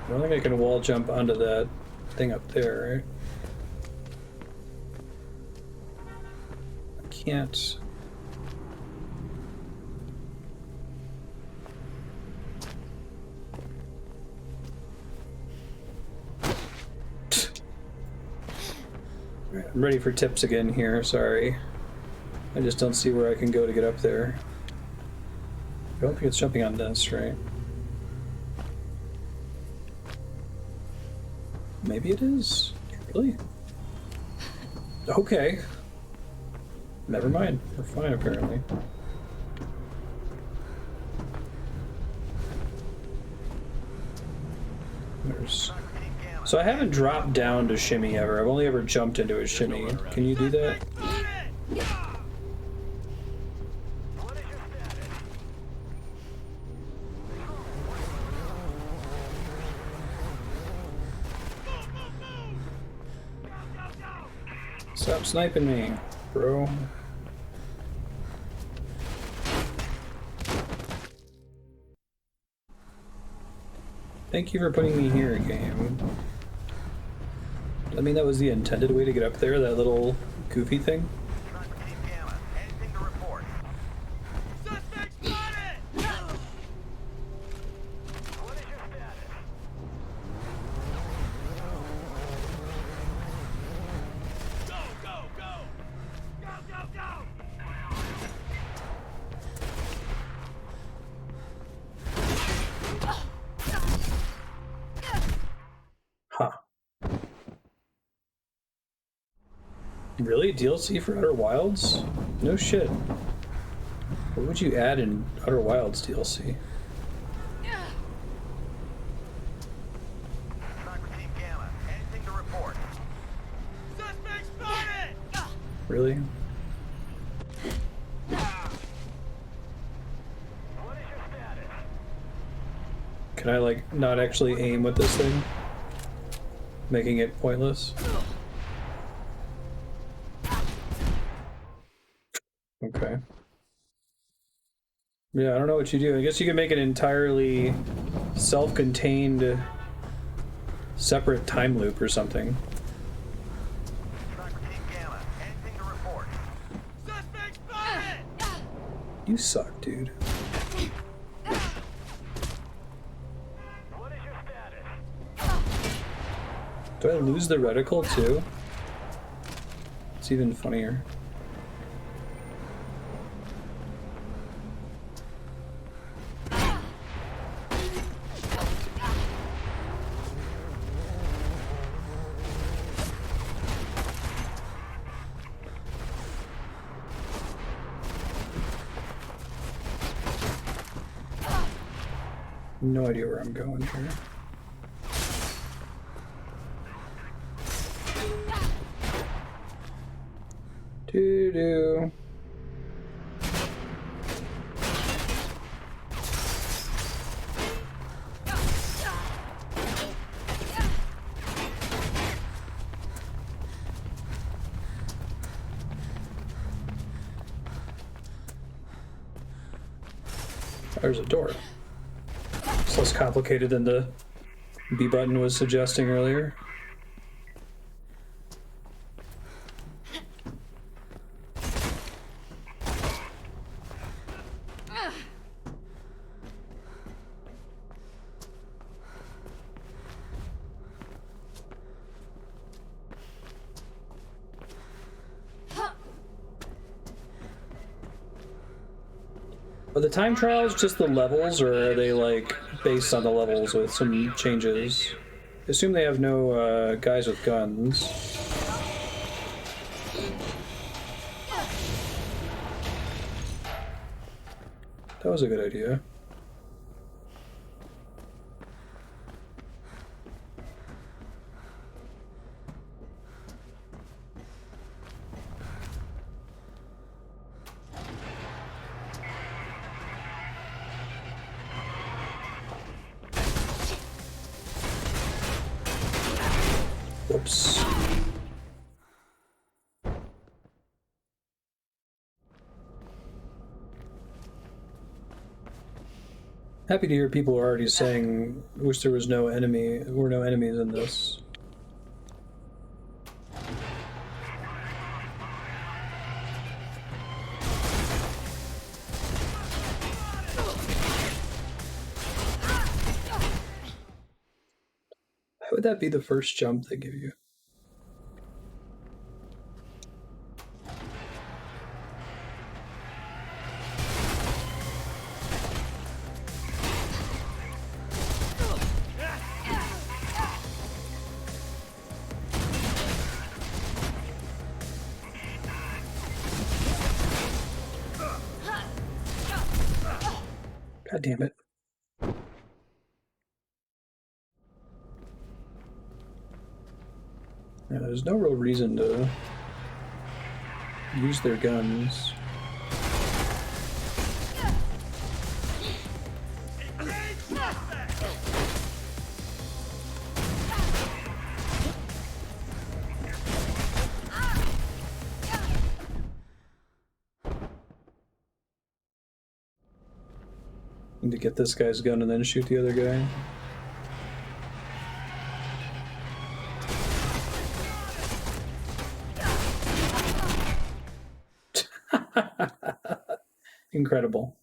I don't think I can wall jump onto that thing up there, right? I can't. Alright, I'm ready for tips again here, sorry. I just don't see where I can go to get up there. I don't think it's jumping on this, right? Maybe it is. Really? Okay. Never mind. We're fine, apparently. There's... So I haven't dropped down to shimmy ever. I've only ever jumped into a shimmy. Can you do that? Stop sniping me, bro. Thank you for putting me here, game. I mean, that was the intended way to get up there, that little goofy thing. Really? DLC for Outer Wilds? No shit. What would you add in Outer Wilds DLC? Really? Can I, like, not actually aim with this thing? Making it pointless? Okay. Yeah, I don't know what you do. I guess you can make an entirely self-contained separate time loop or something. You suck, dude. Do I lose the reticle too? It's even funnier. No idea where I'm going here. Doo-doo. There's a door. It's less complicated than the B button was suggesting earlier. Are the time trials just the levels, or are they like based on the levels with some changes? I assume they have no guys with guns. That was a good idea. Whoops. Happy to hear people are already saying, wish there was no enemy, were no enemies in this. How would that be the first jump they give you? God damn it. Yeah, there's no real reason to use their guns. Need to get this guy's gun and then shoot the other guy. Incredible.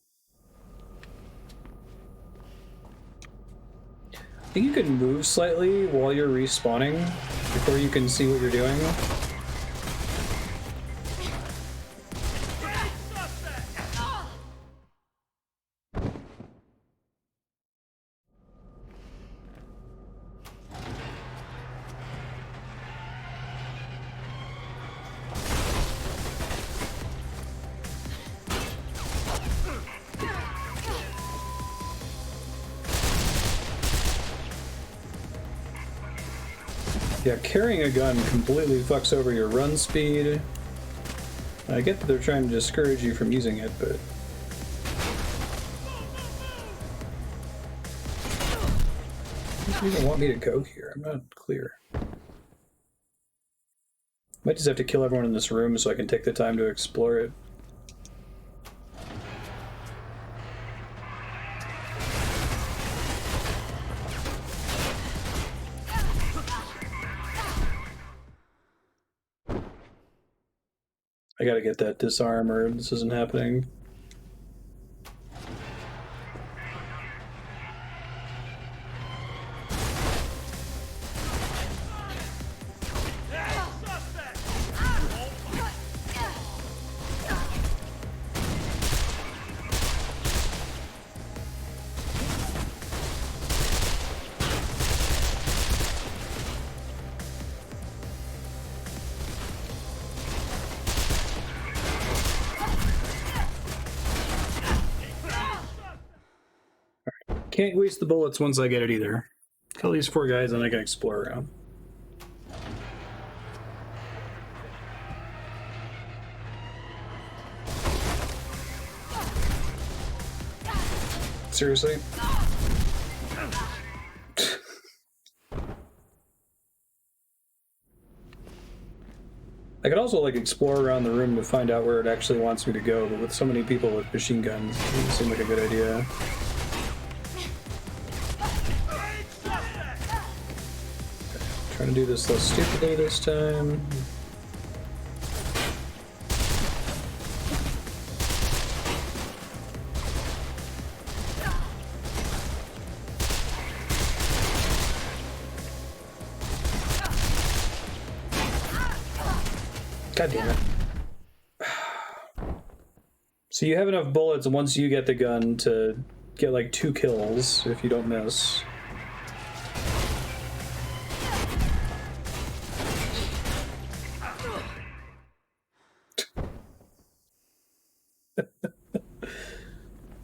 I think you can move slightly while you're respawning before you can see what you're doing. Yeah, carrying a gun completely fucks over your run speed. I get that they're trying to discourage you from using it, but... Why do you even want me to go here? I'm not clear. Might just have to kill everyone in this room so I can take the time to explore it. I gotta get that disarm or this isn't happening. Can't waste the bullets once I get it either. Kill these 4 guys and I can explore around. Seriously? I could also like explore around the room to find out where it actually wants me to go, but with so many people with machine guns, it doesn't seem like a good idea. Trying to do this less stupidly this time. God damn it. So you have enough bullets once you get the gun to get like 2 kills if you don't miss.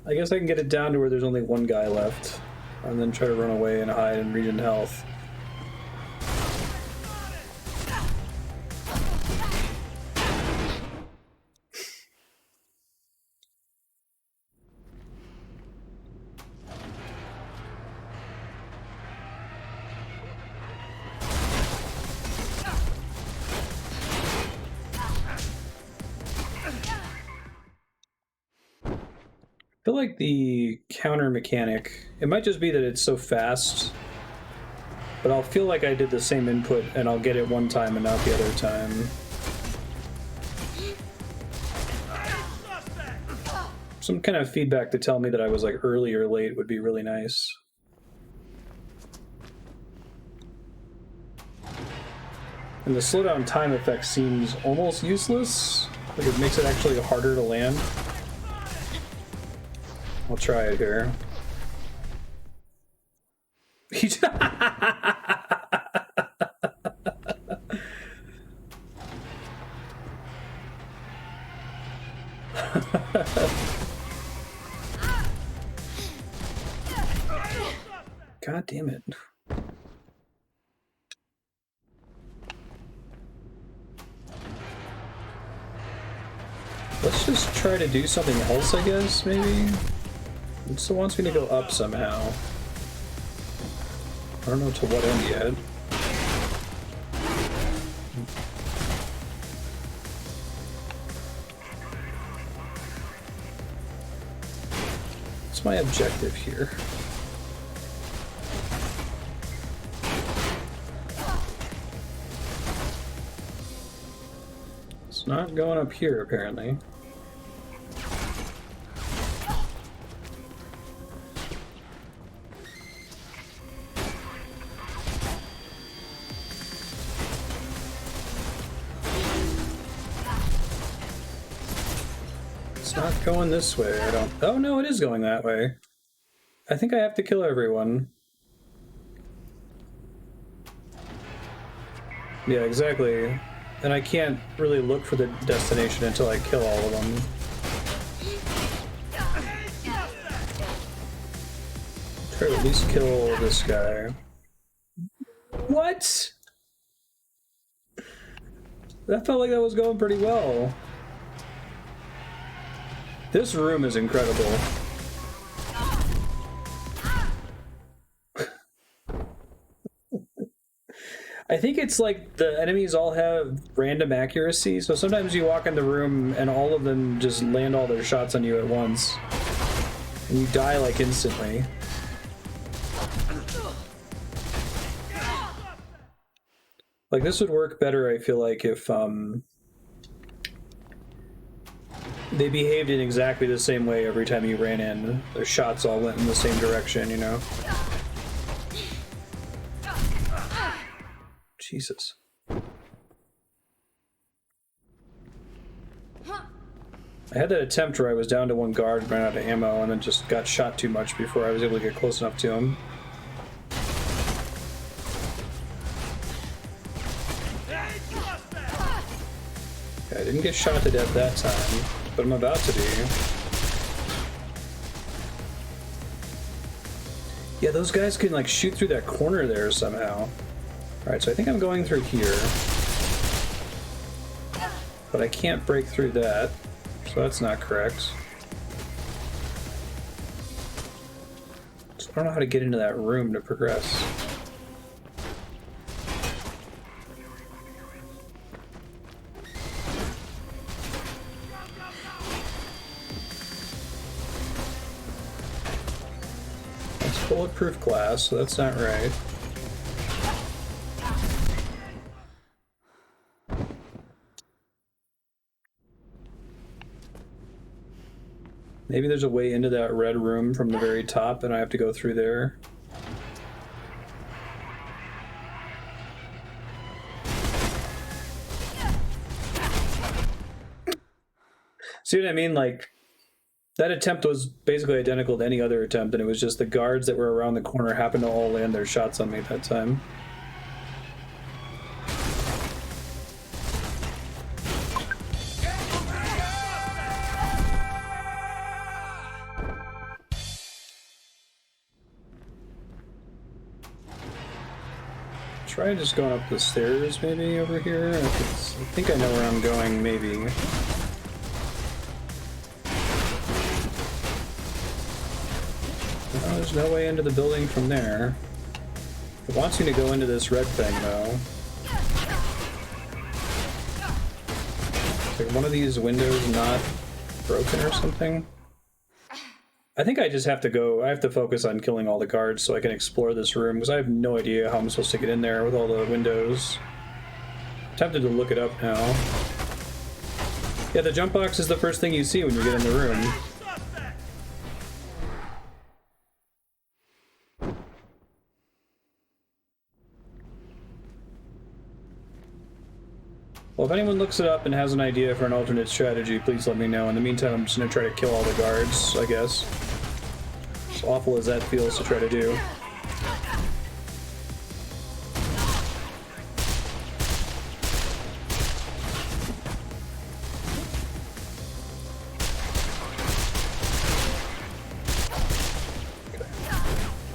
I guess I can get it down to where there's only 1 guy left, and then try to run away and hide and regen health. I feel like the counter mechanic, it might just be that it's so fast, but I'll feel like I did the same input and I'll get it one time and not the other time. Some kind of feedback to tell me that I was like early or late would be really nice. And the slowdown time effect seems almost useless. Like it makes it actually harder to land. I'll try it here. God damn it. Let's just try to do something else, I guess, maybe? It still wants me to go up somehow. I don't know to what end yet. What's my objective here? It's not going up here, apparently. It's not going this way, I don't... Oh no, it is going that way. I think I have to kill everyone. Yeah, exactly. And I can't really look for the destination until I kill all of them. Try to at least kill this guy. What? That felt like that was going pretty well. This room is incredible. I think it's like the enemies all have random accuracy, so sometimes you walk in the room and all of them just land all their shots on you at once. And you die like instantly. Like this would work better, I feel like, if they behaved in exactly the same way every time you ran in. Their shots all went in the same direction, you know? Jesus. I had that attempt where I was down to one guard, ran out of ammo, and then just got shot too much before I was able to get close enough to him. I didn't get shot to death that time, but I'm about to be. Yeah, those guys can like shoot through that corner there somehow. Alright, so I think I'm going through here. But I can't break through that, so that's not correct. So I don't know how to get into that room to progress. It's bulletproof glass, so that's not right. Maybe there's a way into that red room from the very top and I have to go through there. See what I mean? Like, that attempt was basically identical to any other attempt, and it was just the guards that were around the corner happened to all land their shots on me that time. Try just going up the stairs, maybe, over here? I think I know where I'm going, maybe. No, there's no way into the building from there. It wants me to go into this red thing, though. Is like one of these windows not broken or something? I think I just have to go, I have to focus on killing all the guards so I can explore this room, because I have no idea how I'm supposed to get in there with all the windows. I'm tempted to look it up now. Yeah, the jump box is the first thing you see when you get in the room. Well, if anyone looks it up and has an idea for an alternate strategy, please let me know. In the meantime, I'm just gonna try to kill all the guards, I guess. As awful as that feels to try to do.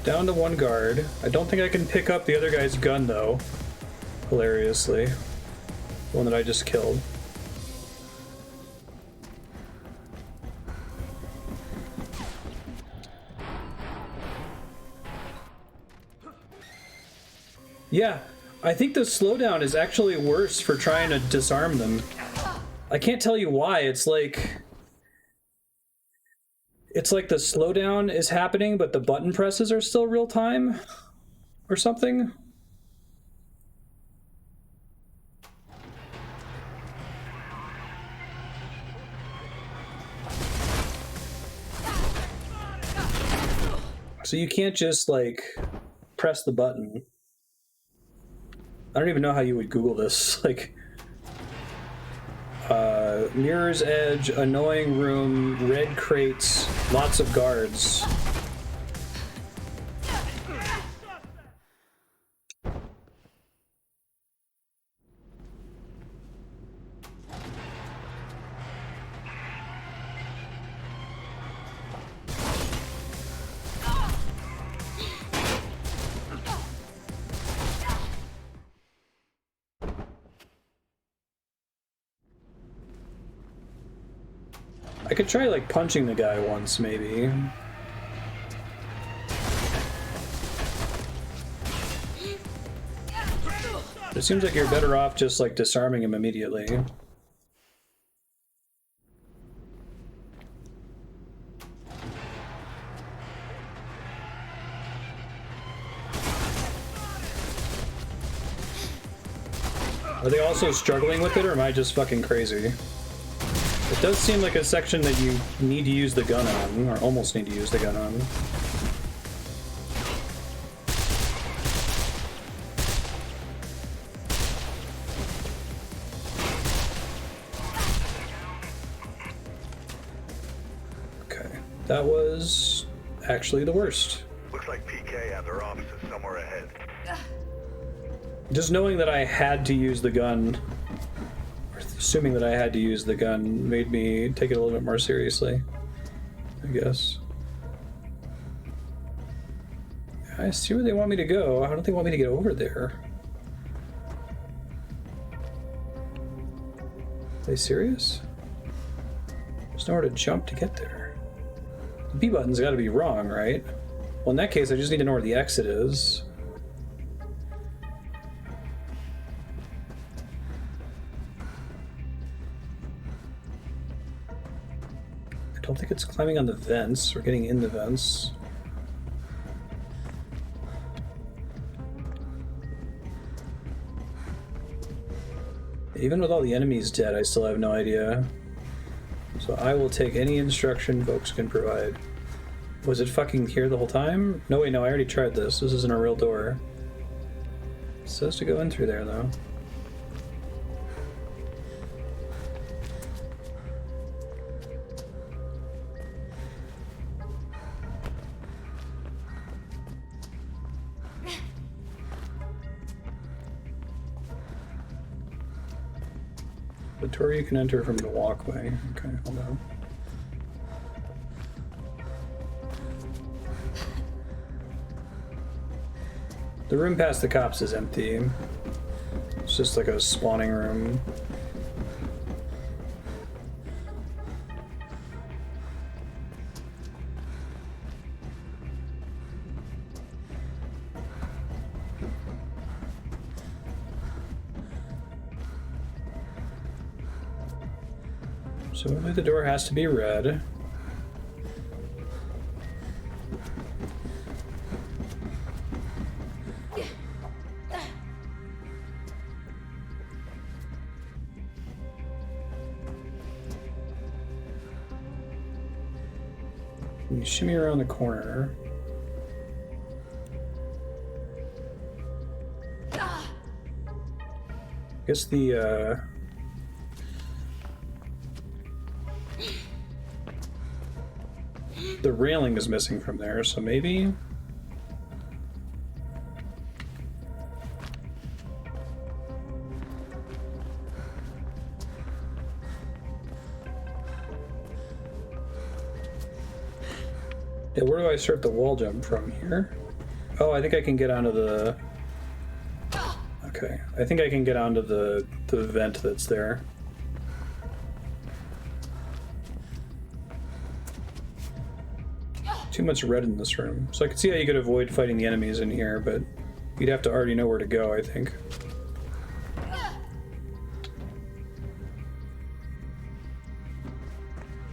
Down to one guard. I don't think I can pick up the other guy's gun, though. Hilariously. The one that I just killed. Yeah, I think the slowdown is actually worse for trying to disarm them. I can't tell you why. It's like the slowdown is happening, but the button presses are still real time or something. So you can't just like press the button. I don't even know how you would Google this. Like, Mirror's Edge, annoying room, red crates, lots of guards. I could try, like, punching the guy once, maybe. It seems like you're better off just, like, disarming him immediately. Are they also struggling with it, or am I just fucking crazy? It does seem like a section that you need to use the gun on, or almost need to use the gun on. Okay, that was actually the worst. Looks like PK have their offices somewhere ahead. Just knowing that I had to use the gun, assuming that I had to use the gun, made me take it a little bit more seriously, I guess. I see where they want me to go. How don't they want me to get over there? Are they serious? There's nowhere to jump to get there. The B button's gotta be wrong, right? Well, in that case, I just need to know where the exit is. I don't think it's climbing on the vents or getting in the vents. Even with all the enemies dead, I still have no idea. So I will take any instruction folks can provide. Was it fucking here the whole time? No, wait, no, I already tried this. This isn't a real door. It says to go in through there, though. The door you can enter from the walkway. Okay, hold on. The room past the cops is empty. It's just like a spawning room. So the door has to be red. You shimmy around the corner. I guess the railing is missing from there, so maybe. Yeah, where do I start the wall jump from here? Oh, I think I can get onto the... Okay, I think I can get onto the vent that's there. Too much red in this room. So I can see how you could avoid fighting the enemies in here, but you'd have to already know where to go, I think.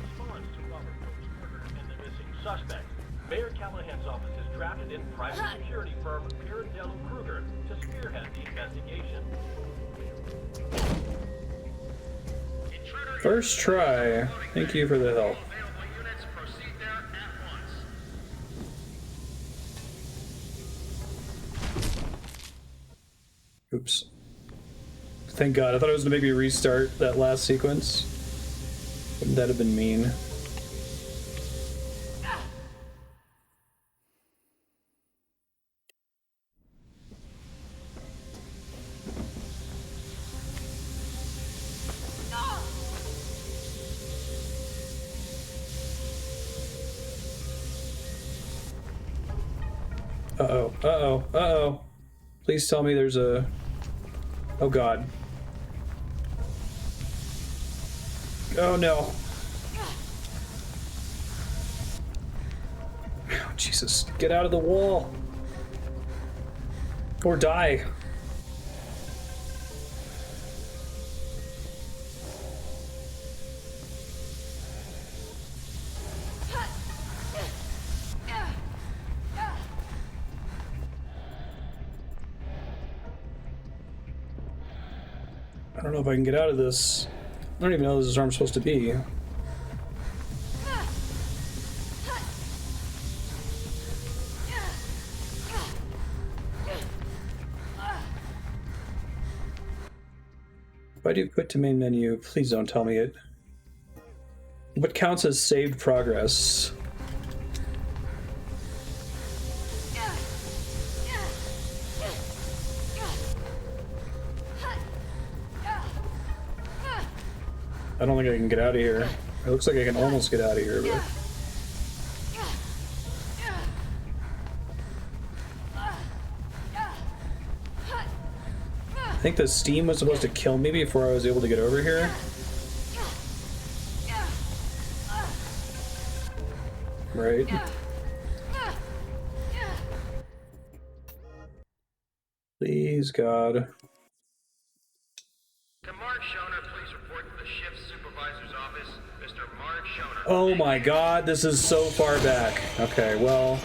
Response to Robert Coates' murder and the missing suspect. Mayor Callahan's office has drafted in private security firm Pirandello Kruger to spearhead the investigation. First try. Thank you for the help. Oops. Thank God. I thought it was going to make me restart that last sequence. Wouldn't that have been mean? Uh-oh. Uh-oh. Uh-oh. Please tell me there's a... Oh God. Oh no. Oh, Jesus. Get out of the wall. Or die. I don't know if I can get out of this. I don't even know this is where I'm supposed to be. If I do quit to main menu, please don't tell me it. What counts as saved progress? I don't think I can get out of here. It looks like I can almost get out of here, but... I think the steam was supposed to kill me before I was able to get over here. Right. Please, God. Oh my God, this is so far back. Okay, well,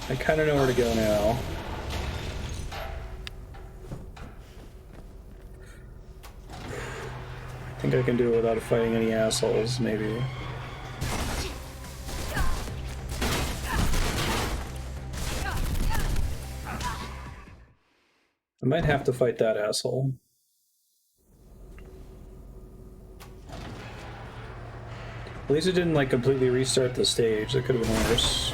I kind of know where to go now. I think I can do it without fighting any assholes, maybe. I might have to fight that asshole. At least it didn't like completely restart the stage. That could have been worse.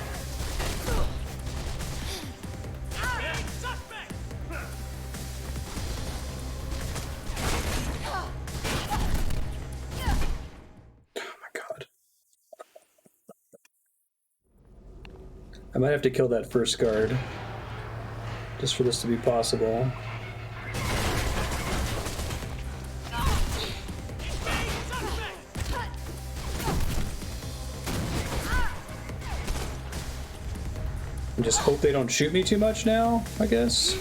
Oh my God. I might have to kill that first guard just for this to be possible. Just hope they don't shoot me too much now, I guess.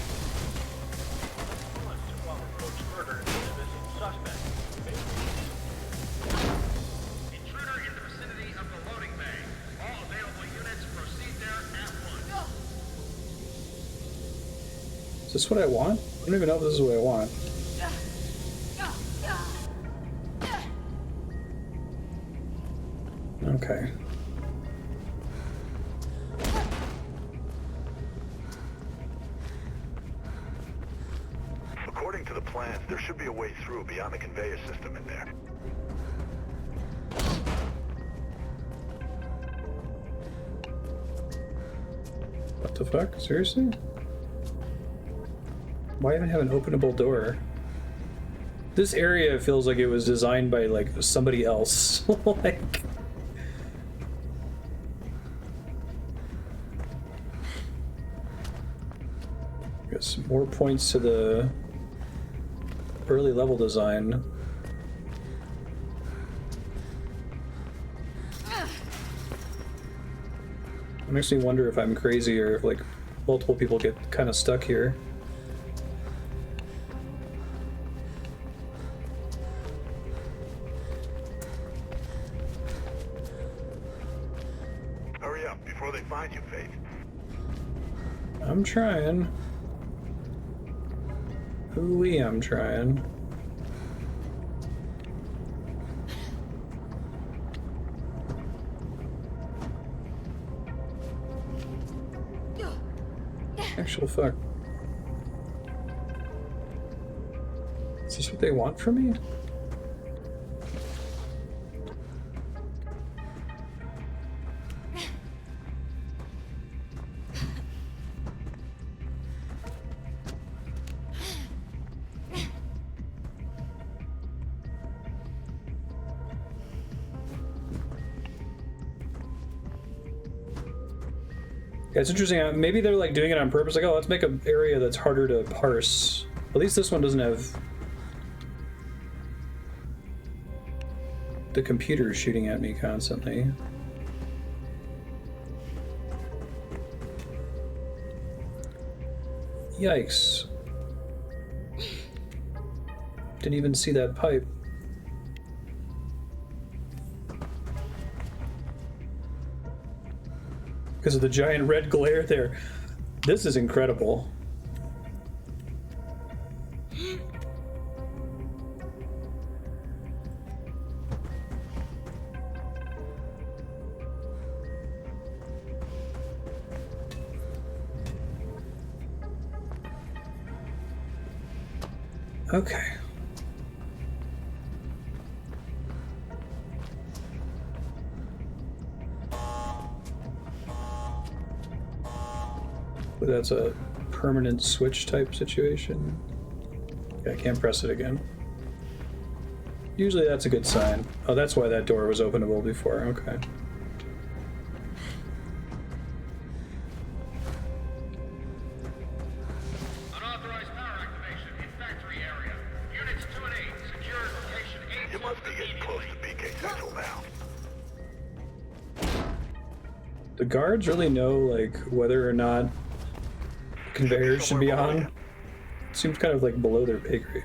Is this what I want? I don't even know if this is what I want. Okay. According to the plans, there should be a way through beyond the conveyor system in there. What the fuck? Seriously? Why even have an openable door? This area feels like it was designed by like somebody else. Like... Guess more points to the early level design. It makes me wonder if I'm crazy or if like multiple people get kind of stuck here. Hurry up before they find you, Faith. I'm trying. Ooh-wee, I'm trying. Actual fuck. Is this what they want from me? Yeah, it's interesting. Maybe they're like doing it on purpose. Like, oh, let's make an area that's harder to parse. At least this one doesn't have the computer shooting at me constantly. Yikes. Didn't even see that pipe. Because of the giant red glare there. This is incredible. Okay. That's a permanent switch type situation. Yeah, I can't press it again. Usually that's a good sign. Oh, that's why that door was openable before. Okay. Unauthorized power activation in factory area. Units 2 and 8, secure location 8. You must be getting close to PK Central now. The guards really know, like, whether or not conveyors should be on. It seems kind of like below their pay grade.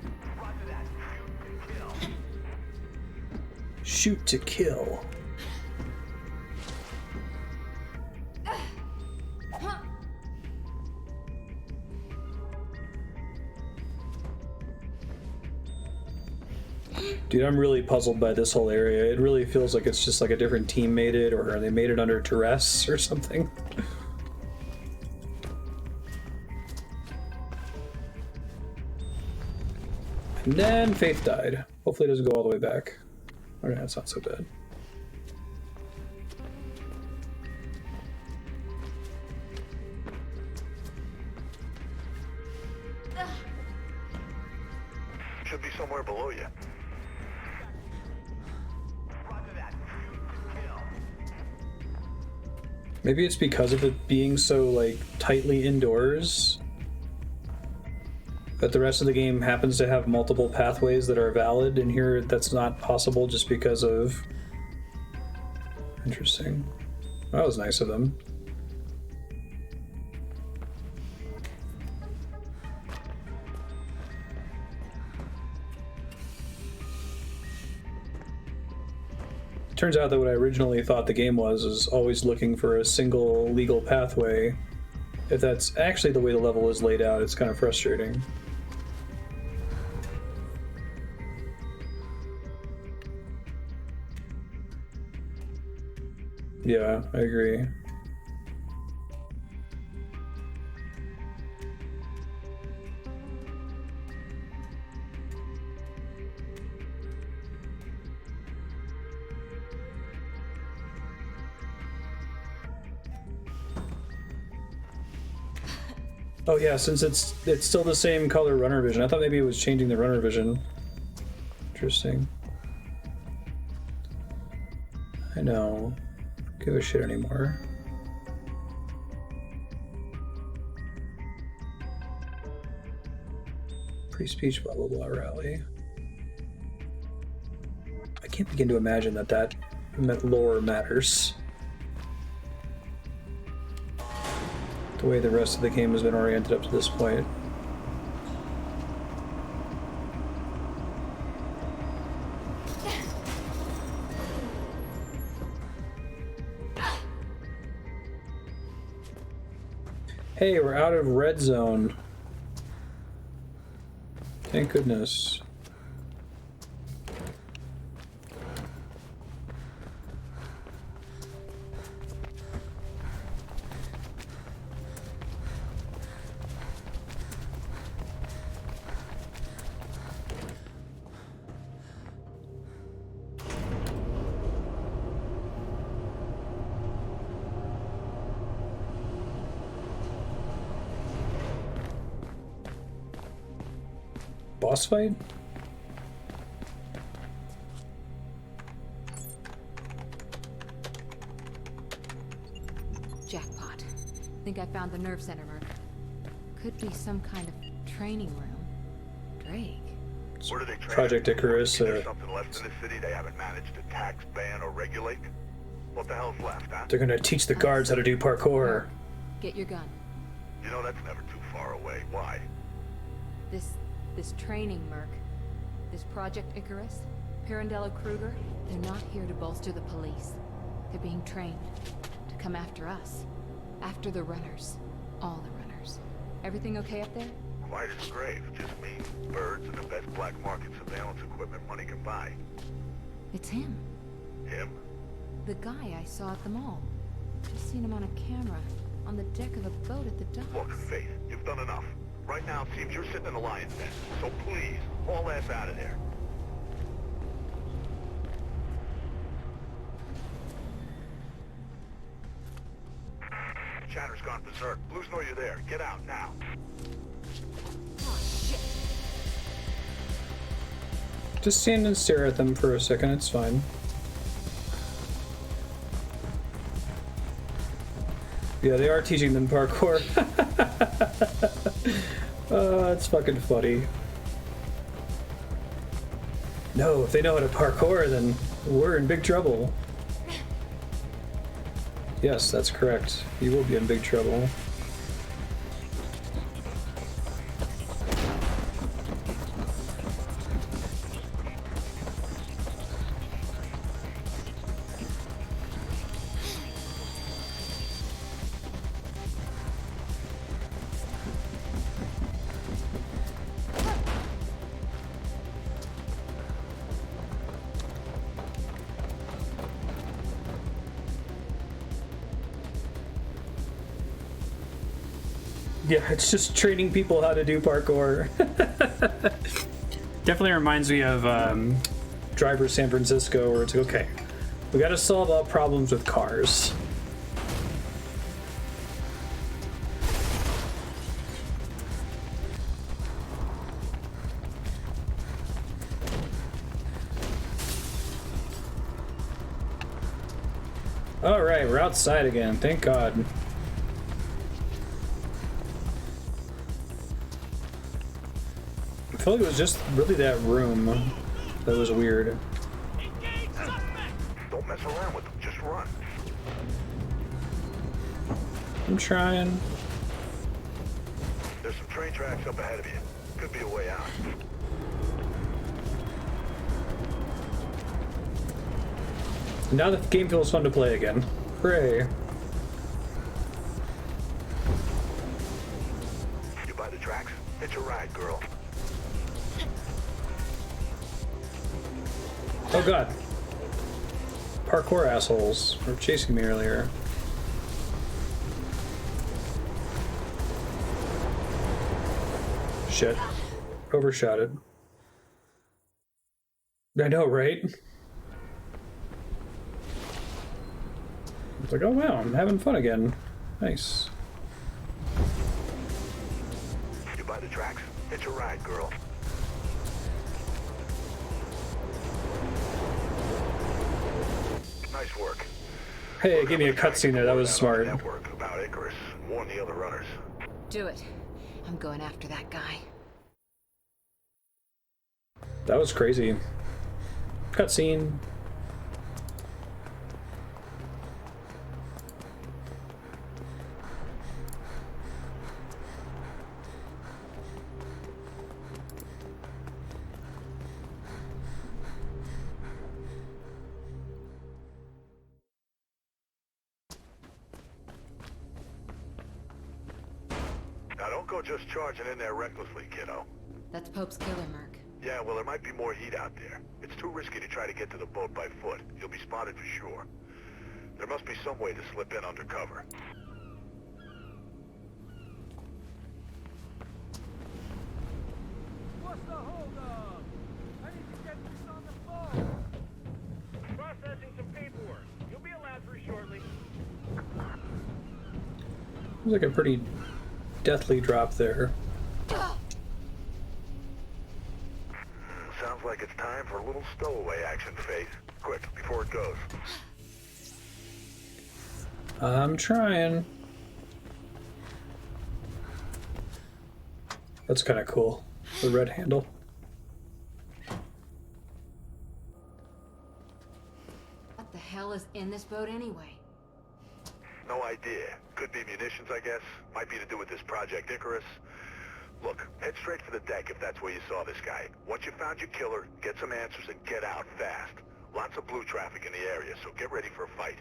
Shoot to kill. Dude, I'm really puzzled by this whole area. It really feels like it's just like a different team made it, or they made it under duress or something. And then Faith died. Hopefully it doesn't go all the way back. Okay, that's not so bad. Should be somewhere below you. Maybe it's because of it being so, like, tightly indoors that the rest of the game happens to have multiple pathways that are valid, and here that's not possible just because of... Interesting. That was nice of them. Turns out that what I originally thought the game was is always looking for a single legal pathway. If that's actually the way the level is laid out, it's kind of frustrating. Yeah, I agree. Oh yeah, since it's still the same color runner vision. I thought maybe it was changing the runner vision. Interesting. I know. Don't give a shit anymore. Pre-speech blah blah blah rally. I can't begin to imagine that lore matters. The way the rest of the game has been oriented up to this point. Hey, we're out of red zone. Thank goodness. Boss fight? Jackpot. Think I found the nerve center, Merc. Could be some kind of training room. Drake. Where do they train? Project Icarus. There's something left in the city they haven't managed to tax, ban, or regulate? What the hell's left, huh? They're gonna teach the guards how to do parkour. Get your gun. You know, that's never too far away. Why? This training, Merc. This Project Icarus, Pirandello, Kruger, they're not here to bolster the police. They're being trained to come after us. After the runners. All the runners. Everything okay up there? Quiet as a grave. Just me, birds, and the best black market surveillance equipment money can buy. It's him. Him? The guy I saw at the mall. Just seen him on a camera, on the deck of a boat at the docks. Look, Faith, you've done enough. Right now, it seems you're sitting in the lion's den. So please, haul ass out of there. Chatter's gone berserk. Blues know you're there. Get out now. Oh, shit. Just stand and stare at them for a second, it's fine. Yeah, they are teaching them parkour. It's fucking funny. No, if they know how to parkour, then we're in big trouble. Yes, that's correct. You will be in big trouble. Yeah, it's just training people how to do parkour. Definitely reminds me of Driver San Francisco, where it's like, okay, we gotta solve all problems with cars. Alright, we're outside again, thank God. I feel like it was just really that room that was weird. Don't mess around with them, just run. I'm trying. There's some train tracks up ahead of you. Could be a way out. Now the game feels fun to play again. Hooray. You buy the tracks? It's a ride, girl. Oh God. Parkour assholes were chasing me earlier. Shit. Overshot it. I know, right? It's like, oh wow, I'm having fun again. Nice. You buy the tracks? It's a ride, girl. Nice work. Hey, give me a cutscene there. That was smart. Network about Icarus. Warn the other runners. Do it. I'm going after that guy. That was crazy. Cutscene. Now don't go just charging in there recklessly, kiddo. That's Pope's killer, Merc. Yeah, well, there might be more heat out there. It's too risky to try to get to the boat by foot. You'll be spotted for sure. There must be some way to slip in undercover. What's the holdup? I need to get this on the phone. Processing some paperwork. You'll be allowed through shortly. Looks like a pretty deathly drop there. Sounds like it's time for a little stowaway action, Faith. Quick, before it goes. I'm trying. That's kind of cool. The red handle. What the hell is in this boat anyway? No idea. Could be munitions, I guess. Might be to do with this Project Icarus. Look, head straight for the deck if that's where you saw this guy. Once you found your killer, get some answers and get out fast. Lots of blue traffic in the area, so get ready for a fight.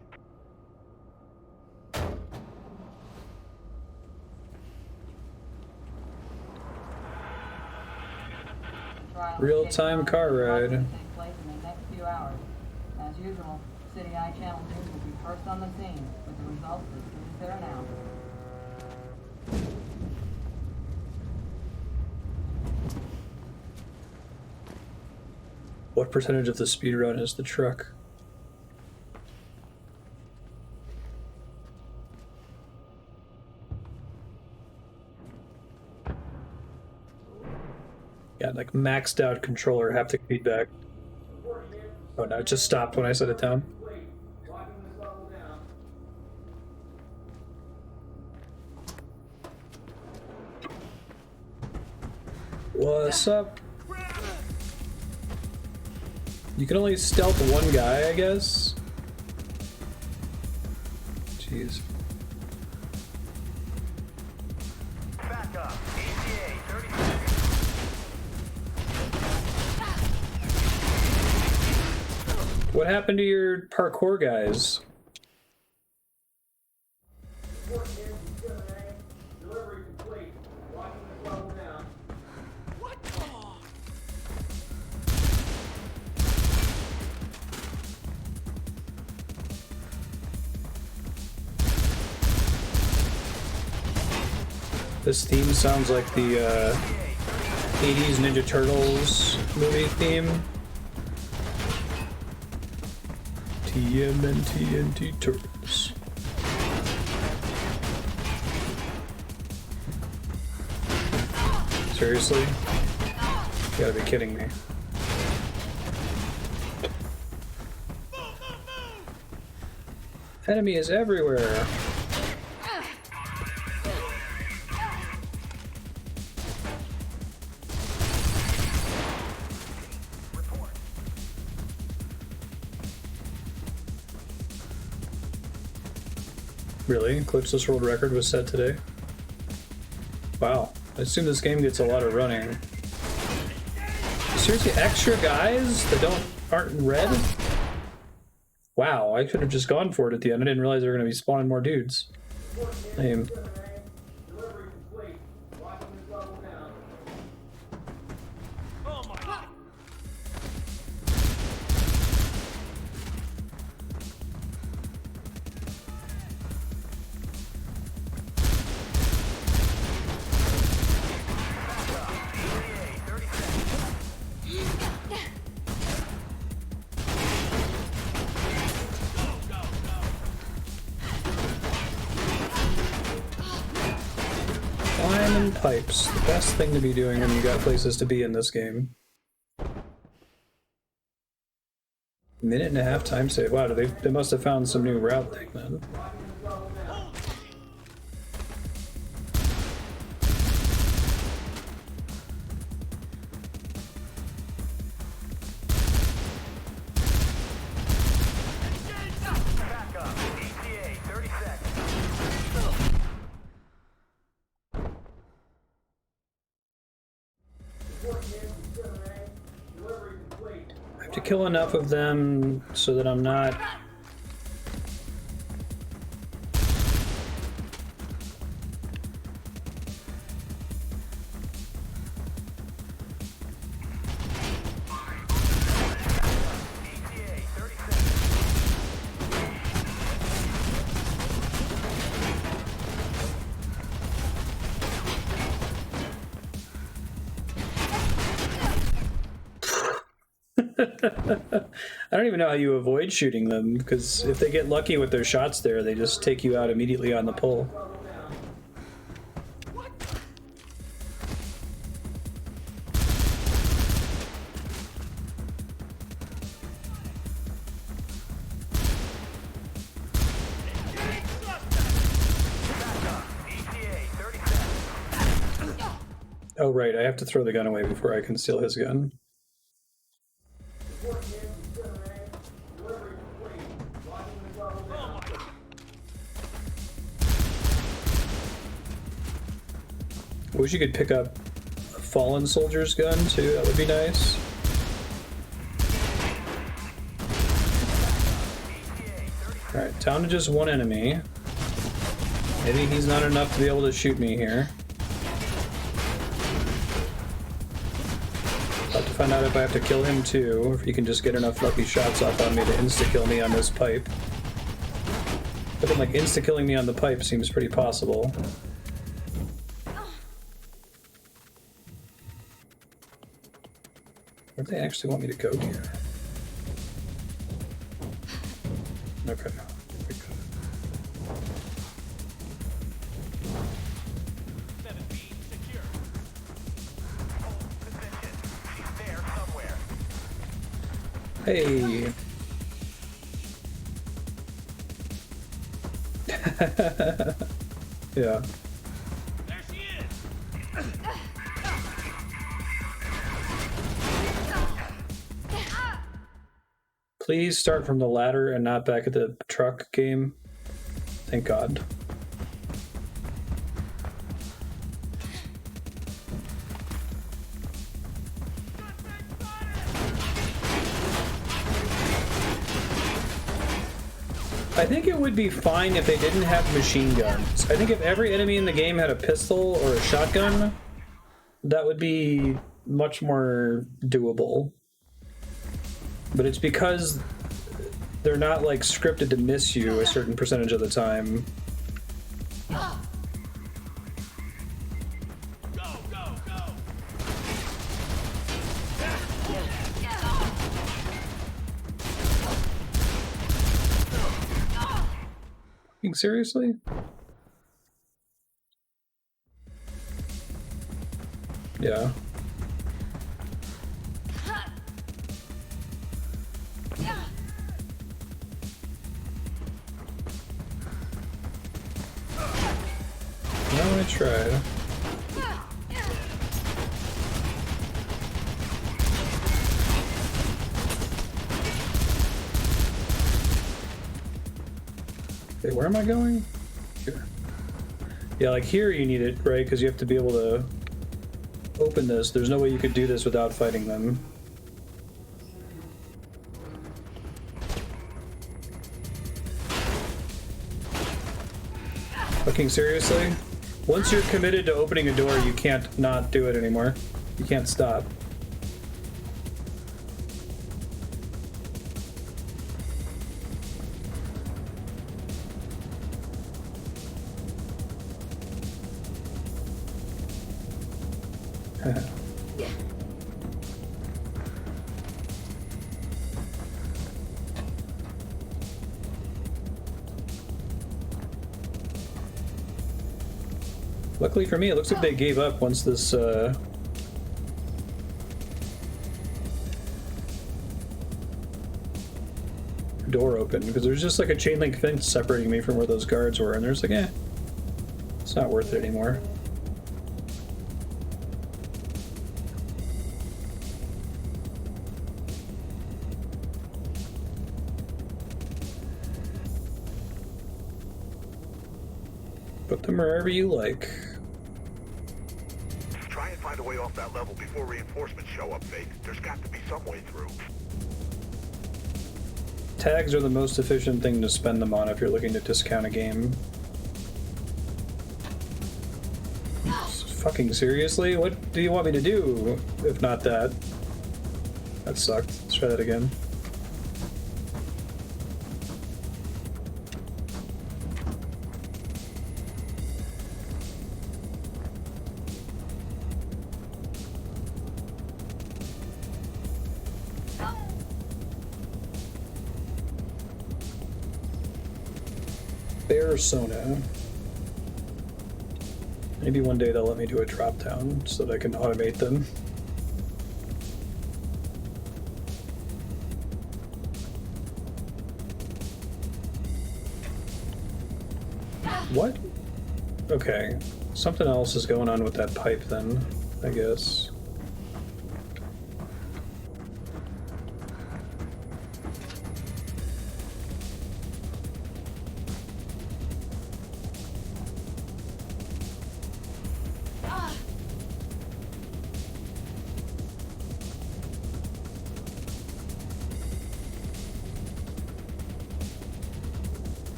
Real-time car ride. Take place in the next few hours. As usual, City Eye Channel News will be first on the scene with the results as soon as they're announced. What percentage of the speed run is the truck? Yeah, like maxed out controller haptic feedback. Oh no, it just stopped when I set it down. What's up? You can only stealth one guy, I guess? Jeez. Back up. ETA 30 What happened to your parkour guys? Delivery complete. Locking this level down. What? This theme sounds like the 80s Ninja Turtles movie theme. TMNT Turtles. Seriously? You gotta be kidding me. Enemy is everywhere. Really? Eclipse's world record was set today? Wow. I assume this game gets a lot of running. Seriously, extra guys that aren't red? Wow, I could have just gone for it at the end. I didn't realize they were going to be spawning more dudes. Lame. Delivery complete. Locking this level down. Oh my God. Climbing pipes. The best thing to be doing when you got places to be in this game. Minute and a half time save. Wow, they must have found some new route thing then. to kill enough of them so that I'm not... I don't even know how you avoid shooting them, because if they get lucky with their shots there, they just take you out immediately on the pull. Oh right, I have to throw the gun away before I can steal his gun. I wish you could pick up a fallen soldier's gun too, that would be nice. Alright, down to just one enemy. Maybe he's not enough to be able to shoot me here. About to find out if I have to kill him too, or if he can just get enough lucky shots off on me to insta-kill me on this pipe. But then, like, insta-killing me on the pipe seems pretty possible. Where do they actually want me to go here? Okay. Hey. Yeah. There she is. Please start from the ladder and not back at the truck game. Thank God. I think it would be fine if they didn't have machine guns. I think if every enemy in the game had a pistol or a shotgun, that would be much more doable. But it's because they're not, like, scripted to miss you a certain percentage of the time. Seriously? Yeah. No, I tried. Okay, where am I going? Here. Yeah, like here you need it, right? Because you have to be able to open this. There's no way you could do this without fighting them. Fucking seriously? Once you're committed to opening a door, you can't not do it anymore. You can't stop. Luckily for me, it looks like they gave up once this door opened, because there's just like a chain link fence separating me from where those guards were, and there's like, it's not worth it anymore. Put them wherever you like. Try and find a way off that level before reinforcements show up, Faith. There's got to be some way through. Tags are the most efficient thing to spend them on if you're looking to discount a game. Fucking seriously? What do you want me to do if not that? That sucked. Let's try that again. Persona. Maybe one day they'll let me do a drop down so that I can automate them. What? Okay. Something else is going on with that pipe then, I guess.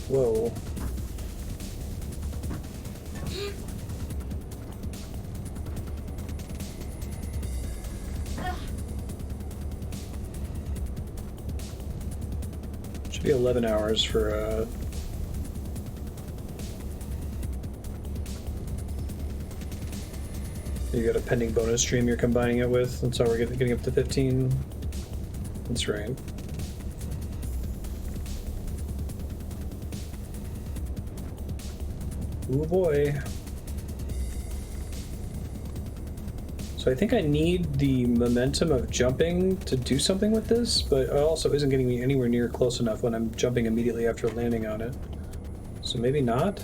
Whoa. Should be 11 hours for you got a pending bonus stream you're combining it with. That's how we're getting up to 15. That's right. Oh boy. So I think I need the momentum of jumping to do something with this, but it also isn't getting me anywhere near close enough when I'm jumping immediately after landing on it. So maybe not?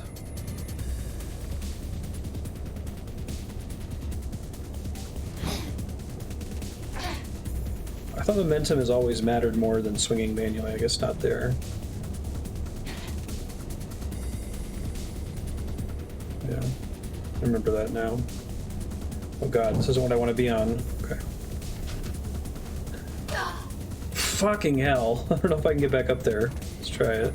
I thought momentum has always mattered more than swinging manually. I guess not there. Yeah, I remember that now. Oh god, this isn't what I want to be on. Okay. Fucking hell. I don't know if I can get back up there. Let's try it.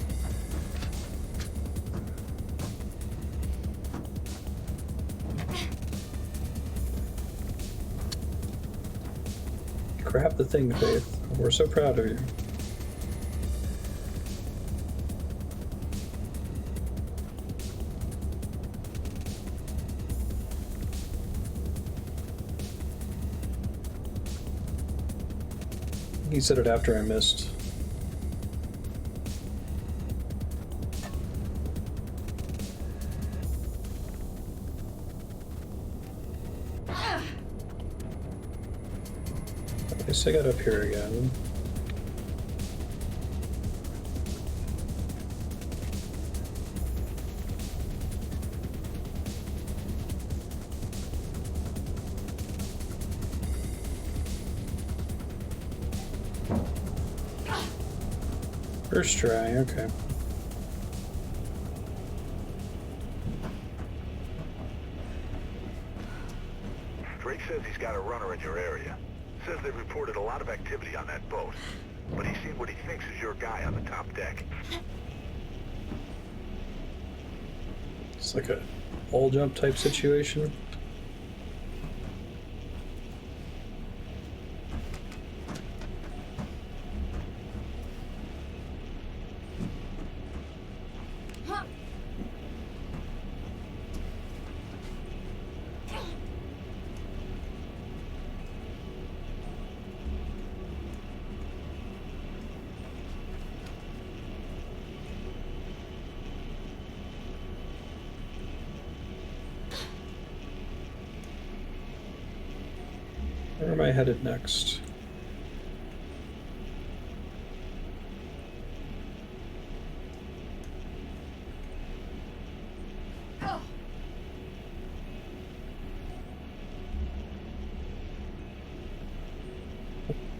Crap the thing, Faith. We're so proud of you. He said it after I missed. At least I got up here again. First try, okay. Drake says he's got a runner in your area. Says they reported a lot of activity on that boat. But he's seen what he thinks is your guy on the top deck. It's like a wall jump type situation. Where am I headed next? I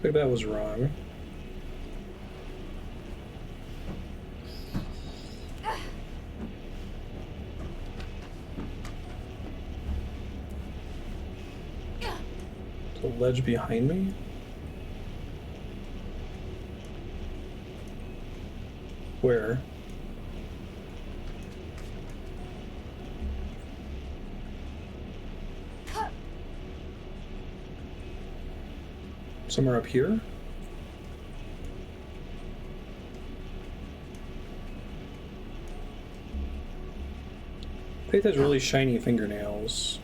think that was wrong. The ledge behind me? Where? Somewhere up here? Faith has really shiny fingernails.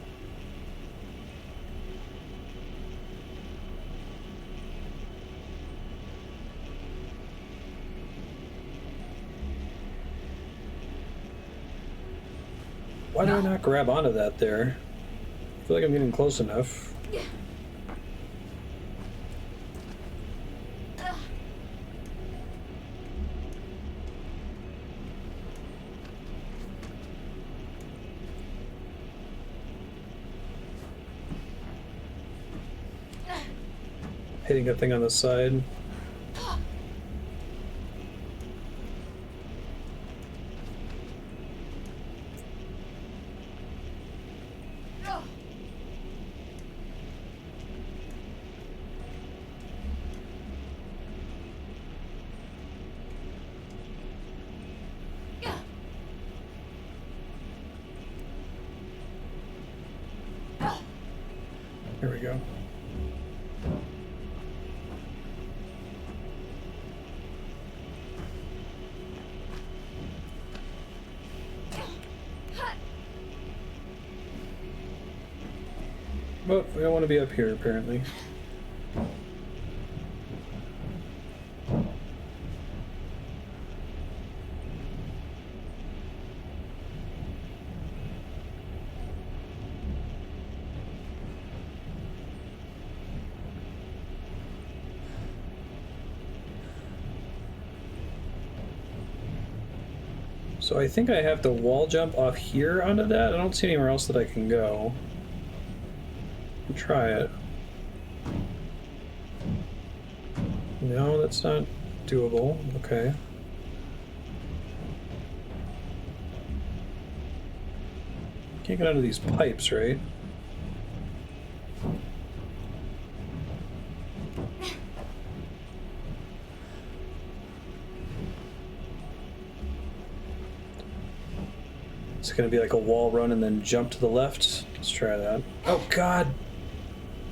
Why do I not grab onto that there? I feel like I'm getting close enough. Hitting a thing on the side. Here we go. But we don't want to be up here, apparently. So I think I have to wall jump off here onto that. I don't see anywhere else that I can go. Try it. No, that's not doable. Okay. Can't get under these pipes, right? It's gonna be like a wall run and then jump to the left. Let's try that. Oh God!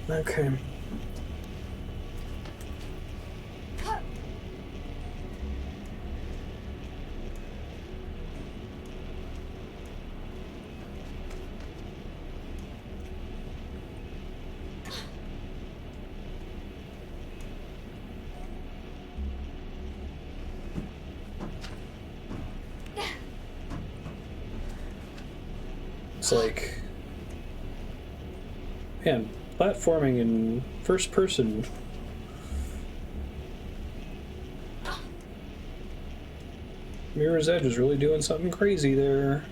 Okay. It's like, man, platforming in first person. Mirror's Edge is really doing something crazy there.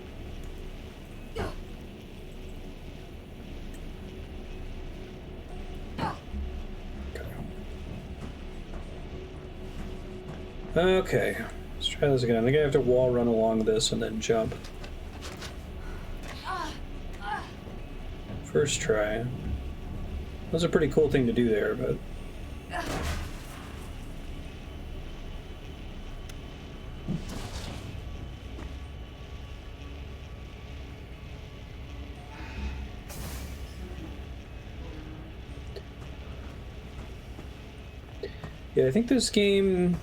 Okay, let's try this again. I think I have to wall run along this and then jump. First try. That's a pretty cool thing to do there, but... yeah, I think this game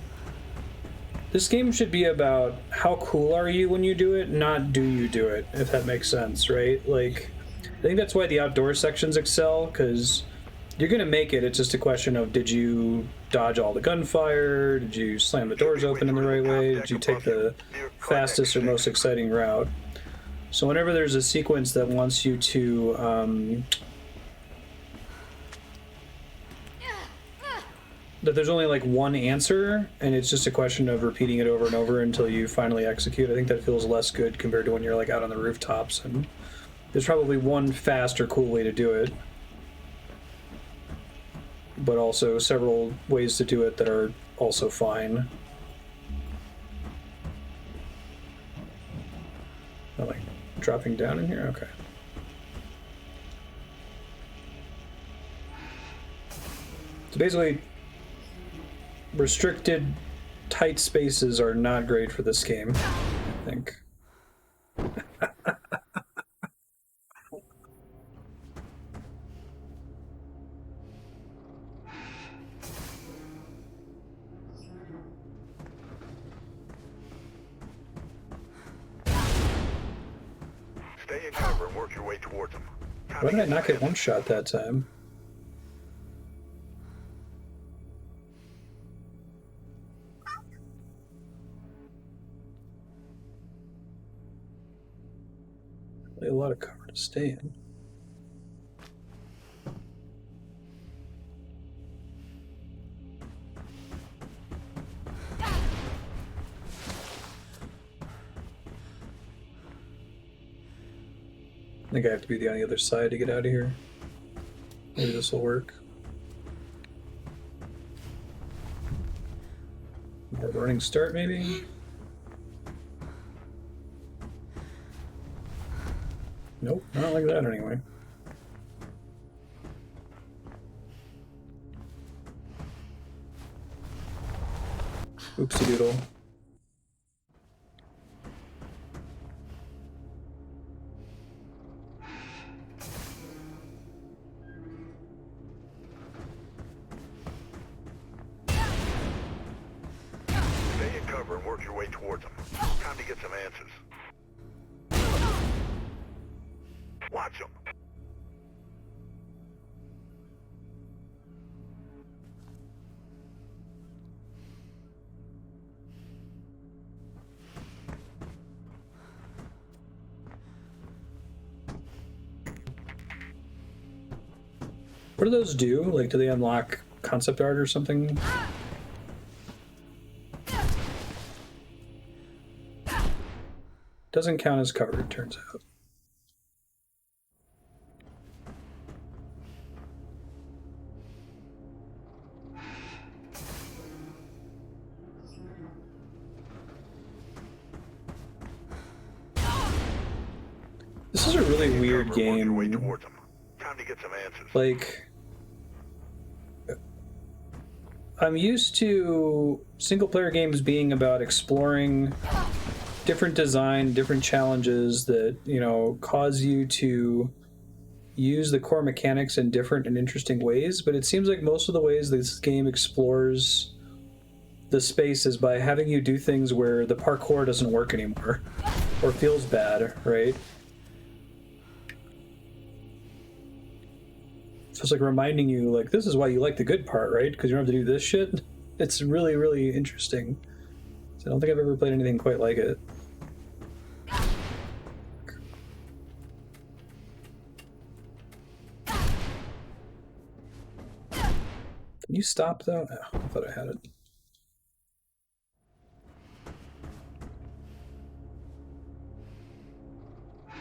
should be about how cool are you when you do it, not do you do it, if that makes sense, right? Like, I think that's why the outdoor sections excel, because you're going to make it. It's just a question of, did you dodge all the gunfire? Did you slam the doors open in the right way? Did you take the fastest or most exciting route? So whenever there's a sequence that wants you to... that there's only like one answer, and it's just a question of repeating it over and over until you finally execute, I think that feels less good compared to when you're like out on the rooftops, and there's probably one fast or cool way to do it, but also several ways to do it that are also fine. Oh, like dropping down in here? Okay. So basically, restricted tight spaces are not great for this game, I think. Stay in cover and work your way towards them. Why did I not get one shot that time? A lot of cover to stay in. I think I have to be on the other side to get out of here. Maybe this will work. More running start, maybe? Nope, not like that anyway. Oopsie doodle. Stay in cover and work your way towards them. Time to get some answers. Watch them. What do those do? Like, do they unlock concept art or something? Doesn't count as cover, it turns out. This is a really weird game. Time to get some answers. Like, I'm used to single-player games being about exploring different design, different challenges that, you know, cause you to use the core mechanics in different and interesting ways, but it seems like most of the ways this game explores the space is by having you do things where the parkour doesn't work anymore or feels bad, right? So it's like reminding you, like, this is why you like the good part, right? Because you don't have to do this shit. It's really, really interesting. So I don't think I've ever played anything quite like it. Can you stop, though? Oh, I thought I had it.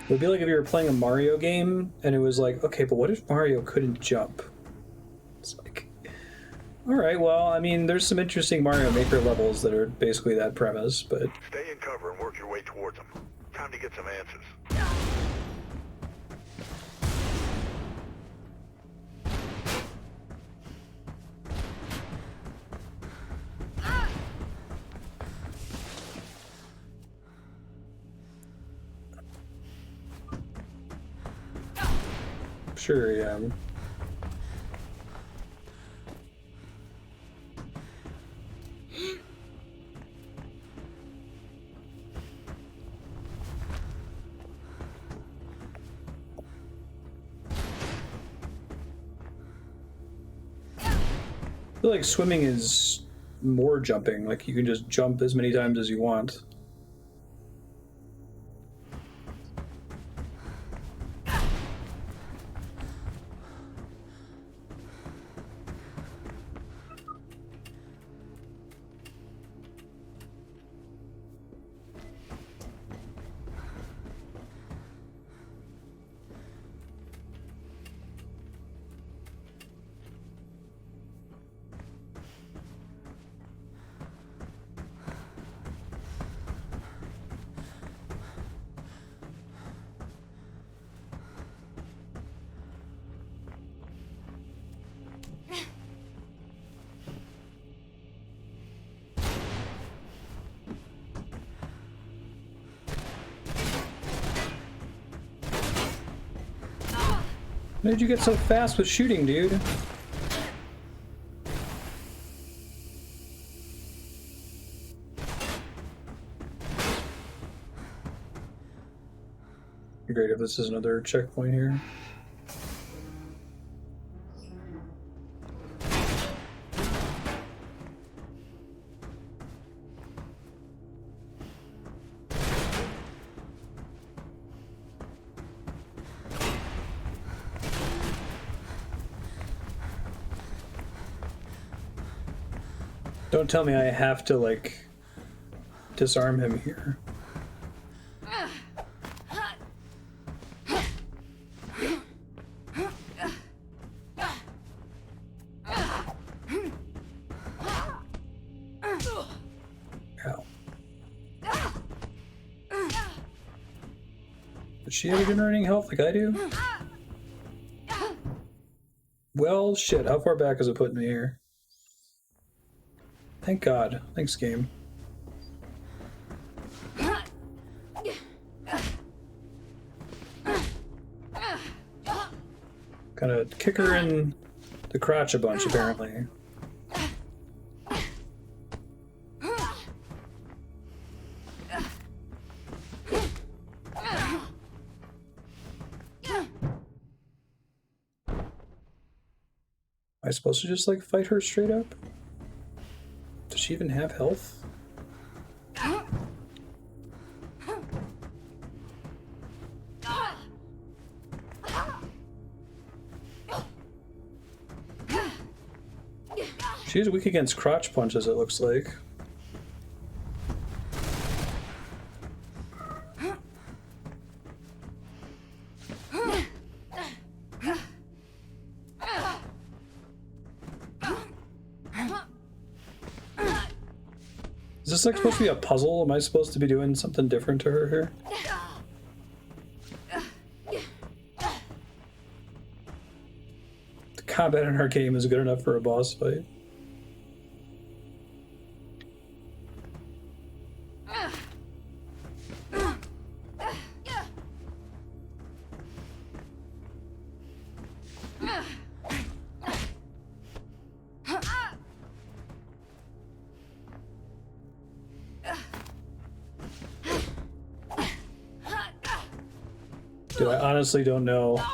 It would be like if you were playing a Mario game, and it was like, okay, but what if Mario couldn't jump? It's like, all right, well, I mean, there's some interesting Mario Maker levels that are basically that premise, but... Stay in cover and work your way towards them. Time to get some answers. Sure, yeah. I feel like swimming is more jumping. Like, you can just jump as many times as you want. When did you get so fast with shooting, dude? Great if this is another checkpoint here. Don't tell me I have to, like, disarm him here. Ow. Does she have regenerating health like I do? Well, shit, how far back is it putting me here? Thank God. Thanks, game. Gotta kick her in the crotch a bunch, apparently. Am I supposed to just, like, fight her straight up? Does she even have health? She's weak against crotch punches, it looks like. Is this like supposed to be a puzzle? Am I supposed to be doing something different to her here? The combat in our game is good enough for a boss fight. Dude, I honestly don't know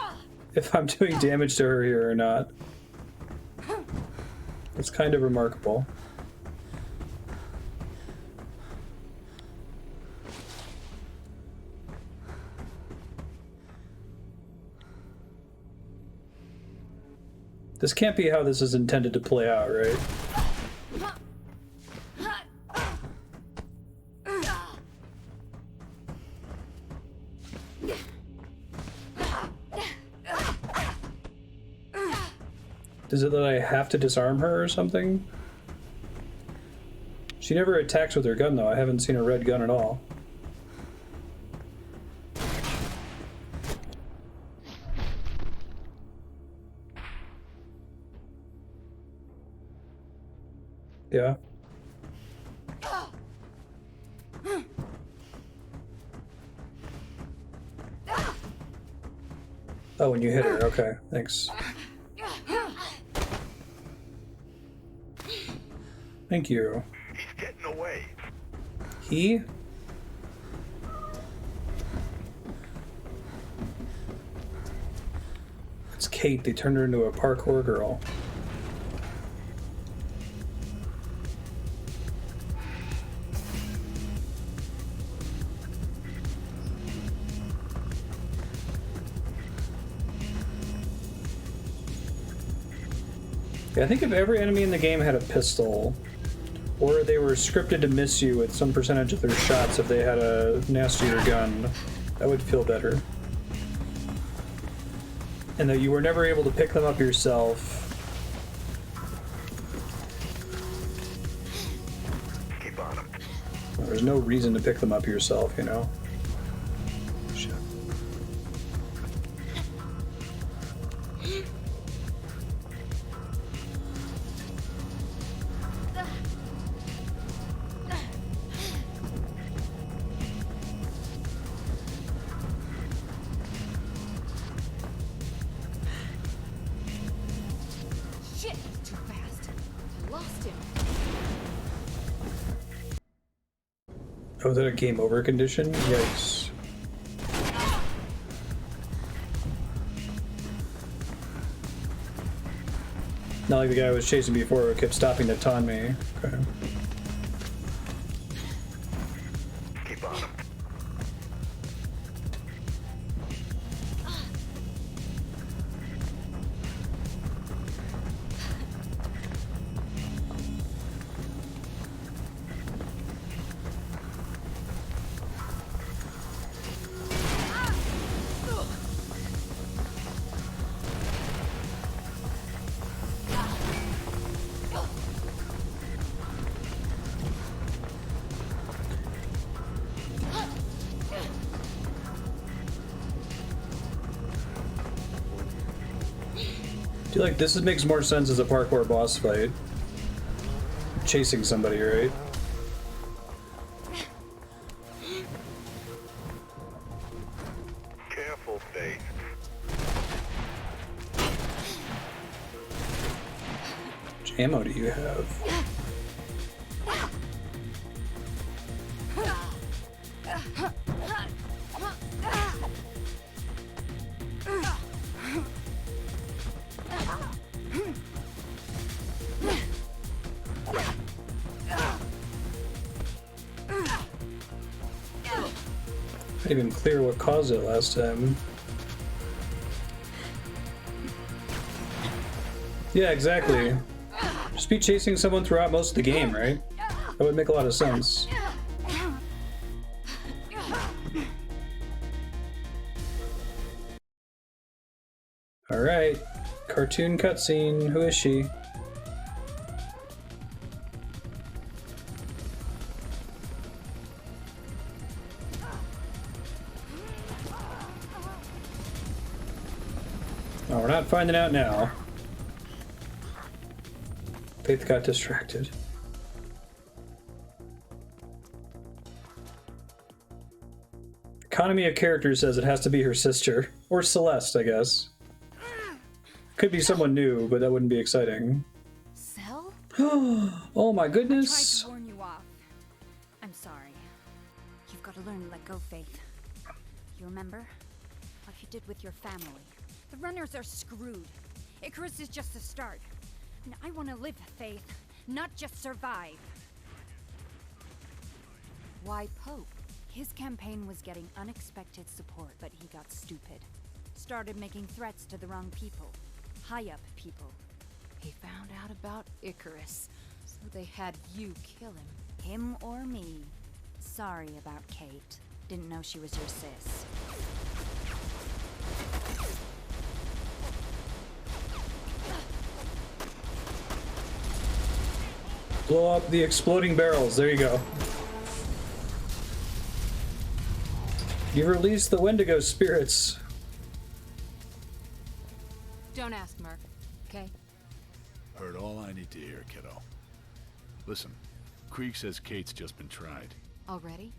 if I'm doing damage to her here or not. It's kind of remarkable. This can't be how this is intended to play out, right? Is it that I have to disarm her or something? She never attacks with her gun, though. I haven't seen a red gun at all. Yeah. Oh, when you hit her. Okay, thanks. Thank you. He's getting away. He? It's Kate. They turned her into a parkour girl. Yeah, I think if every enemy in the game had a pistol, or they were scripted to miss you with some percentage of their shots if they had a nastier gun, that would feel better. And that you were never able to pick them up yourself. Keep on him. There's no reason to pick them up yourself, you know? Shit. lost him. Oh, is that a game over condition? Yikes. Not like the guy who was chasing me before who kept stopping to taunt me. Okay. Keep on him. I feel like this makes more sense as a parkour boss fight. Chasing somebody, right? Careful, Faith. Which ammo do you have? I didn't even clear what caused it last time. Yeah, exactly. Just be chasing someone throughout most of the game, right? That would make a lot of sense. Alright. Cartoon cutscene. Who is she? Oh, we're not finding out now. Faith got distracted. Economy of Characters says it has to be her sister. Or Celeste, I guess. Could be someone new, but that wouldn't be exciting. Cell? Oh my goodness. I tried to warn you off. I'm sorry. You've got to learn to let go, Faith. You remember? What you did with your family. The runners are screwed. Icarus is just the start. And I want to live, Faith, not just survive. Why Pope? His campaign was getting unexpected support, but he got stupid. Started making threats to the wrong people. High-up people. He found out about Icarus, so they had you kill him. Him or me. Sorry about Kate. Didn't know she was your sis. Blow up the exploding barrels. There you go. You've released the Wendigo spirits. Don't ask, Merc. Okay? Heard all I need to hear, kiddo. Listen, Krieg says Kate's just been tried. Already?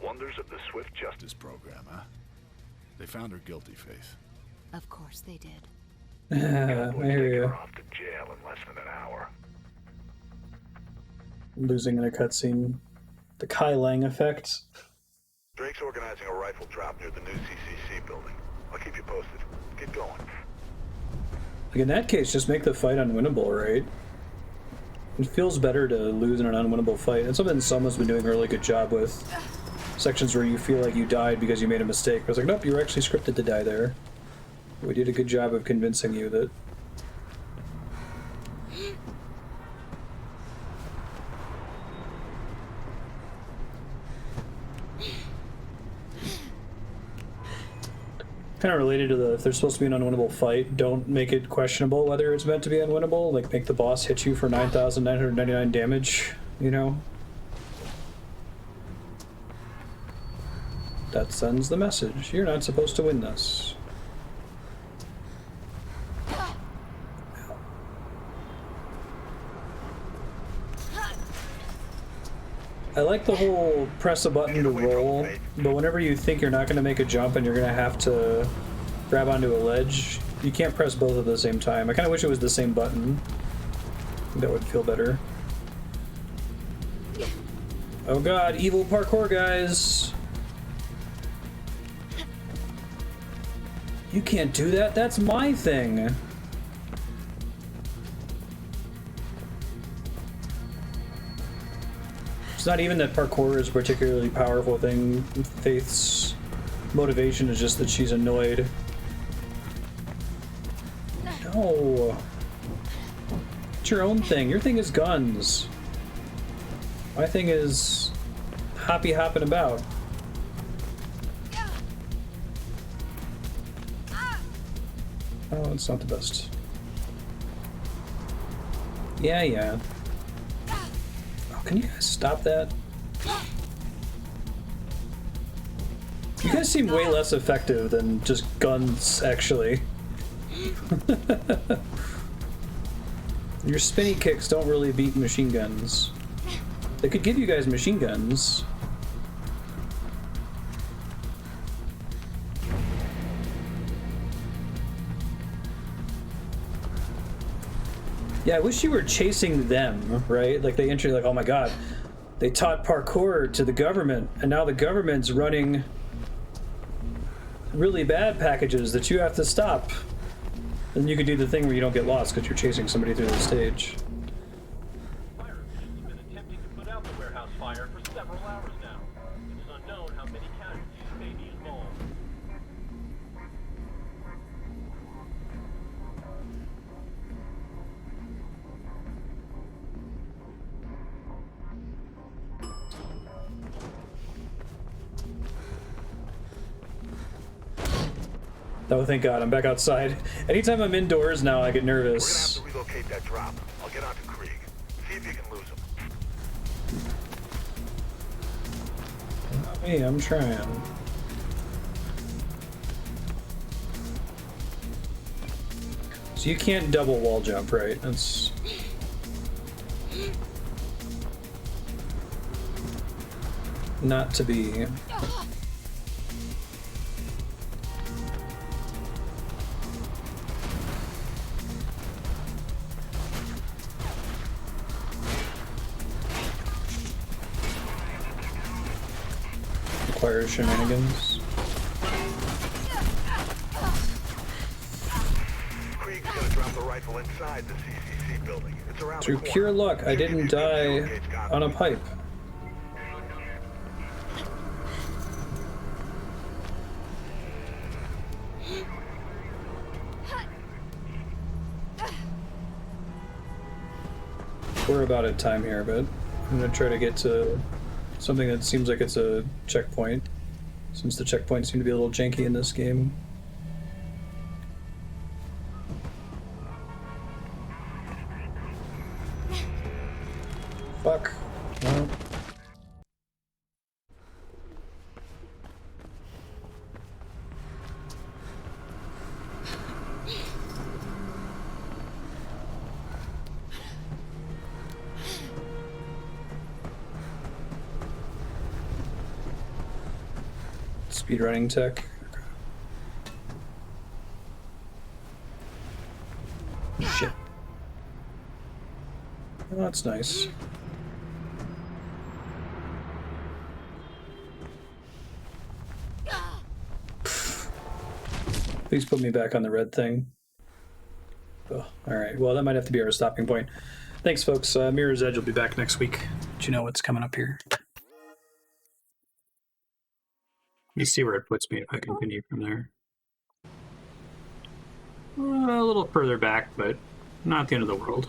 Wonders of the Swift Justice. This program, huh? They found her guilty, Faith. Of course they did. I hear you. Off to jail in less than an hour. Losing in a cutscene. The Kai Lang effect. Drake's organizing a rifle drop near the new CCC building. I'll keep you posted. Get going. Like in that case, just make the fight unwinnable, right? It feels better to lose in an unwinnable fight. It's something Selma's been doing a really good job with. Sections where you feel like you died because you made a mistake. I was like, nope, you were actually scripted to die there. We did a good job of convincing you that... Kind of related to the, if there's supposed to be an unwinnable fight, don't make it questionable whether it's meant to be unwinnable. Like, make the boss hit you for 9,999 damage, you know? That sends the message. You're not supposed to win this. I like the whole press a button to roll, but whenever you think you're not going to make a jump and you're going to have to grab onto a ledge, you can't press both at the same time. I kind of wish it was the same button. That would feel better. Oh god, evil parkour guys! You can't do that, that's my thing! It's not even that parkour is a particularly powerful thing. Faith's motivation is just that she's annoyed. No! It's your own thing. Your thing is guns. My thing is hopping about. Oh, it's not the best. Yeah. Oh, can you guys stop that? You guys seem way less effective than just guns, actually. Your spinny kicks don't really beat machine guns. They could give you guys machine guns. Yeah, I wish you were chasing them, right? Like they enter, like, oh my god, they taught parkour to the government, and now the government's running really bad packages that you have to stop. Then you could do the thing where you don't get lost because you're chasing somebody through the stage. Fire officials have been attempting to put out the warehouse fire for several hours now. It is unknown how many casualties may be involved. Oh, thank God, I'm back outside. Anytime I'm indoors now, I get nervous. We're gonna have to relocate that drop. I'll get onto Krieg. See if you can lose him. Hey, I'm trying. So you can't double wall jump, right? That's... not to be... requires shenanigans. Krieg's gonna drop the rifle inside the CCC building. It's around Through pure luck, I didn't die on a pipe. We're about at time here, but I'm gonna try to get to something that seems like it's a checkpoint, since the checkpoints seem to be a little janky in this game. Fuck. Well. Speedrunning tech. Shit. Well, that's nice. Please put me back on the red thing. Oh, alright, well that might have to be our stopping point. Thanks folks, Mirror's Edge will be back next week. Let you know what's coming up here. Let me see where it puts me if I continue from there. A little further back, but not the end of the world.